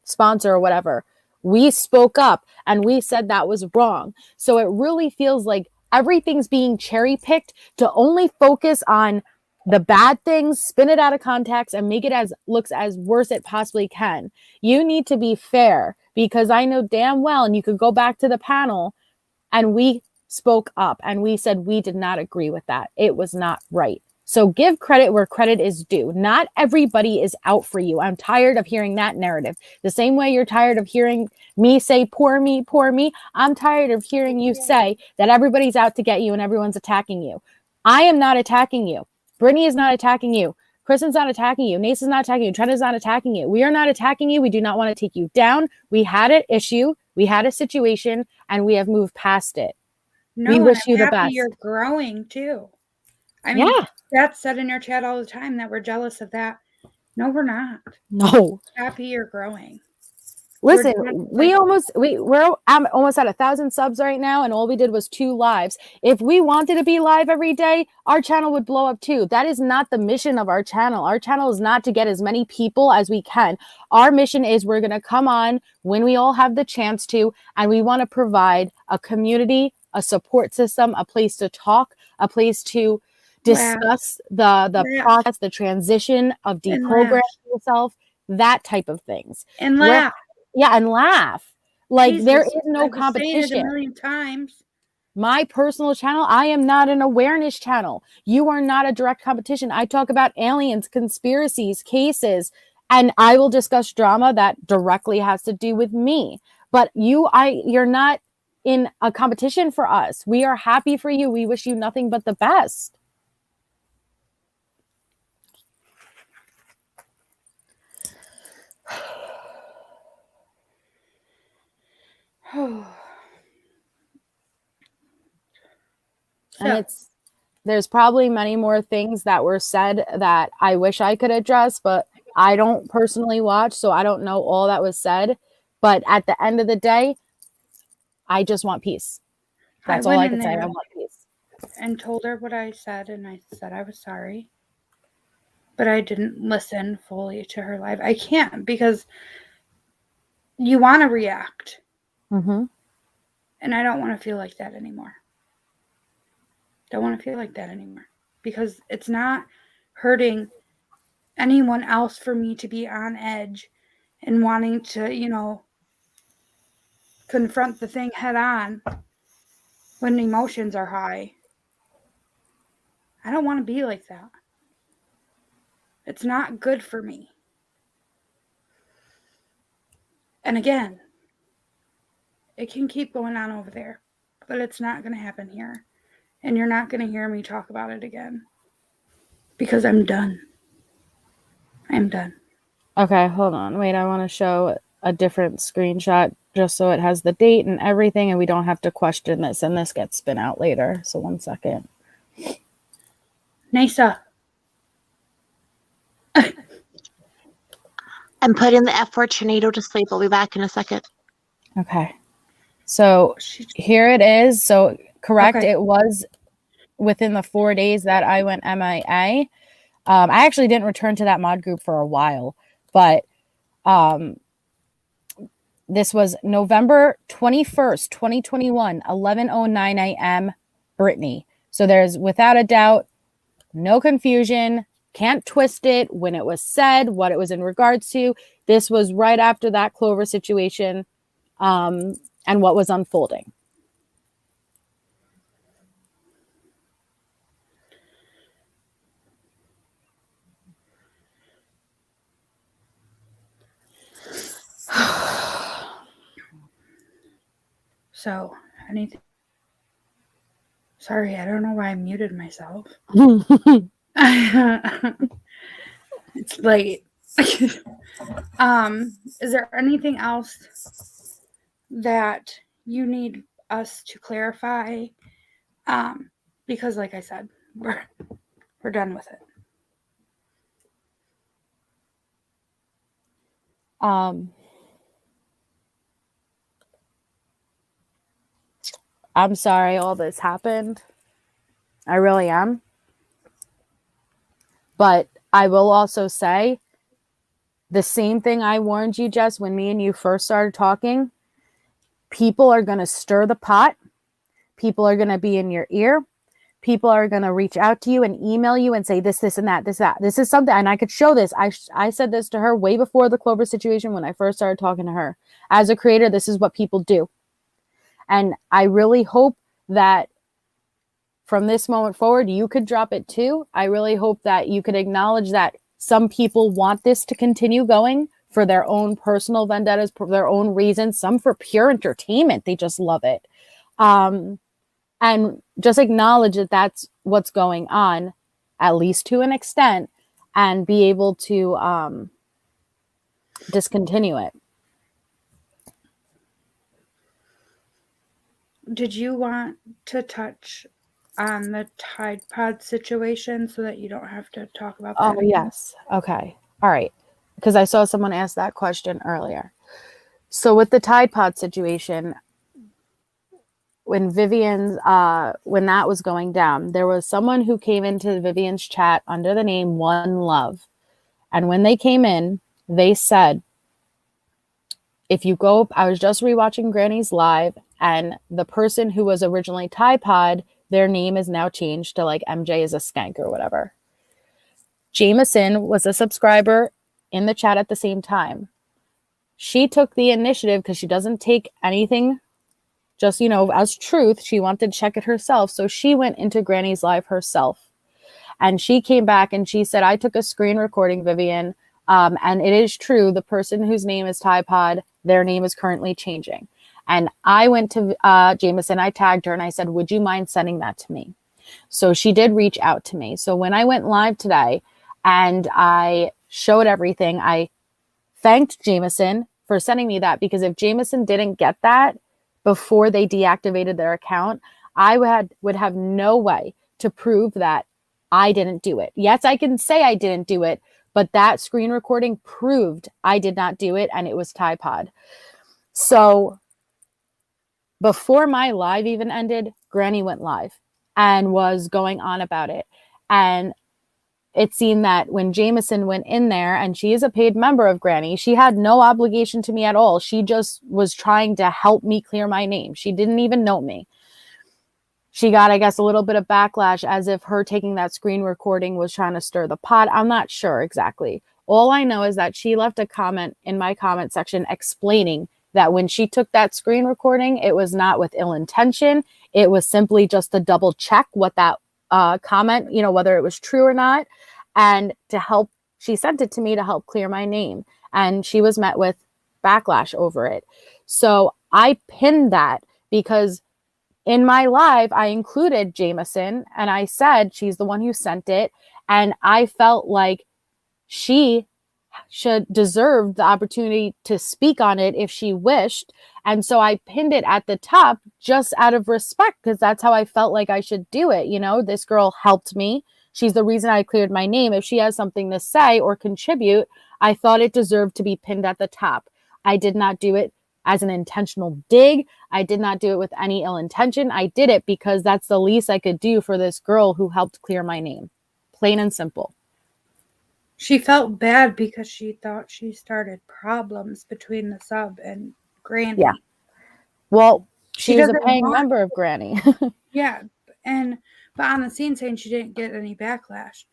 sponsor or whatever, we spoke up and we said that was wrong. So it really feels like everything's being cherry picked to only focus on the bad things, spin it out of context, and make it as looks as worse it possibly can. You need to be fair, because I know damn well, and you could go back to the panel, and we spoke up and we said we did not agree with that. It was not right. So give credit where credit is due. Not everybody is out for you. I'm tired of hearing that narrative. The same way you're tired of hearing me say, poor me, poor me. I'm tired of hearing you say that everybody's out to get you and everyone's attacking you. I am not attacking you. Brittany is not attacking you. Kristen's not attacking you. Nasa's not attacking you. Trenta's not attacking you. We are not attacking you. We do not want to take you down. We had an issue. We had a situation, and we have moved past it. No, we wish I'm you the happy best. You're growing too. I mean, that's said in your chat all the time that we're jealous of that. No, we're not. No. Happy you're growing. Listen, we're almost at 1,000 subs right now, and all we did was 2 lives. If we wanted to be live every day, our channel would blow up too. That is not the mission of our channel. Our channel is not to get as many people as we can. Our mission is we're going to come on when we all have the chance to, and we want to provide a community, a support system, a place to talk, a place to discuss the process, the transition of deprogramming yourself, that type of things. And laugh. And laugh. Like, Jesus, there is no I've competition. said it a million times. My personal channel, I am not an awareness channel. You are not a direct competition. I talk about aliens, conspiracies, cases, and I will discuss drama that directly has to do with me. But you're not in a competition for us. We are happy for you. We wish you nothing but the best. And there's probably many more things that were said that I wish I could address, but I don't personally watch, so I don't know all that was said. But at the end of the day, I just want peace. That's all I can say. I want peace. And told her what I said, and I said I was sorry. But I didn't listen fully to her live. I can't, because you want to react. Mm-hmm. And I don't want to feel like that anymore. Don't want to feel like that anymore. Because it's not hurting anyone else for me to be on edge and wanting to, confront the thing head on when emotions are high. I don't want to be like that. It's not good for me. And again, it can keep going on over there, but it's not going to happen here. And you're not going to hear me talk about it again, because I'm done. I'm done. Okay, hold on. Wait, I want to show a different screenshot just so it has the date and everything, and we don't have to question this, and this gets spin out later. So 1 second. Nasa. I'm putting the F4 tornado to sleep. I'll be back in a second. Okay. So here it is. So correct, Okay. It was within the 4 days that I went MIA. I actually didn't return to that mod group for a while, but this was November 21st, 2021, 11:09 a.m. Brittany. So there's, without a doubt, no confusion. Can't twist it when it was said, what it was in regards to. This was right after that Clover situation and what was unfolding. So, anything? Sorry, I don't know why I muted myself. It's late. Is there anything else that you need us to clarify? Because like I said, we're done with it. I'm sorry all this happened. I really am. But I will also say the same thing I warned you, Jess, when me and you first started talking. People are going to stir the pot. People are going to be in your ear. People are going to reach out to you and email you and say this, and that, this, that. This is something, and I could show this. I said this to her way before the Clover situation when I first started talking to her. As a creator, this is what people do. And I really hope that from this moment forward, you could drop it too. I really hope that you could acknowledge that some people want this to continue going for their own personal vendettas, for their own reasons, some for pure entertainment. They just love it. And just acknowledge that that's what's going on, at least to an extent, and be able to discontinue it. Did you want to touch on the Tide Pod situation so that you don't have to talk about that? Oh, yes. Okay. All right. Because I saw someone ask that question earlier. So with the Tide Pod situation, when Vivian's, when that was going down, there was someone who came into Vivian's chat under the name One Love. And when they came in, they said, if you go, I was just rewatching Granny's live, and the person who was originally Tide Pod, their name is now changed to like MJ is a skank or whatever. Jameson was a subscriber in the chat at the same time. She took the initiative because she doesn't take anything just, as truth. She wanted to check it herself. So she went into Granny's live herself. And she came back and she said, I took a screen recording, Vivian. And it is true. The person whose name is Tide Pod, their name is currently changing. And I went to Jameson, I tagged her and I said, would you mind sending that to me? So she did reach out to me. So when I went live today and I showed everything, I thanked Jameson for sending me that, because if Jameson didn't get that before they deactivated their account, I would have no way to prove that I didn't do it. Yes, I can say I didn't do it, but that screen recording proved I did not do it, and it was Tide Pod. So before my live even ended, Granny went live and was going on about it. And it seemed that when Jameson went in there, and she is a paid member of Granny, she had no obligation to me at all. She just was trying to help me clear my name. She didn't even know me. She got, I guess, a little bit of backlash as if her taking that screen recording was trying to stir the pot. I'm not sure exactly. All I know is that she left a comment in my comment section explaining that when she took that screen recording, it was not with ill intention. It was simply just to double check what that comment, whether it was true or not. And to help, she sent it to me to help clear my name. And she was met with backlash over it. So I pinned that because in my live, I included Jameson and I said she's the one who sent it. And I felt like she should deserve the opportunity to speak on it if she wished. And so I pinned it at the top just out of respect, because that's how I felt like I should do it. This girl helped me. She's the reason I cleared my name. If she has something to say or contribute, I thought it deserved to be pinned at the top. I did not do it as an intentional dig. I did not do it with any ill intention. I did it because that's the least I could do for this girl who helped clear my name. Plain and simple. She felt bad because she thought she started problems between the sub and Granny. Yeah. Well, she was a paying member of Granny. Yeah. But on the scene saying she didn't get any backlash.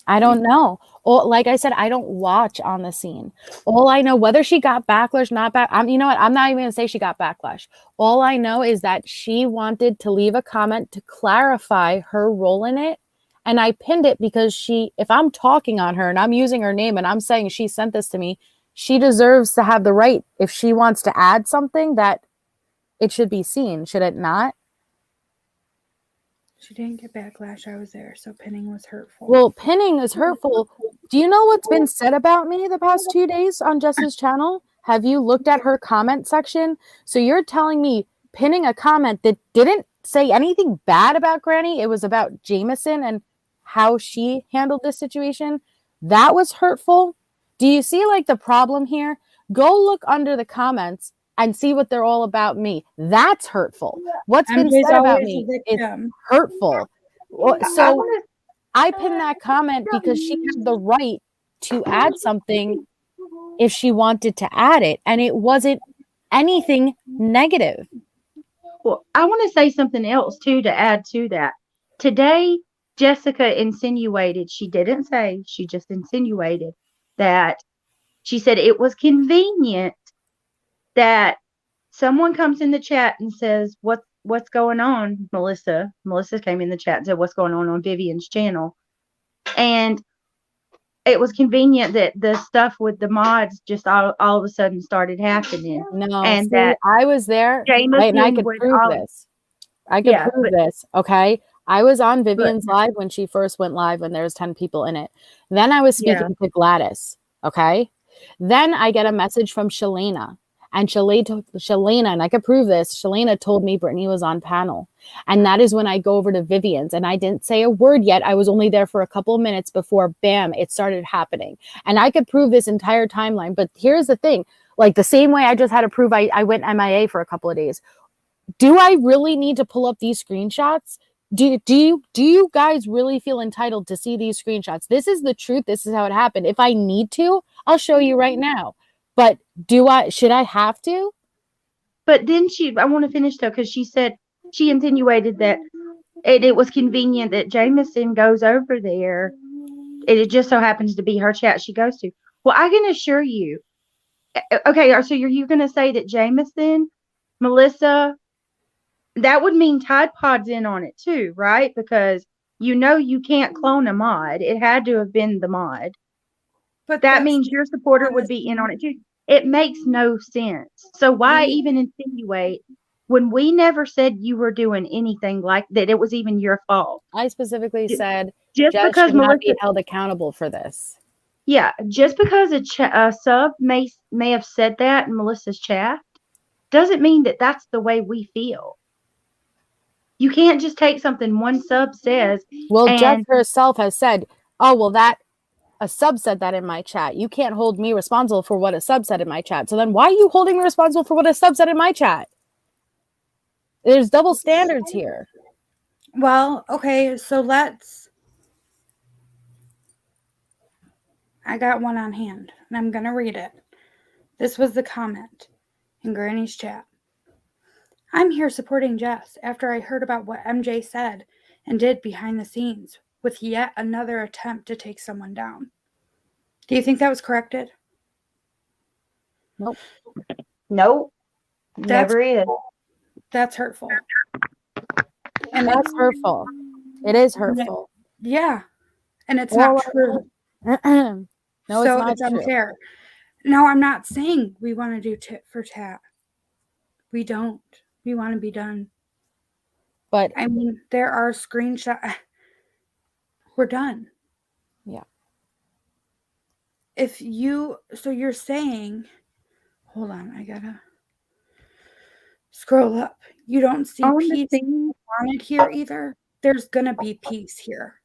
I don't know. Like I said, I don't watch on the scene. All I know, whether she got backlash, you know what? I'm not even going to say she got backlash. All I know is that she wanted to leave a comment to clarify her role in it. And I pinned it because if I'm talking on her and I'm using her name and I'm saying she sent this to me, she deserves to have the right, if she wants to add something that it should be seen, should it not? She didn't get backlash. I was there, so pinning was hurtful. Well, pinning is hurtful. Do you know what's been said about me the past 2 days on Jess's channel? Have you looked at her comment section? So you're telling me pinning a comment that didn't say anything bad about Granny, it was about Jameson and how she handled this situation, that was hurtful? Do you see like the problem here? Go look under the comments and see what they're all about me. That's hurtful. What's been MJ's said about always me a is victim. hurtful. Well, I so wanna- I pinned that comment because she had the right to add something if she wanted to add it, and it wasn't anything negative. Well, I want to say something else too to add to that. Today, Jessica insinuated, she didn't say, she just insinuated that she said it was convenient that someone comes in the chat and says, what's going on, Melissa? Melissa came in the chat and said, what's going on Vivian's channel? And it was convenient that the stuff with the mods just all of a sudden started happening. No, And see, that I was there, Jameson and I could would prove this. I could Yeah, prove this, okay? I was on Vivian's live when she first went live when there was 10 people in it. Then I was speaking to Gladys, okay? Then I get a message from Shalena. And Shalena, and I could prove this, Shalena told me Brittany was on panel. And that is when I go over to Vivian's. And I didn't say a word yet. I was only there for a couple of minutes before, bam, it started happening. And I could prove this entire timeline. But here's the thing. Like the same way I just had to prove I went MIA for a couple of days. Do I really need to pull up these screenshots? Do you guys really feel entitled to see these screenshots? This is the truth. This is how it happened. If I need to, I'll show you right now. But should I have to? But then I want to finish though, because she said, she insinuated that it was convenient that Jameson goes over there. It just so happens to be her chat she goes to. Well, I can assure you. Okay, so you're going to say that Jameson, Melissa, that would mean Tide Pod's in on it too, right? Because you can't clone a mod. It had to have been the mod. But That means your supporter would be in on it too. It makes no sense. So why even insinuate when we never said you were doing anything like that? It was even your fault. I specifically said Just Jess because should not Melissa be held accountable for this. Yeah, just because a sub may have said that in Melissa's chat doesn't mean that that's the way we feel. You can't just take something one sub says. Well, Jess and herself has said, "Oh, well, a sub said that in my chat. You can't hold me responsible for what a sub said in my chat. So then why are you holding me responsible for what a sub said in my chat?" There's double standards here. Well, okay, so I got one on hand, and I'm going to read it. This was the comment in Granny's chat. I'm here supporting Jess after I heard about what MJ said and did behind the scenes with yet another attempt to take someone down. Do you think that was corrected? Nope. Nope. Never is. That's hurtful. And that's hurtful. It is hurtful. Yeah. And it's not true. No, so it's not true. Unfair. No, I'm not saying we want to do tit for tat. We don't. We want to be done. But I mean, there are screenshots. We're done. Yeah. So you're saying, hold on, I gotta scroll up. You don't see peace wanted here either. There's gonna be peace here.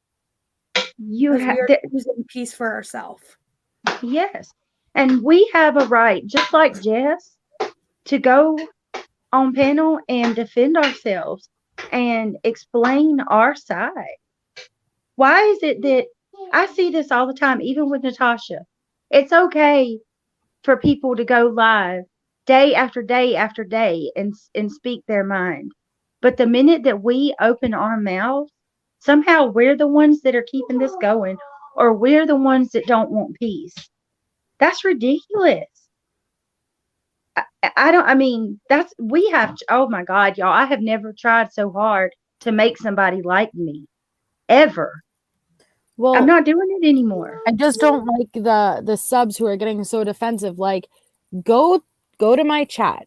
You have using peace for ourselves. Yes. And we have a right, just like Jess, to go on panel and defend ourselves and explain our side. Why is it that I see this all the time, even with Natasha? It's okay for people to go live day after day after day and speak their mind. But the minute that we open our mouths, somehow we're the ones that are keeping this going, or we're the ones that don't want peace. That's ridiculous. Oh my God, y'all, I have never tried so hard to make somebody like me, ever. Well, I'm not doing it anymore. I just don't like the subs who are getting so defensive. Like, go to my chat,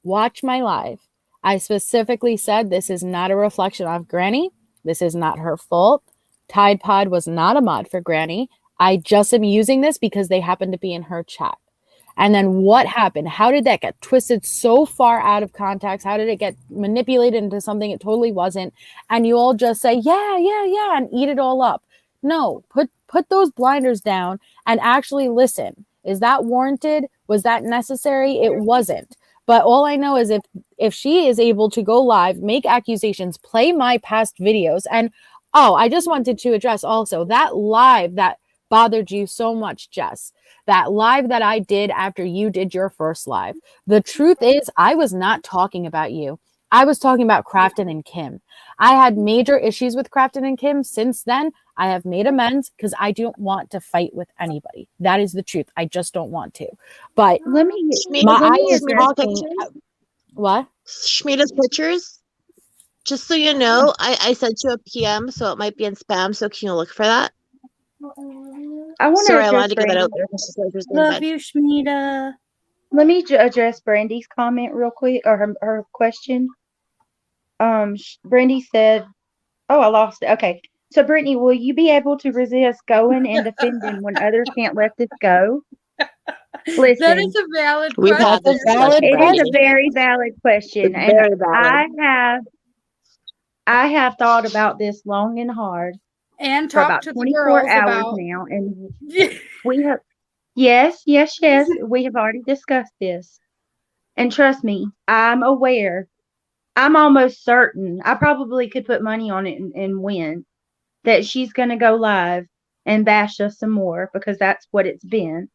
watch my live, I specifically said this is not a reflection of Granny. This is not her fault. Tide Pod was not a mod for Granny. I just am using this because they happen to be in her chat. And then what happened? How did that get twisted so far out of context? How did it get manipulated into something it totally wasn't? And you all just say, yeah, and eat it all up. No, put those blinders down and actually listen. Is that warranted? Was that necessary? It wasn't. But all I know is if she is able to go live, make accusations, play my past videos, and I just wanted to address also that live that bothered you so much, Jess. That live that I did after you did your first live. The truth is, I was not talking about you. I was talking about Crafton and Kim. I had major issues with Crafton and Kim. Since then, I have made amends because I don't want to fight with anybody. That is the truth. I just don't want to. But Let me Shmita's talking. What? Shmita's pictures. Just so you know, I sent you a PM, so it might be in spam. So can you look for that? I want Sorry, I to wanted to get that Brandy. out there. Love you, Shmita. Let me address Brandy's comment real quick, or her question. Brandy said, "Oh, I lost it." Okay, so Brittany, will you be able to resist going and defending when others can't let this go? Listen, That is a valid We've question. had this Valid discussion, it is a Brandy. very valid question, It's and very valid. I have thought about this long and hard And for about talk to the 24 girls hours about now, and we have yes, we have already discussed this. And trust me, I'm aware. I'm almost certain. I probably could put money on it and win that she's going to go live and bash us some more because that's what it's been.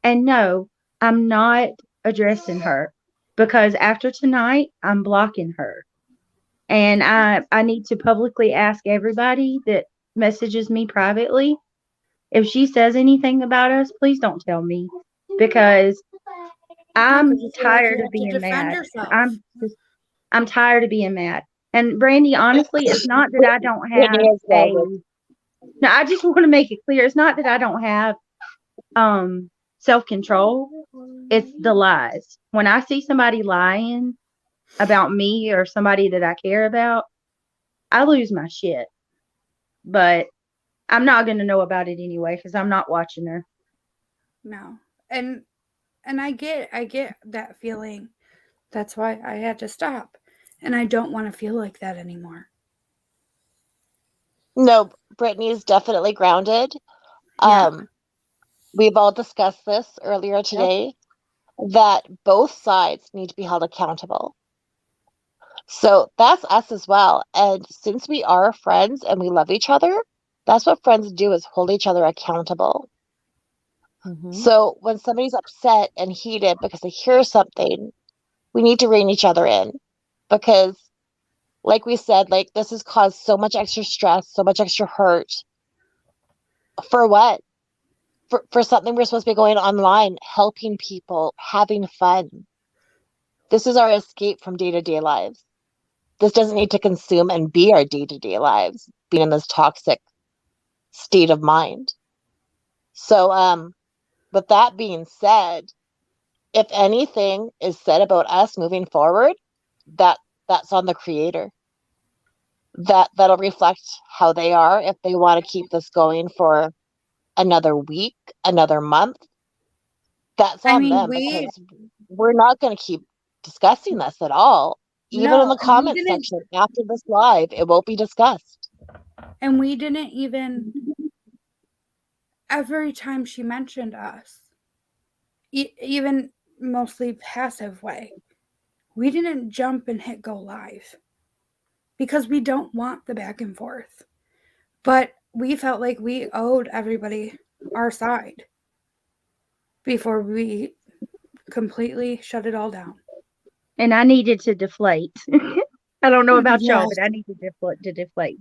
And no, I'm not addressing her because after tonight, I'm blocking her. And I need to publicly ask everybody that messages me privately, if she says anything about us, please don't tell me because I'm you feel like tired you of have to being defend mad. yourself. I'm tired of being mad. And Brandy, honestly, it's not that I don't have Brittany is valid. no, I just want to make it clear. It's not that I don't have self-control. It's the lies. When I see somebody lying about me or somebody that I care about, I lose my shit. But I'm not going to know about it anyway because I'm not watching her. No. And I get that feeling. That's why I had to stop. And I don't want to feel like that anymore. No, Brittany is definitely grounded. Yeah. We've all discussed this earlier today, that both sides need to be held accountable. So that's us as well. And since we are friends and we love each other, that's what friends do, is hold each other accountable. So when somebody's upset and heated because they hear something, we need to rein each other in because, like we said, like this has caused so much extra stress, so much extra hurt. For what? For something we're supposed to be going online, helping people, having fun. This is our escape from day-to-day lives. This doesn't need to consume and be our day-to-day lives, being in this toxic state of mind. So, with that being said, if anything is said about us moving forward, that's on the creator. That'll reflect how they are. If they want to keep this going for another week, another month, that's on them because we're not going to keep discussing this at all. Even in the comment section after this live, it won't be discussed. And we didn't even, every time she mentioned us, even mostly passive way, we didn't jump and hit go live because we don't want the back and forth. But we felt like we owed everybody our side before we completely shut it all down. And I needed to deflate. I don't know about y'all, but I needed to deflate.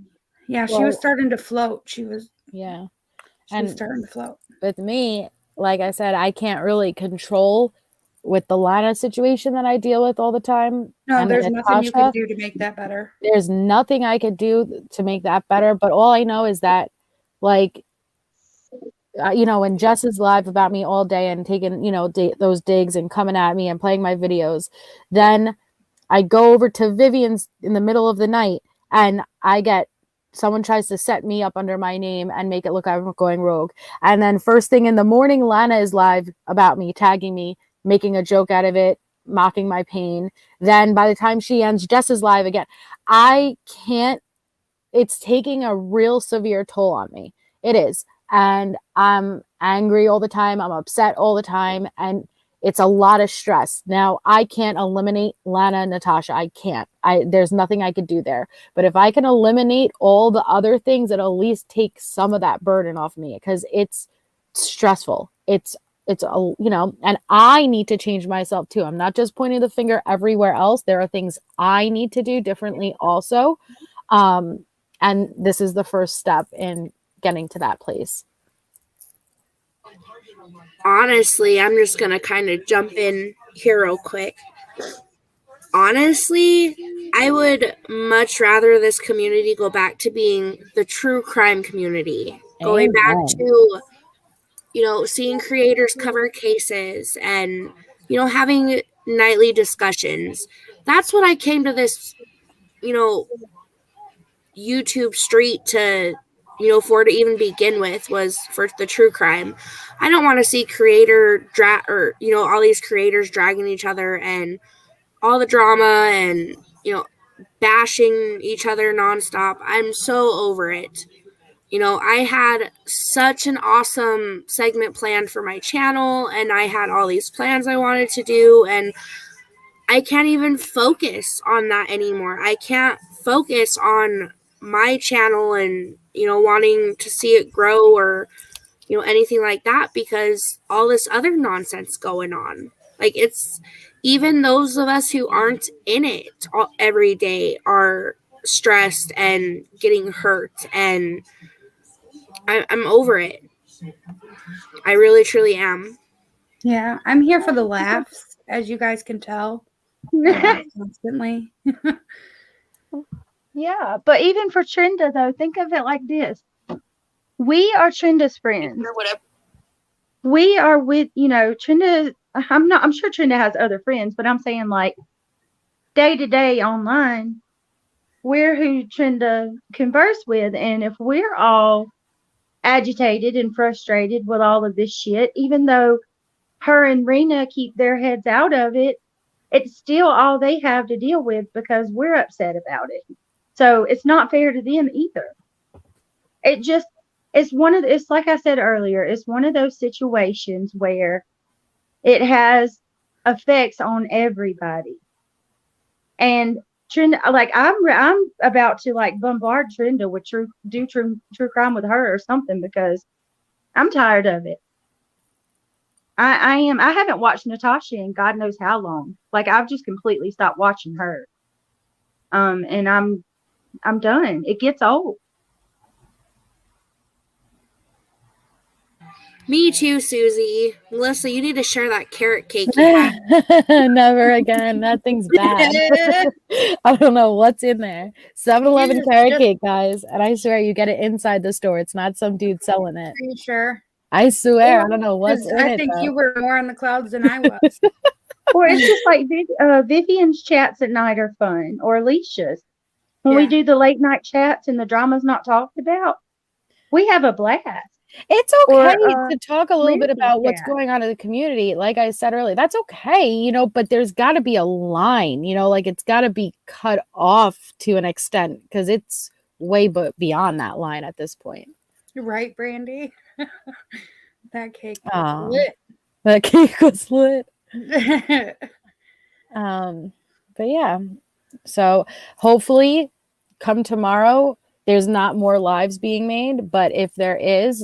Yeah, she was starting to float. She was and starting to float. With me, like I said, I can't really control with the Lana situation that I deal with all the time. No, and there's nothing you can do to make that better. There's nothing I could do to make that better. But all I know is that, like, when Jess is live about me all day and taking, those digs and coming at me and playing my videos, then I go over to Vivian's in the middle of the night and someone tries to set me up under my name and make it look like I'm going rogue. And then first thing in the morning, Lana is live about me, tagging me, making a joke out of it, mocking my pain. Then by the time she ends, Jess is live again. It's taking a real severe toll on me. It is. And I'm angry all the time. I'm upset all the time. And it's a lot of stress. Now, I can't eliminate Lana and Natasha. I can't. There's nothing I could do there. But if I can eliminate all the other things, it'll at least take some of that burden off me, because it's stressful. It's and I need to change myself too. I'm not just pointing the finger everywhere else. There are things I need to do differently also. And this is the first step in getting to that place. Honestly, I'm just going to kind of jump in here real quick. Honestly, I would much rather this community go back to being the true crime community. Going back to, seeing creators cover cases and, having nightly discussions. That's what I came to this, YouTube street to for to even begin with, was for the true crime. I don't want to see all these creators dragging each other and all the drama and bashing each other nonstop. I'm so over it. I had such an awesome segment planned for my channel, and I had all these plans I wanted to do, and I can't even focus on that anymore. I can't focus on my channel and wanting to see it grow or anything like that, because all this other nonsense going on. Like, it's even those of us who aren't in it every day are stressed and getting hurt, and I'm over it. I really truly am. Yeah, I'm here for the laughs, as you guys can tell. Constantly. Yeah, but even for Trenda, though, think of it like this. We are Trenda's friends. We are with, Trenda. I'm sure Trenda has other friends, but I'm saying, like, day to day online, we're who Trenda converse with. And if we're all agitated and frustrated with all of this shit, even though her and Rena keep their heads out of it, it's still all they have to deal with because we're upset about it. So it's not fair to them either. It's like I said earlier, it's one of those situations where it has effects on everybody. And Trenda, like, I'm about to, like, bombard Trenda with true crime with her or something, because I'm tired of it. I am. I haven't watched Natasha in God knows how long. Like, I've just completely stopped watching her. And I'm done. It gets old. Me too, Susie. Melissa, you need to share that carrot cake you had. Never again. That thing's bad. I don't know what's in there. 7-Eleven carrot cake, guys. And I swear you get it inside the store. It's not some dude selling it. Pretty sure. I swear. I don't know what's in it. I think you were more on the clouds than I was. Or it's just like Vivian's chats at night are fun, or Alicia's. When we do the late night chats and the drama's not talked about, we have a blast. It's okay to talk a little bit about what's going on in the community. Like I said earlier, that's okay, but there's got to be a line, like it's got to be cut off to an extent, because it's way beyond that line at this point. You're right, Brandy. That cake was lit. That cake was lit. But yeah, so hopefully come tomorrow, there's not more lives being made, but if there is,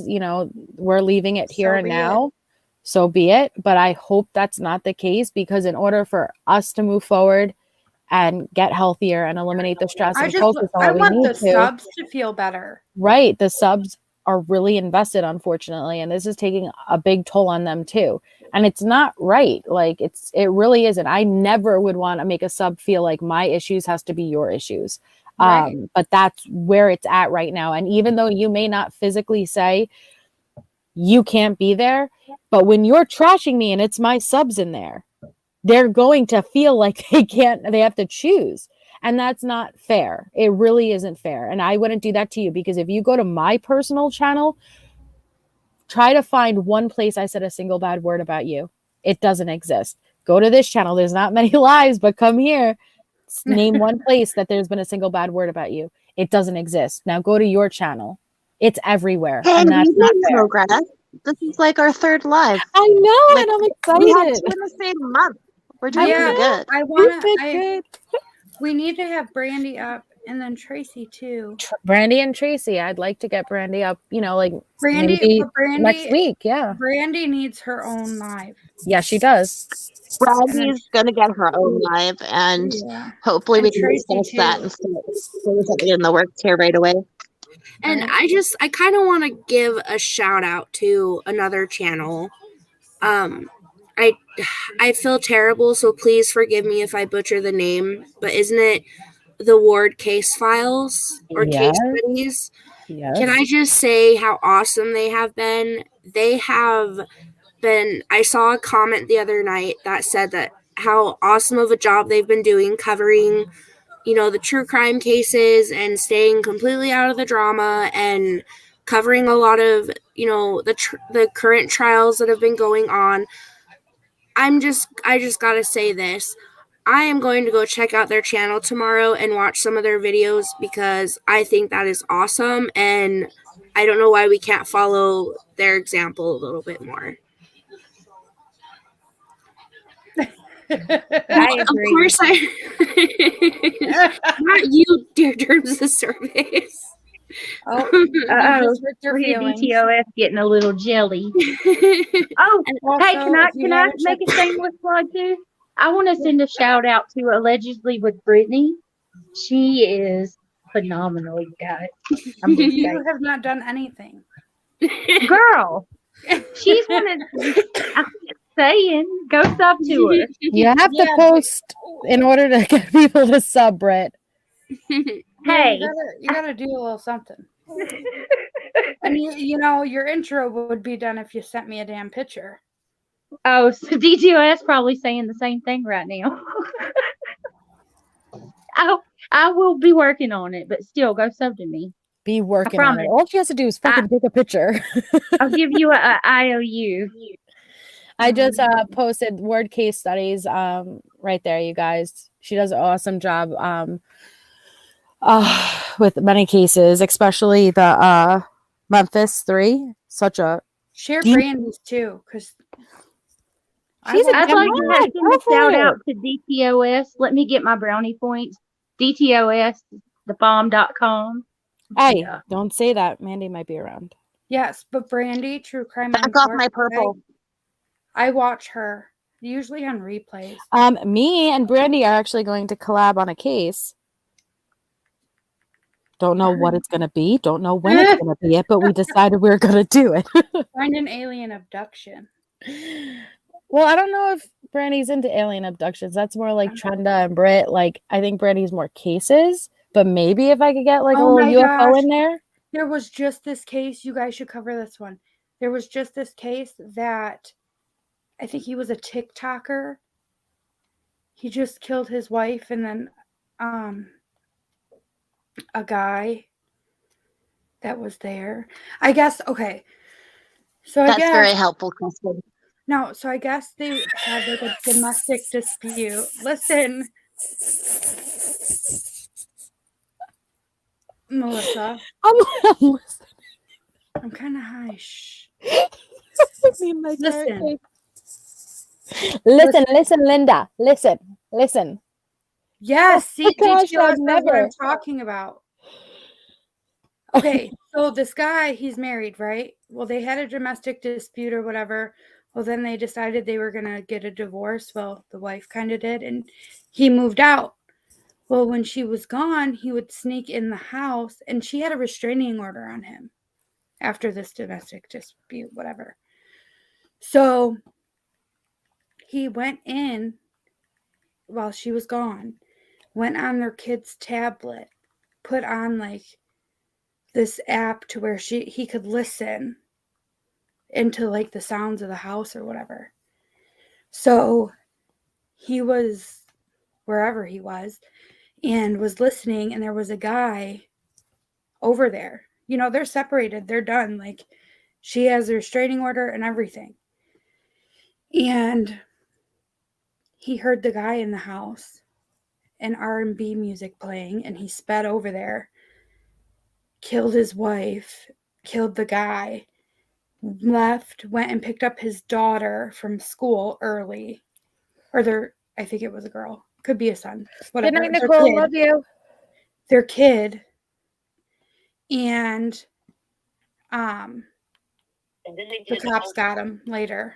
we're leaving it here and now. So be it. But I hope that's not the case, because in order for us to move forward and get healthier and eliminate the stress and focus on I what want we need the subs to feel better. Right. The subs are really invested, unfortunately, and this is taking a big toll on them too. And it's not right. Like, it really isn't. I never would want to make a sub feel like my issues has to be your issues. Right. But that's where it's at right now. And even though you may not physically say you can't be there, but when you're trashing me and it's my subs in there, they're going to feel like they have to choose. And that's not fair. It really isn't fair. And I wouldn't do that to you, because if you go to my personal channel, try to find one place I said a single bad word about you. It doesn't exist. Go to this channel. There's not many lives, but come here. Name one place that there's been a single bad word about you. It doesn't exist. Now go to your channel. It's everywhere. Hey, And that's not fair. progress. This is like our third live. I know, Like, and I'm we had excited. two in the same month. We're doing pretty good. I You want did to. good. We need to have Brandy up, and then Tracy too. Brandy and Tracy. I'd like to get Brandy up, like Brandy, maybe but Brandy next week. Yeah. Brandy needs her own live. Yeah, she does. Brandy's gonna get her own live, and Yeah. hopefully And we can Tracy discuss too. that and start something in the works here right away. And I kind of want to give a shout out to another channel. I feel terrible, so please forgive me if I butcher the name, but isn't it the Ward Case Files or Yes. Case Studies? Yes. Can I just say how awesome they have been? They have been, I saw a comment the other night that said that how awesome of a job they've been doing covering, the true crime cases and staying completely out of the drama and covering a lot of, the current trials that have been going on. I just gotta say this. I am going to go check out their channel tomorrow and watch some of their videos because I think that is awesome, and I don't know why we can't follow their example a little bit more. I agree. Of course, not you, dear terms of service. Oh, you Uh-oh. just hurt your We're the feelings. DTOS getting a little jelly. Oh, Also, hey, can I if you haven't make a checked- shameless plug too? I want to send a shout out to Allegedly with Brittany. She is phenomenal, you guys. I'm just you have not done anything. girl. She's one of I'm just saying, go sub to her. You have to Yeah, post in order to get people to sub, Brett. Hey. You gotta do a little something. And your intro would be done if you sent me a damn picture. Oh, so DTOS probably saying the same thing right now. I will be working on it, but still, go sub to me. Be working on it. All she has to do is fucking take a picture. I'll give you a IOU. I just posted Word Case Studies right there, you guys. She does an awesome job with many cases, especially the Memphis 3. Such a Share Brandy's too, because I'd like to send a shout out to DTOS. Let me get my brownie points. DTOS, thebomb.com. Hey, don't say that. Mandy might be around. Yes, but Brandy, True Crime. Back off my purple. I watch her usually on replays. Me and Brandy are actually going to collab on a case. Don't know what it's going to be. Don't know when it's going to be it, but we decided we were going to do it. Find an alien abduction. Well, I don't know if Brandy's into alien abductions. That's more like Trenda and Britt. Like, I think Brandy's more cases, but maybe if I could get like a little UFO in there. There was just this case. You guys should cover this one. There was just this case that I think he was a TikToker. He just killed his wife, and then a guy that was there. I guess, okay. So that's very helpful, Kristen. No, so I guess they had like a domestic dispute. Listen, Melissa. I'm listening. I'm kind of high. Shh. Listen, Linda. Listen. Yes, see, gosh, DTOS I've knows what never. I'm talking about. Okay, so this guy, he's married, right? Well, they had a domestic dispute or whatever. Well, then they decided they were going to get a divorce. Well, the wife kind of did, and he moved out. Well, when she was gone, he would sneak in the house, and she had a restraining order on him after this domestic dispute, whatever. So he went in while she was gone, went on their kid's tablet, put on like this app to where he could listen into like the sounds of the house or whatever. So he was wherever he was and was listening, and there was a guy over there. You know, they're separated, they're done. Like, she has a restraining order and everything. And he heard the guy in the house and R&B music playing, and he sped over there, killed his wife, killed the guy, left, went and picked up his daughter from school early. Or I think it was a girl. Could be a son. Whatever. Good night, Nicole. Love you. Their kid. And the cops got him later.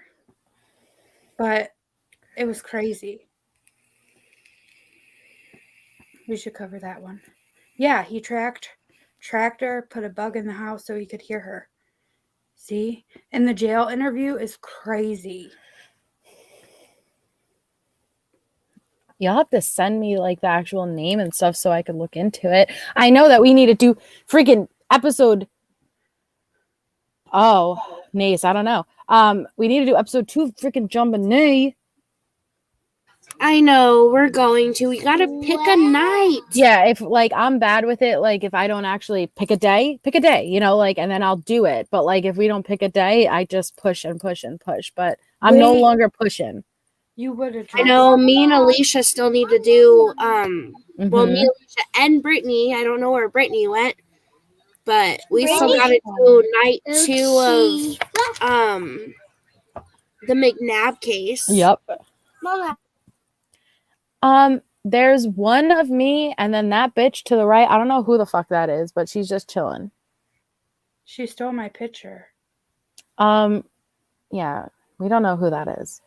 But it was crazy. We should cover that one. Yeah, he tracked her, put a bug in the house so he could hear her. See? And the jail interview is crazy. You'll have to send me like the actual name and stuff so I could look into it. I know that we need to do freaking episode. Oh, nice. I don't know. We need to do episode 2 freaking jumping knee. I know, we're going to. We gotta pick a night. Yeah, if like I'm bad with it, like if I don't actually pick a day, you know, like, and then I'll do it. But like if we don't pick a day, I just push and push and push. But I'm no longer pushing. You would have. I know me and Alicia still need to do well, me, Alicia, and Brittany. I don't know where Brittany went, but we still gotta do night 2 of the McNabb case. Yep. There's one of me and then that bitch to the right. I don't know who the fuck that is, but she's just chilling. She stole my picture. Yeah, we don't know who that is.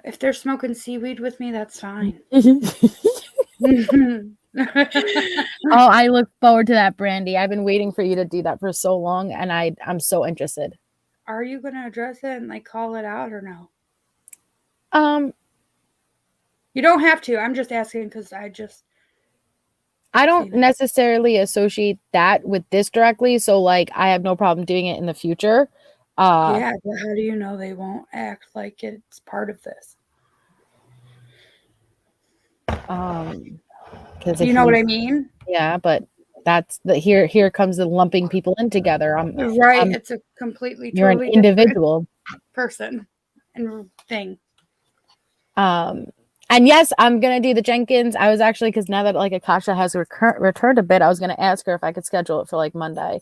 If they're smoking seaweed with me, that's fine. Oh, I look forward to that, Brandy. I've been waiting for you to do that for so long, and I'm so interested. Are you gonna address it and like call it out or no? You don't have to. I'm just asking because I don't necessarily associate that with this directly, so like I have no problem doing it in the future. Yeah, but how do you know they won't act like it's part of this? Because you know what I mean? Yeah, but that's the here comes the lumping people in together. It's a completely you're totally an individual person and thing. And yes, I'm gonna do the Jenkins. I was actually, because now that like Akasha has returned a bit, I was gonna ask her if I could schedule it for like Monday.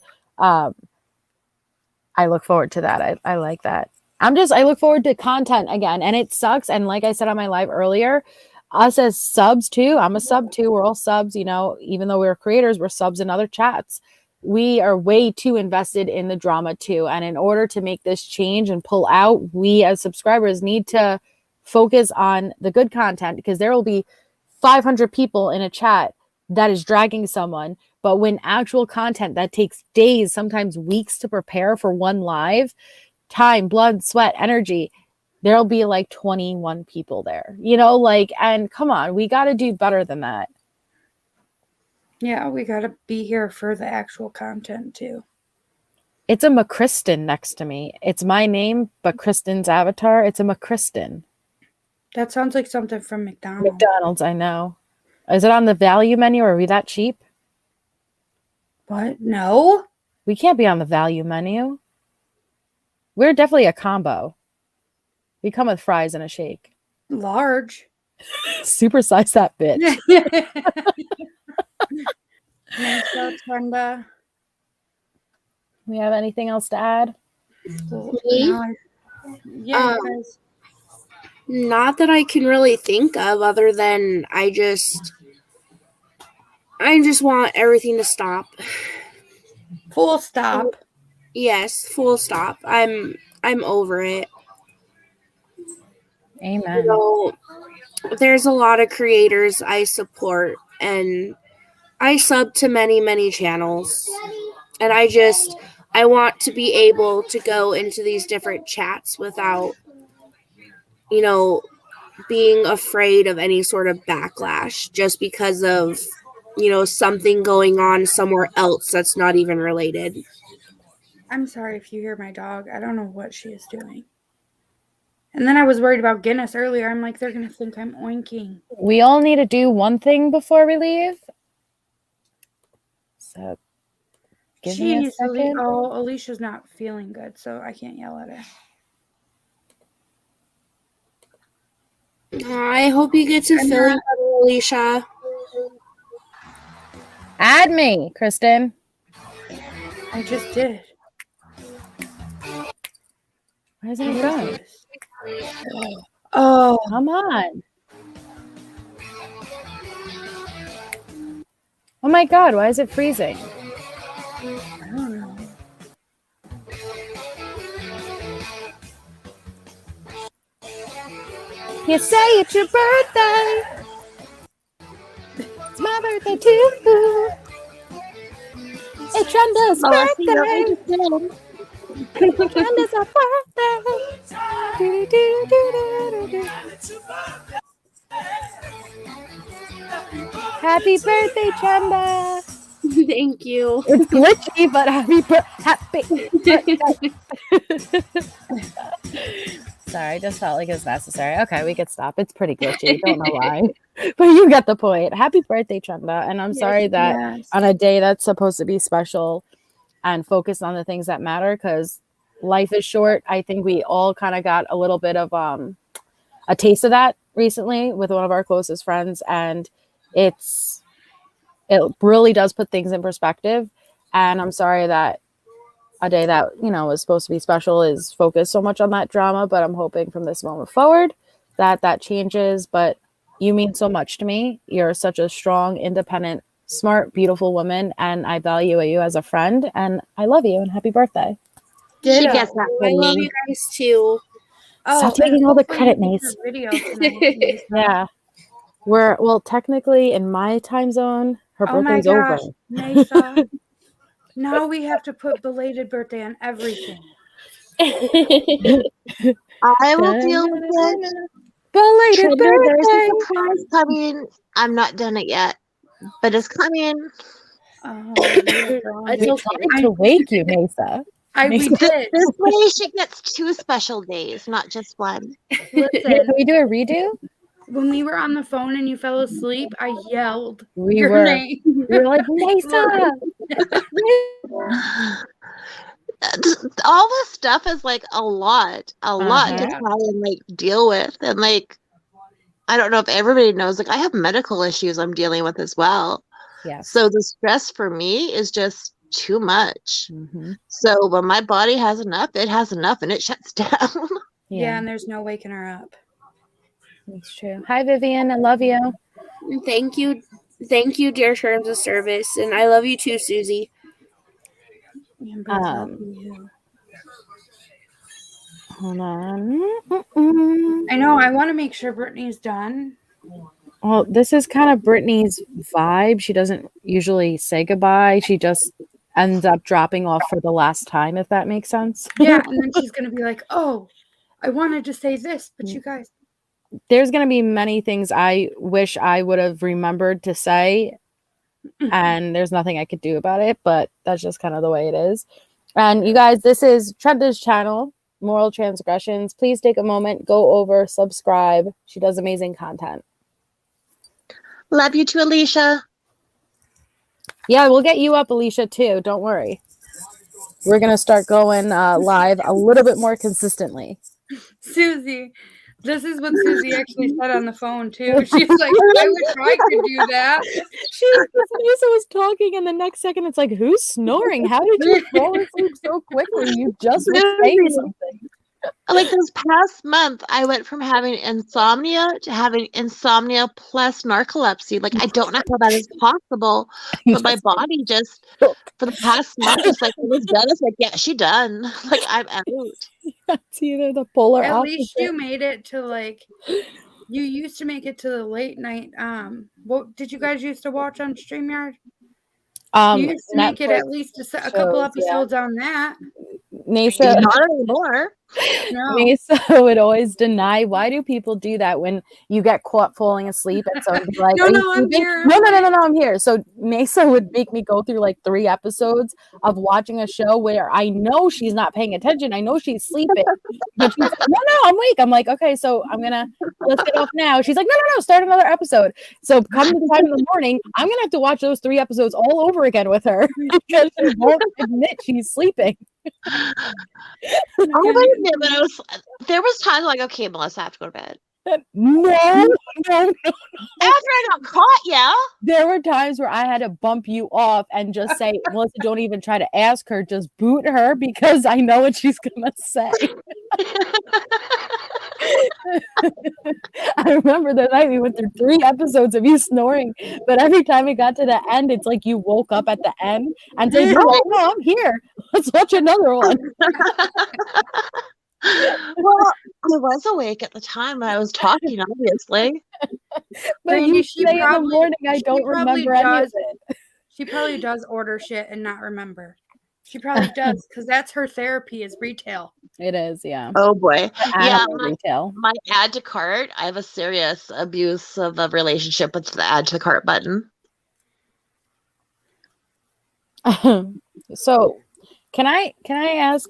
I look forward to that. I like that. I look forward to content again, and it sucks. And like I said on my live earlier, us as subs too. I'm a sub too. We're all subs, you know. Even though we're creators, we're subs in other chats. We are way too invested in the drama too. And in order to make this change and pull out, we as subscribers need to focus on the good content, because there will be 500 people in a chat that is dragging someone. But when actual content that takes days, sometimes weeks to prepare for one live, time, blood, sweat, energy, there'll be like 21 people there, you know, like, and come on, we got to do better than that. Yeah, we got to be here for the actual content too. It's a McCriston next to me. It's my name, but Kristen's avatar. It's a McCriston. That sounds like something from McDonald's. McDonald's, I know. Is it on the value menu, or are we that cheap? What? No. We can't be on the value menu. We're definitely a combo. We come with fries and a shake. Large. Supersize that bitch. We have anything else to add? Yeah. Not that I can really think of, other than I just want everything to stop. Full stop. Yes, full stop. I'm over it. Amen. You know, there's a lot of creators I support, and I sub to many, many channels. And I want to be able to go into these different chats without, you know, being afraid of any sort of backlash just because of, you know, something going on somewhere else that's not even related. I'm sorry if you hear my dog. I don't know what she is doing. And then I was worried about Guinness earlier. I'm like, they're going to think I'm oinking. We all need to do one thing before we leave. So give me a Jeez, second. Alicia's not feeling good, so I can't yell at her. I hope you get to feeling better, Alicia. Add me, Kristen. I just did. Why isn't it going? Oh, Come on. Oh my God, why is it freezing? I don't know. You say it's your birthday. It's my birthday too. It's Trenda's birthday. Trenda's our birthday. Do, do, do, do, do, do. Happy birthday, Trenda. Thank you. It's glitchy, but happy birthday. Sorry, I just felt like it was necessary. Okay, we could stop. It's pretty glitchy. Don't know why. But you get the point. Happy birthday, Trenda. And I'm sorry that on a day that's supposed to be special and focus on the things that matter, because life is short. I think we all kind of got a little bit of a taste of that recently with one of our closest friends. And it really does put things in perspective. And I'm sorry that a day that, you know, was supposed to be special is focused so much on that drama, but I'm hoping from this moment forward that changes. But you mean so much to me. You're such a strong, independent, smart, beautiful woman, and I value you as a friend, and I love you, and happy birthday. She gets that I from love me. you guys too. Stop taking all the credit, hopefully Nace. you get your video tonight. Yeah. Well, technically in my time zone, her Oh my birthday's gosh, over. Nasa. Now we have to put belated birthday on everything. I will deal with it. Belated Trenda, there's birthday. a surprise coming. I'm not done it yet, but it's coming. Oh, It's We okay. tried to wake you, Nasa. we Nasa. did. This way she gets 2 special days, not just one. Listen, Can we do a redo? when we were on the phone and you fell asleep, I yelled We your were. name. We were like, Nasa. All this stuff is like a lot to Uh-huh. try and like deal with. And like, I don't know if everybody knows, like I have medical issues I'm dealing with as well. Yes. So the stress for me is just too much. Mhm. So when my body has enough, it has enough and it shuts down. Yeah, and there's no waking her up. That's true. Hi, Vivian. I love you. Thank you. Thank you, dear terms of service. And I love you too, Susie. Hold on. Mm-mm. I know. I want to make sure Brittany's done. Well, this is kind of Brittany's vibe. She doesn't usually say goodbye. She just ends up dropping off for the last time, if that makes sense. Yeah, and then she's going to be like, oh, I wanted to say this, but you guys. There's going to be many things I wish I would have remembered to say, and there's nothing I could do about it, but that's just kind of the way it is. And you guys, this is Trenda's channel, Moral Transgressions. Please take a moment, go over, subscribe. She does amazing content. Love you too, Alicia. Yeah, we'll get you up, Alicia, too. Don't worry. We're going to start going live a little bit more consistently. Susie, this is what Susie actually said on the phone, too. She's like, I wish I could do that. Lisa was talking, and the next second, it's like, who's snoring? How did you fall asleep so quickly? You just were saying something. Like this past month, I went from having insomnia to having insomnia plus narcolepsy. Like, I don't know how that is possible, but my body just, for the past month, just like, it was done. It's like, yeah, she done. Like, I'm out. It's either the polar At opposite. least you made it to, like, you used to make it to the late night. What did you guys used to watch on StreamYard? You used to make it at least a couple shows, episodes on that. Mesa, Not anymore. No. Mesa would always deny. Why do people do that when you get caught falling asleep and someone be like, No, "Are you no, I'm sleeping?" here. No, I'm here. So Mesa would make me go through like 3 episodes of watching a show where I know she's not paying attention. I know she's sleeping, but she's like, "No, I'm awake." I'm like, "Okay, so I'm gonna let's get off now." She's like, "No, start another episode." So come the time in the morning, I'm gonna have to watch those 3 episodes all over again with her because she won't admit she's sleeping. I would admit, but there was times like, okay, Melissa, I have to go to bed. No. After I got caught, yeah. There were times where I had to bump you off and just say, Melissa, don't even try to ask her, just boot her because I know what she's gonna say. I remember the night we went through 3 episodes of you snoring, but every time it got to the end, it's like you woke up at the end and said, no, I'm here. Let's watch another one. Well, I was awake at the time I was talking, obviously. But Randy, you say in the morning, I don't remember any of it. She probably does order shit and not remember. She probably does because that's her therapy is retail. It is, yeah. Oh boy. Yeah, retail. My add to cart, I have a serious abuse of a relationship with the add to cart button. So can I ask,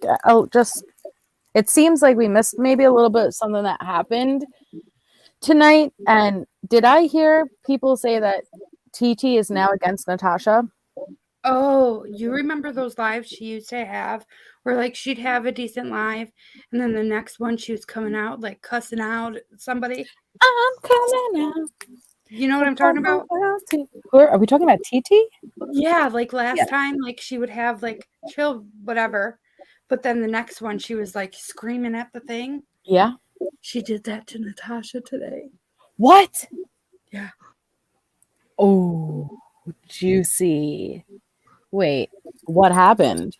it seems like we missed maybe a little bit of something that happened tonight. And did I hear people say that TT is now against Natasha? Oh, you remember those lives she used to have where like she'd have a decent live and then the next one she was coming out like cussing out somebody? I'm coming out. You know what I'm talking about? Are we talking about TT? Yeah, like last time, like she would have like chill, whatever. But then the next one, she was like screaming at the thing. Yeah. She did that to Natasha today. What? Yeah. Oh, juicy. Wait, what happened?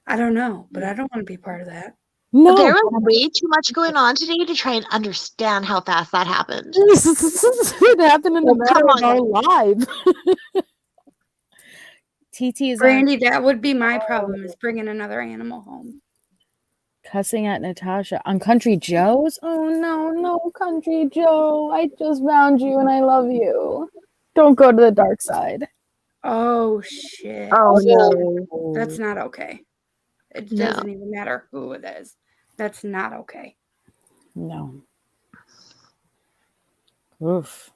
I don't know, but I don't want to be part of that. No. There was way too much going on today to try and understand how fast that happened. It happened in the middle of our live. TT's Brandy, that would be my problem is bringing another animal home. Cussing at Natasha on Country Joe's? Oh, no, Country Joe. I just found you and I love you. Don't go to the dark side. Oh, shit. Oh, no. That's not okay. It doesn't even matter who it is. That's not okay. No. Oof.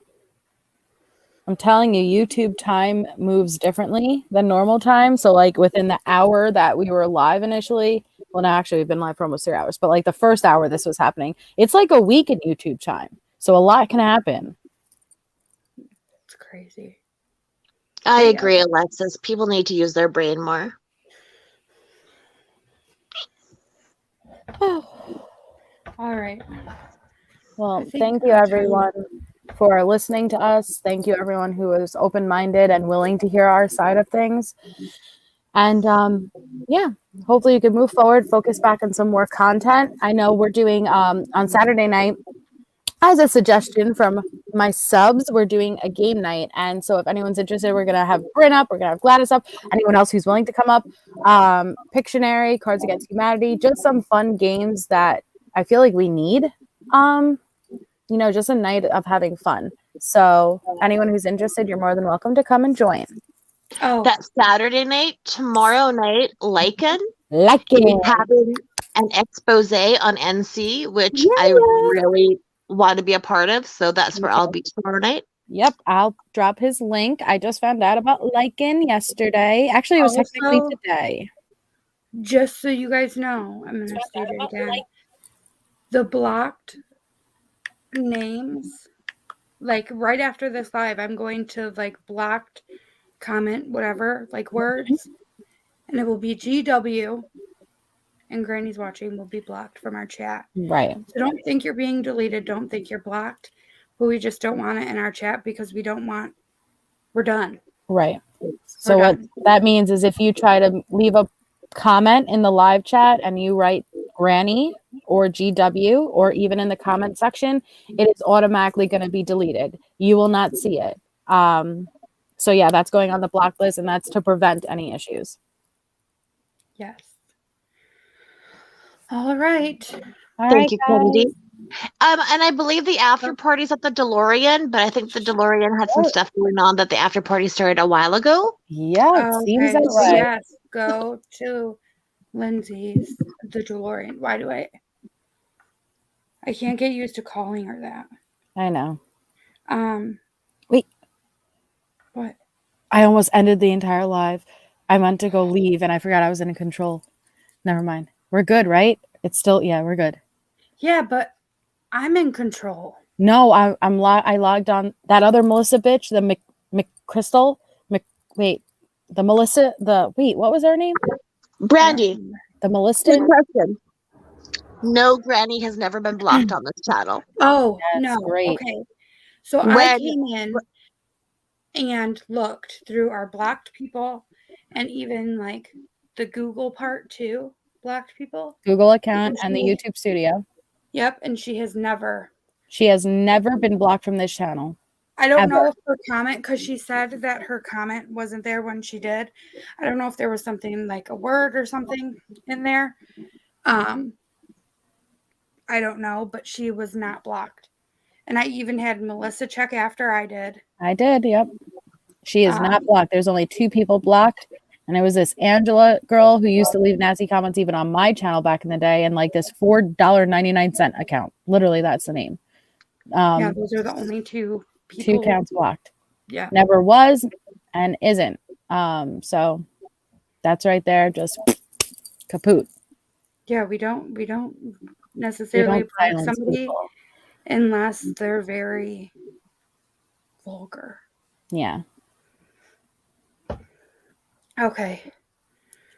I'm telling you, YouTube time moves differently than normal time. So, like, within the hour that we were live initially, well, no, actually, we've been live for almost 3 hours, but like the first hour this was happening, it's like a week in YouTube time. So, a lot can happen. It's crazy. I agree, Alexis. People need to use their brain more. All right. Well, thank you, everyone, for listening to us. Thank you, everyone who was open-minded and willing to hear our side of things. And hopefully you can move forward, focus back on some more content. I know we're doing on Saturday night, as a suggestion from my subs, we're doing a game night. And so if anyone's interested, we're going to have Bryn up, we're going to have Gladys up, anyone else who's willing to come up, Pictionary, Cards Against Humanity, just some fun games that I feel like we need, just a night of having fun. So anyone who's interested, you're more than welcome to come and join. Oh, that Saturday night, tomorrow night, Lycan having an expose on NC, which I really want to be a part of. So that's where I'll be tomorrow night. Yep, I'll drop his link. I just found out about Lycan yesterday. Actually, it was technically today. Just so you guys know, I'm going to state it again. The blocked names, like right after this live, I'm going to like blocked comment, whatever, like words, and it will be GW and Granny's Watching will be blocked from our chat. Right. So don't think you're being deleted. Don't think you're blocked. But we just don't want it in our chat because we're done. Right. So what that means is if you try to leave a comment in the live chat and you write Granny or GW or even in the comment section, it is automatically going to be deleted. You will not see it. So yeah, that's going on the block list and that's to prevent any issues. Yes. All right. All Thank right, you, guys. Kennedy. And I believe the after party's at the DeLorean, but I think the DeLorean had some stuff going on that the after party started a while ago. Yeah, it seems Okay. that So way. yes, go to Lindsay's the DeLorean. Why do I can't get used to calling her that. I know. Wait. What? I almost ended the entire live. I meant to go leave and I forgot I was in control. Never mind. We're good, right? It's still, yeah, we're good. Yeah, but I'm in control. No, I logged on that other Melissa bitch, the McCrystal. Wait, the Melissa, what was her name? Brandy, The Melissa. good question. No, Granny has never been blocked on this channel. Oh, That's no. great. Okay. So I When- came in and looked through our blocked people and even like the Google part too, blocked people. Google account and the YouTube studio. Yep, and she has never. She has never been blocked from this channel. I don't Ever. know if her comment, because she said that her comment wasn't there when she did. I don't know if there was something like a word or something in there. I don't know, but she was not blocked. And I even had Melissa check after I did. I did, yep. She is not blocked. There's only 2 people blocked. And it was this Angela girl who used to leave nasty comments even on my channel back in the day, and like this $4.99 account. Literally, that's the name. Yeah, those are the only 2 people. 2 accounts blocked. Yeah. Never was and isn't. So that's right there, just kaput. Yeah, we don't necessarily block silence somebody people. unless they're very vulgar. Yeah. Okay.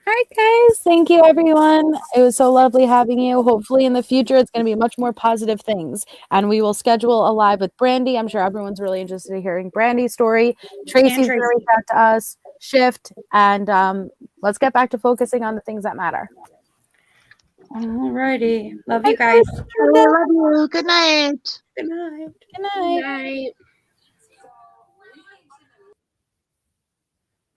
All right, guys. Thank you, everyone. It was so lovely having you. Hopefully, in the future, it's going to be much more positive things. And we will schedule a live with Brandy. I'm sure everyone's really interested in hearing Brandy's story. Tracy's going to reach out to us, Shift, and let's get back to focusing on the things that matter. All righty. Love you guys. I love you. Good night. Good night. Good night. Night.